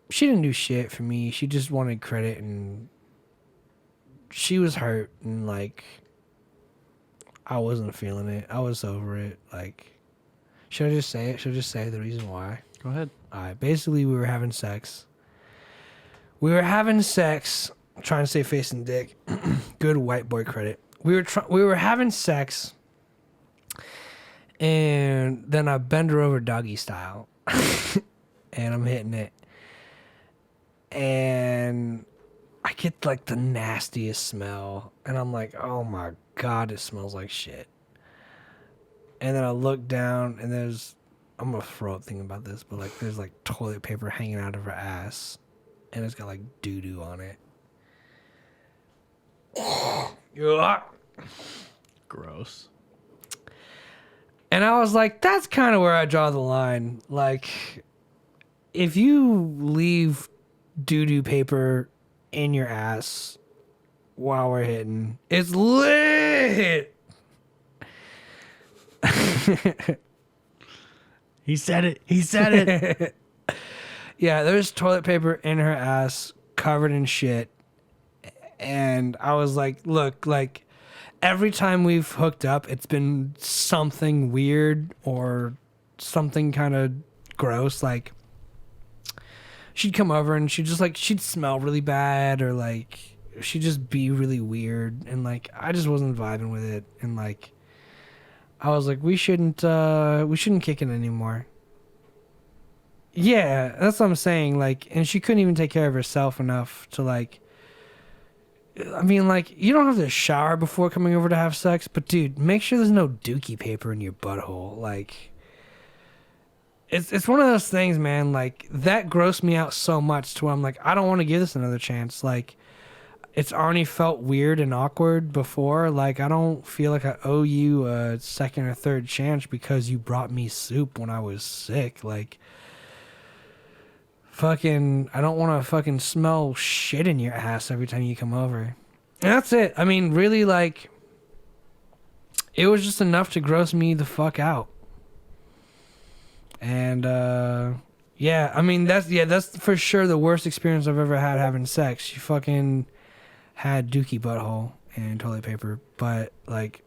she didn't do shit for me. She just wanted credit, and she was hurt, and like I wasn't feeling it. I was over it. Like, should I just say it? Should I just say the reason why? Go ahead. All right. Basically, we were having sex. Trying to say face and dick. Good white boy credit. We were having sex, and then I bend her over doggy style, and I'm hitting it, and I get like the nastiest smell, and I'm like, oh my God, it smells like shit. And then I look down, and I'm gonna throw up thinking about this, but like there's like toilet paper hanging out of her ass, and it's got like doo doo on it. Gross. And I was like, that's kind of where I draw the line. Like, if you leave doo-doo paper in your ass while we're hitting, it's lit. He said it. He said it. Yeah, there's toilet paper in her ass covered in shit. And I was like, look, like, every time we've hooked up, it's been something weird or something kind of gross. Like, she'd come over and she'd smell really bad, or like she'd just be really weird, and like I just wasn't vibing with it, and like I was like, we shouldn't kick it anymore. Yeah, that's what I'm saying. Like, and she couldn't even take care of herself enough to like. I mean, like, you don't have to shower before coming over to have sex, but dude, make sure there's no dookie paper in your butthole. Like, it's one of those things, man. Like, that grossed me out so much to where I'm like, I don't want to give this another chance. Like, it's already felt weird and awkward before. Like, I don't feel like I owe you a second or third chance because you brought me soup when I was sick. Like, fucking, I don't want to fucking smell shit in your ass every time you come over. And that's it. I mean, really, like, it was just enough to gross me the fuck out. And, yeah, I mean, that's for sure the worst experience I've ever had having sex. You fucking had dookie butthole and toilet paper. But, like,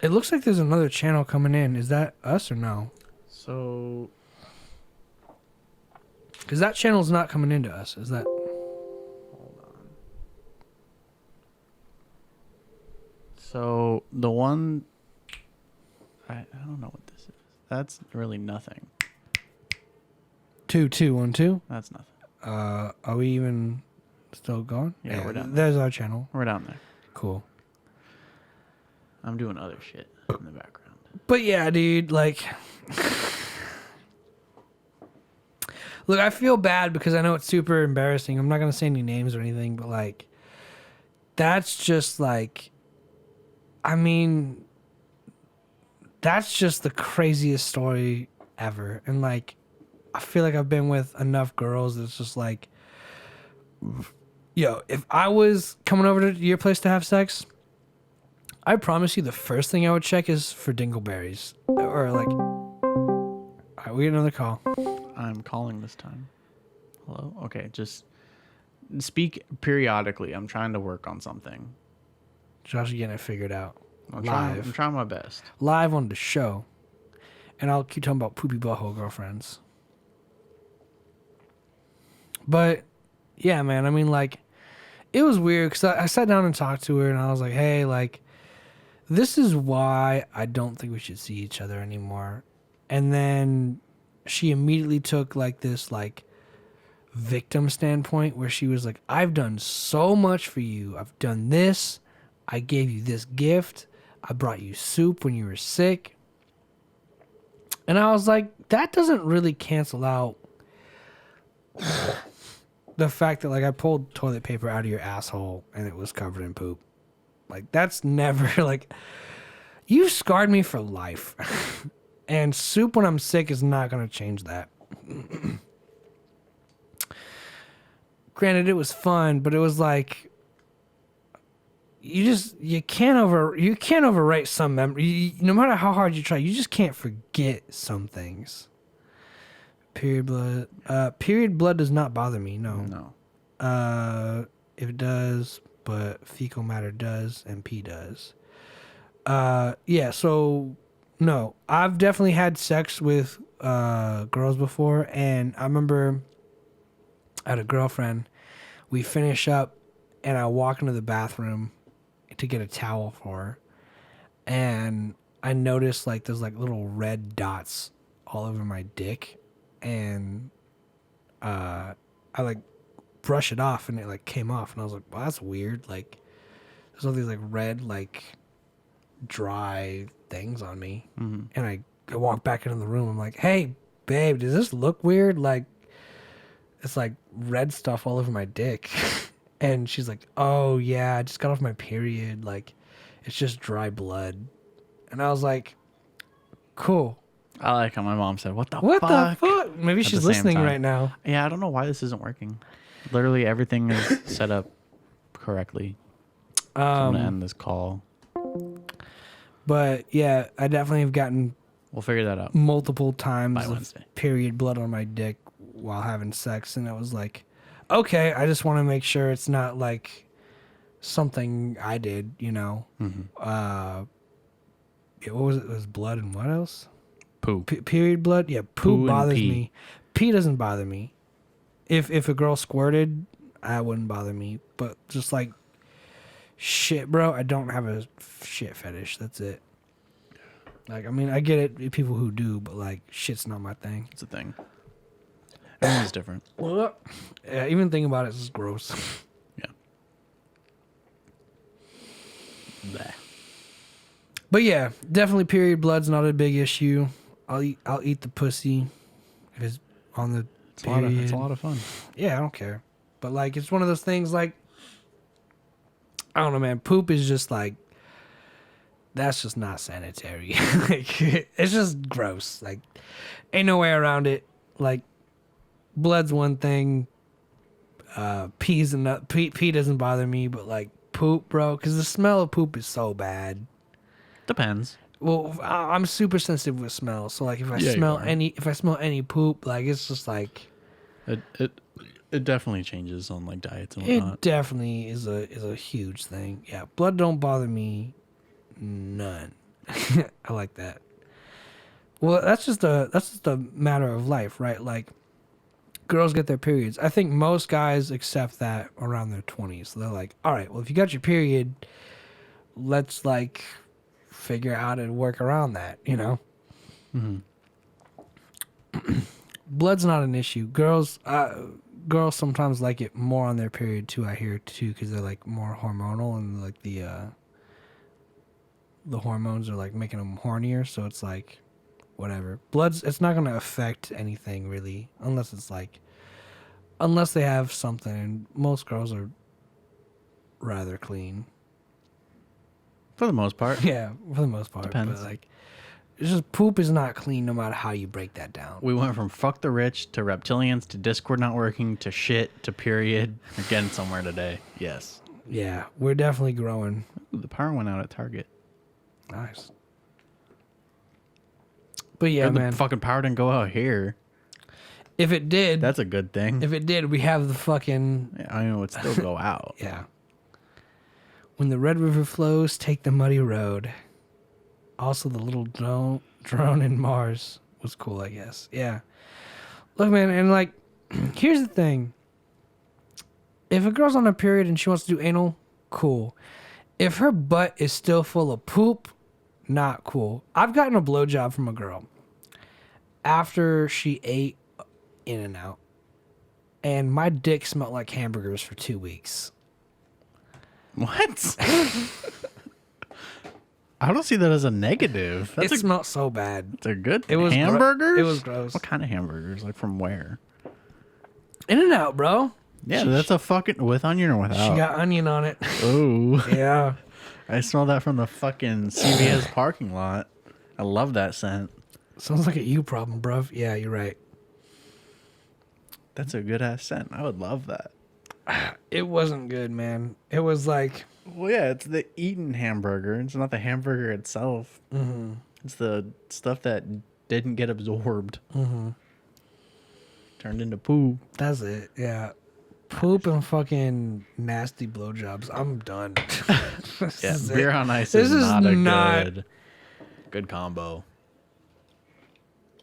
it looks like there's another channel coming in. Is that us or no? So, because that channel's not coming into us. Is that? hold on. So the one, I don't know what this is. That's really nothing. 2212. That's nothing. Are we even still going? Yeah, we're down There's our channel. We're down there. Cool. I'm doing other shit in the background. But yeah, dude, like, look, I feel bad because I know it's super embarrassing. I'm not going to say any names or anything, but like, that's just like, I mean, that's just the craziest story ever. And like, I feel like I've been with enough girls that's just like, yo, if I was coming over to your place to have sex, I promise you the first thing I would check is for dingleberries. Or like, all right, we get another call. I'm calling this time. Hello? Okay, just speak periodically. I'm trying to work on something. Josh is getting it figured out. I'm Live. trying my best. Live on the show. And I'll keep talking about poopy butthole girlfriends. But, yeah, man, I mean, like, it was weird because I sat down and talked to her and I was like, hey, like, this is why I don't think we should see each other anymore. And then she immediately took like this like victim standpoint where she was like, I've done so much for you. I've done this. I gave you this gift. I brought you soup when you were sick. And I was like, that doesn't really cancel out the fact that like I pulled toilet paper out of your asshole and it was covered in poop. Like that's never like you scarred me for life. And soup when I'm sick is not going to change that. Granted, it was fun, but it was like you can't overrate some memory. No matter how hard you try, you just can't forget some things. Period blood does not bother me. No. If it does, but fecal matter does, and pee does. Yeah. So no, I've definitely had sex with girls before, and I remember I had a girlfriend. We finish up, and I walk into the bathroom to get a towel for her, and I noticed like there's like little red dots all over my dick, and I like brush it off, and it like came off, and I was like, well, that's weird. Like there's all these like red like dry things on me, and I walk back into the room. I'm like, hey babe, does this look weird? Like it's like red stuff all over my dick. And she's like, oh yeah, I just got off my period, like it's just dry blood. And I was like, cool. I like how my mom said, what the What fuck? the fuck? Maybe At she's the same listening time. right now. Yeah, I don't know why this isn't working. Literally everything is set up correctly. So I'm gonna end this call. But yeah, I definitely have gotten We'll figure that out. multiple times By of Wednesday. period blood on my dick while having sex, and it was like, okay, I just want to make sure it's not like something I did, you know. Yeah, what was it? It was blood and what else? Poo. Period blood. Yeah, Poo poo and bothers pee. me. Pee doesn't bother me. If a girl squirted, that wouldn't bother me. But just like shit, bro, I don't have a shit fetish. That's it. Like, I mean, I get it, people who do, but like, shit's not my thing. It's a thing. Everyone's different. Yeah, even thinking about it is gross. Yeah. Bleh. But yeah, definitely period blood's not a big issue. I'll eat the pussy if it's on the period. It's a lot of fun. Yeah, I don't care. But like, it's one of those things like, I don't know, man. Poop is just like, that's just not sanitary. Like, it's just gross. Like, ain't no way around it. Like, blood's one thing. Pee's another. Pee doesn't bother me, but like poop, bro, because the smell of poop is so bad. Depends. Well, I'm super sensitive with smell, so like if I Yeah, you smell are. any poop, like it's just like It definitely changes on like diets and it whatnot. definitely is a huge thing. Yeah, blood don't bother me none. I like that. Well, that's just a matter of life, right? Like girls get their periods. I think most guys accept that around their 20s. So they're like, all right, well, if you got your period, let's like figure out how to work around that, you know? Blood's not an issue. Girls sometimes like it more on their period too, I hear too, because they're like more hormonal and like the hormones are like making them hornier. So it's like, whatever. It's not going to affect anything really, unless they have something. And most girls are rather clean. For the most part. Yeah, for the most part. Depends. But like, it's just poop is not clean no matter how you break that down. We went from fuck the rich to reptilians to Discord not working to shit to period. We're getting somewhere today. Yes. Yeah, we're definitely growing. Ooh, the power went out at Target. Nice. But yeah, Or the man. fucking power didn't go out here. If it did, That's a good thing. if it did, we have the fucking Yeah, I mean, it would still go out. yeah. When the Red River flows, take the muddy road. Also, the little drone in Mars was cool, I guess. Yeah. Look, man, and like, here's the thing. If a girl's on a period and she wants to do anal, cool. If her butt is still full of poop, not cool. I've gotten a blowjob from a girl after she ate In-N-Out, and my dick smelled like hamburgers for 2 weeks. What? I don't see that as a negative. It smelled so bad. They're good. It was hamburgers. It was gross. What kind of hamburgers? Like from where? In-N-Out, bro. Yeah, that's a fucking with onion or without. She got onion on it. Oh, Yeah. I smell that from the fucking CVS parking lot. I love that scent. Sounds like a you problem, bruv. Yeah, you're right. That's a good ass scent. I would love that. It wasn't good, man. It was like, Well, yeah, it's the eaten hamburger. It's not the hamburger itself. Mm-hmm. It's the stuff that didn't get absorbed. Mm-hmm. Turned into poo. that's it. Yeah. Poop and fucking nasty blowjobs. I'm done. This Yeah, is beer it. on ice This is not a not- good combo.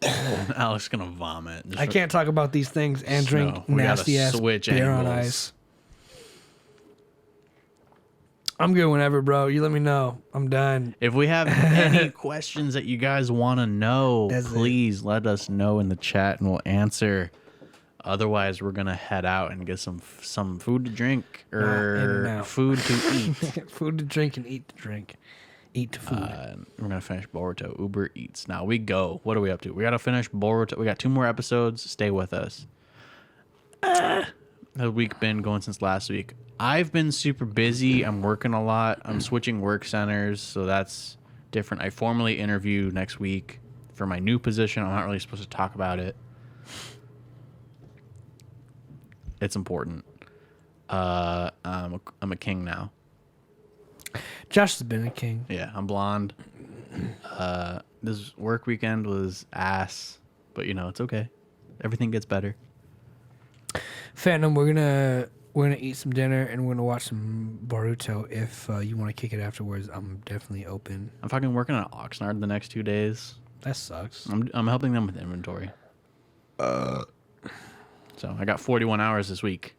Alex gonna vomit. I can't talk about these things and drink No, we gotta nasty ass switch beer on angles. ice. I'm good whenever, bro. You let me know. I'm done. If we have any questions that you guys want to know, That's it. please let us know in the chat and we'll answer. Otherwise, we're gonna head out and get some food to drink or In-N-Out. food to eat. Food to drink and eat to drink. Eat to food. We're gonna finish Boruto. Uber Eats. Now we go. What are we up to? We gotta finish Boruto. We got 2 more episodes. Stay with us. The week been going since last week. I've been super busy. I'm working a lot. I'm switching work centers, so that's different. I formally interview next week for my new position. I'm not really supposed to talk about it. It's important. I'm a king now. Josh has been a king. Yeah, I'm blonde. This work weekend was ass, but it's okay. Everything gets better. Phantom, we're gonna eat some dinner and we're gonna watch some Boruto. If you want to kick it afterwards, I'm definitely open. I'm fucking working at Oxnard the next 2 days. That sucks. I'm helping them with inventory. So I got 41 hours this week.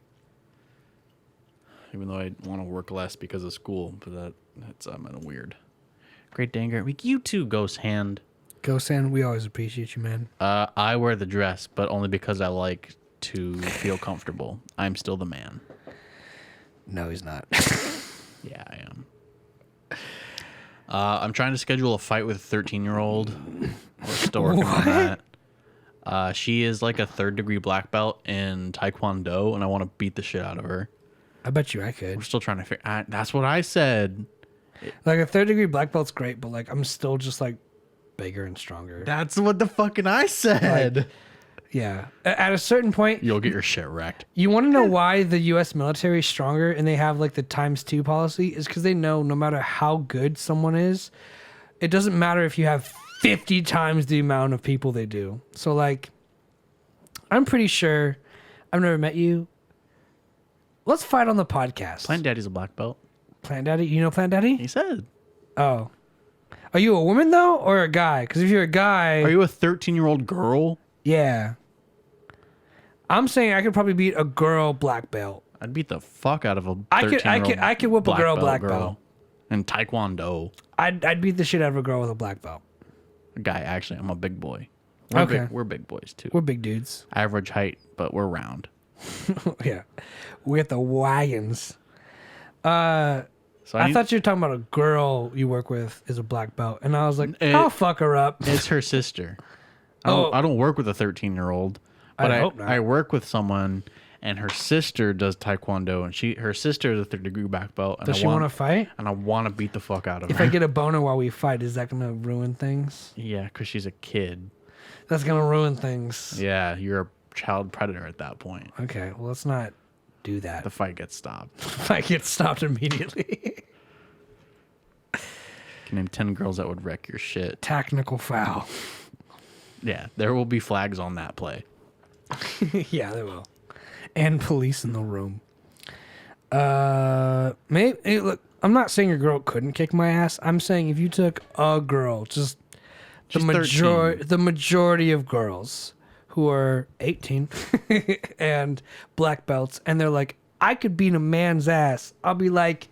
Even though I want to work less because of school, but that's kind of weird. Great Danger Week. You too, Ghost Hand. Ghost Hand, we always appreciate you, man. I wear the dress, but only because I like to feel comfortable. I'm still the man. No, he's not. Yeah, I am. I'm trying to schedule a fight with a 13-year-old. We're still working on that. She is like a 3rd-degree black belt in Taekwondo, and I want to beat the shit out of her. I bet you I could. We're still trying to figure. That's what I said. Like a 3rd-degree black belt's great, but like I'm still just like bigger and stronger. That's what the fucking I said. Yeah. At a certain point, You'll get your shit wrecked. you want to know why the U.S. military is stronger and they have like the ×2 policy is because they know no matter how good someone is, it doesn't matter if you have 50 times the amount of people they do. So like, I'm pretty sure I've never met you. Let's fight on the podcast. Plant Daddy's a black belt. Plant Daddy? You know Plant Daddy? He said. Oh. Are you a woman though or a guy? Because if you're a guy, Are you a 13-year-old girl? yeah. I'm saying I could probably beat a girl black belt. I'd beat the fuck out of a 13-year-old I could whip a girl black belt. And Taekwondo. I'd beat the shit out of a girl with a black belt. Guy, actually, I'm a big boy. Okay. We're big boys, too. We're big dudes. Average height, but we're round. Yeah. We got the wagons. So I thought you were talking about a girl you work with is a black belt. And I was like, It- I'll fuck her up. It's her sister. Oh. I don't work with a 13-year-old, but I hope not. I work with someone, and her sister does Taekwondo, and her sister is a 3rd-degree black belt. And Does she want to fight? And I want to beat the fuck out of If her. I get a boner while we fight, is that going to ruin things? Yeah, because she's a kid. That's going to ruin things. Yeah, you're a child predator at that point. Okay, well, let's not do that. The fight gets stopped. If I get stopped immediately. Can name 10 girls that would wreck your shit. Technical foul. Yeah, there will be flags on that play. Yeah, they will. And police in the room. Maybe hey, look, I'm not saying a girl couldn't kick my ass. I'm saying if you took a girl, just She's 13. the majority of girls who are 18 and black belts, and they're like, I could beat a man's ass. I'll be like,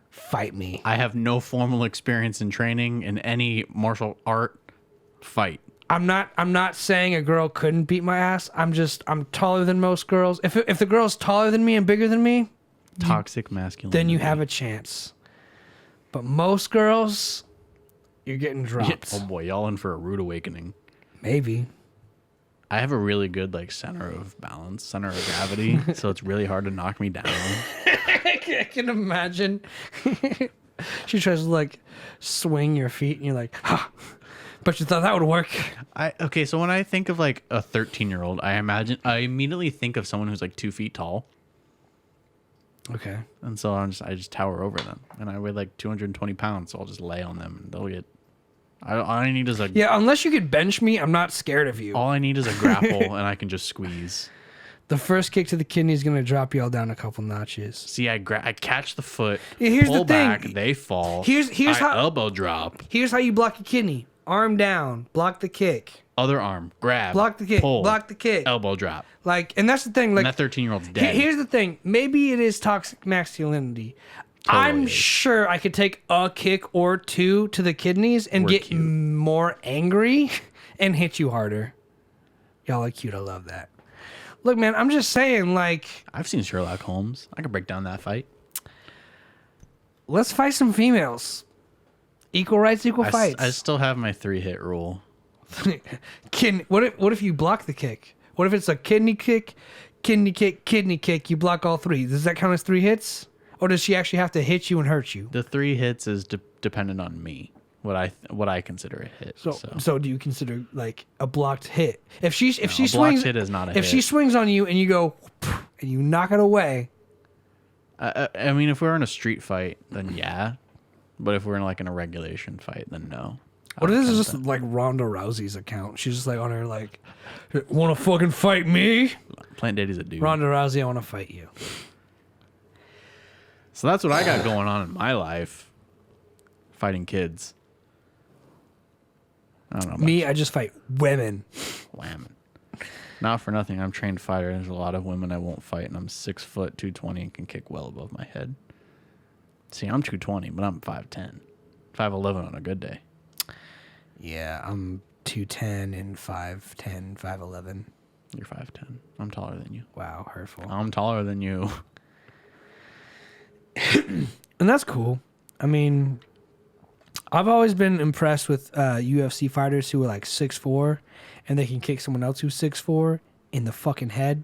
fight me. I have no formal experience in training in any martial art fight. I'm not saying a girl couldn't beat my ass. I'm taller than most girls. If the girl's taller than me and bigger than me, Toxic masculinity. then you have a chance. But most girls, you're getting dropped. Oh boy, y'all in for a rude awakening. Maybe. I have a really good like center of balance, center of gravity, so it's really hard to knock me down. I can imagine. She tries to like swing your feet, and you're like, "Ha!" But you thought that would work. Okay, so when I think of like a 13-year-old, I immediately think of someone who's like 2 feet tall, Okay. and so I just tower over them, and I weigh like 220 pounds, so I'll just lay on them, and they'll get. All I need is a Yeah, unless you could bench me, I'm not scared of you. all I need is a grapple, and I can just squeeze. The first kick to the kidney is gonna drop y'all down a couple notches. See, I catch the foot, Yeah, here's pull the thing. back, they fall. Here's I how- elbow drop, Here's how you block a kidney: arm down, block the kick, other arm, grab, block the kick, pull, block the kick. elbow drop. Like, and that's the thing. Like, And that 13-year-old's dead. Here's the thing. Maybe it is toxic masculinity. Totally I'm is. sure I could take a kick or two to the kidneys and We're get cute. more angry and hit you harder. Y'all are cute. I love that. Look, man, I'm just saying, like, I've seen Sherlock Holmes. I could break down that fight. let's fight some females. Equal rights, equal fights. I still have my 3-hit rule. What if you block the kick? What if it's a kidney kick, kidney kick, kidney kick? You block all three. Does that count as 3 hits? Or does she actually have to hit you and hurt you? The 3 hits is dependent on me. What I consider a hit. So do you consider like a blocked hit? If she a swings, blocked hit is not a if she hit. swings on you and you go and you knock it away, I mean, if we're in a street fight, then yeah. But if we're in like in a regulation fight, then no. what if this is just like Ronda Rousey's account? She's just like on her like, want to fucking fight me? Plant Daddy's a dude. Ronda Rousey, I want to fight you. So that's what I got going on in my life. Fighting kids. I don't know. Me, I just fight women. Whamming. Not for nothing. I'm a trained fighter. There's a lot of women I won't fight, and I'm 6 foot, 220, and can kick well above my head. See, I'm 220, but I'm 5'10", 5'11" on a good day. Yeah, I'm 210 and 5'10", 5'11". You're 5'10". I'm taller than you. Wow, hurtful. I'm taller than you. And that's cool. I mean, I've always been impressed with UFC fighters who are like 6'4", and they can kick someone else who's 6'4" in the fucking head.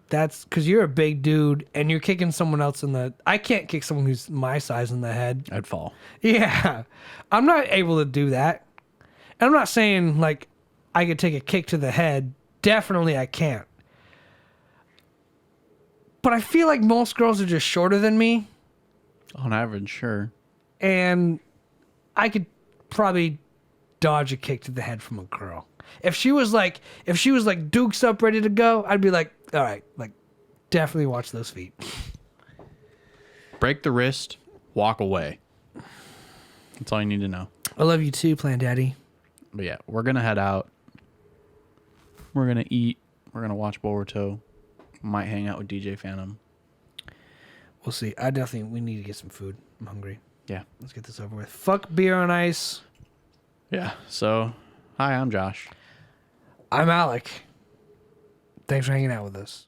That's because you're a big dude and you're kicking someone else in the... I can't kick someone who's my size in the head. I'd fall. Yeah. I'm not able to do that. And I'm not saying like I could take a kick to the head. Definitely I can't. But I feel like most girls are just shorter than me. On average, sure. And I could probably dodge a kick to the head from a girl. If she was like dukes up, ready to go, I'd be like, all right, like definitely watch those feet. Break the wrist, walk away. That's all you need to know. I love you too, Plan Daddy. But yeah, we're gonna head out. We're gonna eat. We're gonna watch Boruto. Might hang out with DJ Phantom. We'll see. We need to get some food. I'm hungry. Yeah. Let's get this over with. Fuck beer on ice. Yeah. So, hi, I'm Josh. I'm Alec. Thanks for hanging out with us.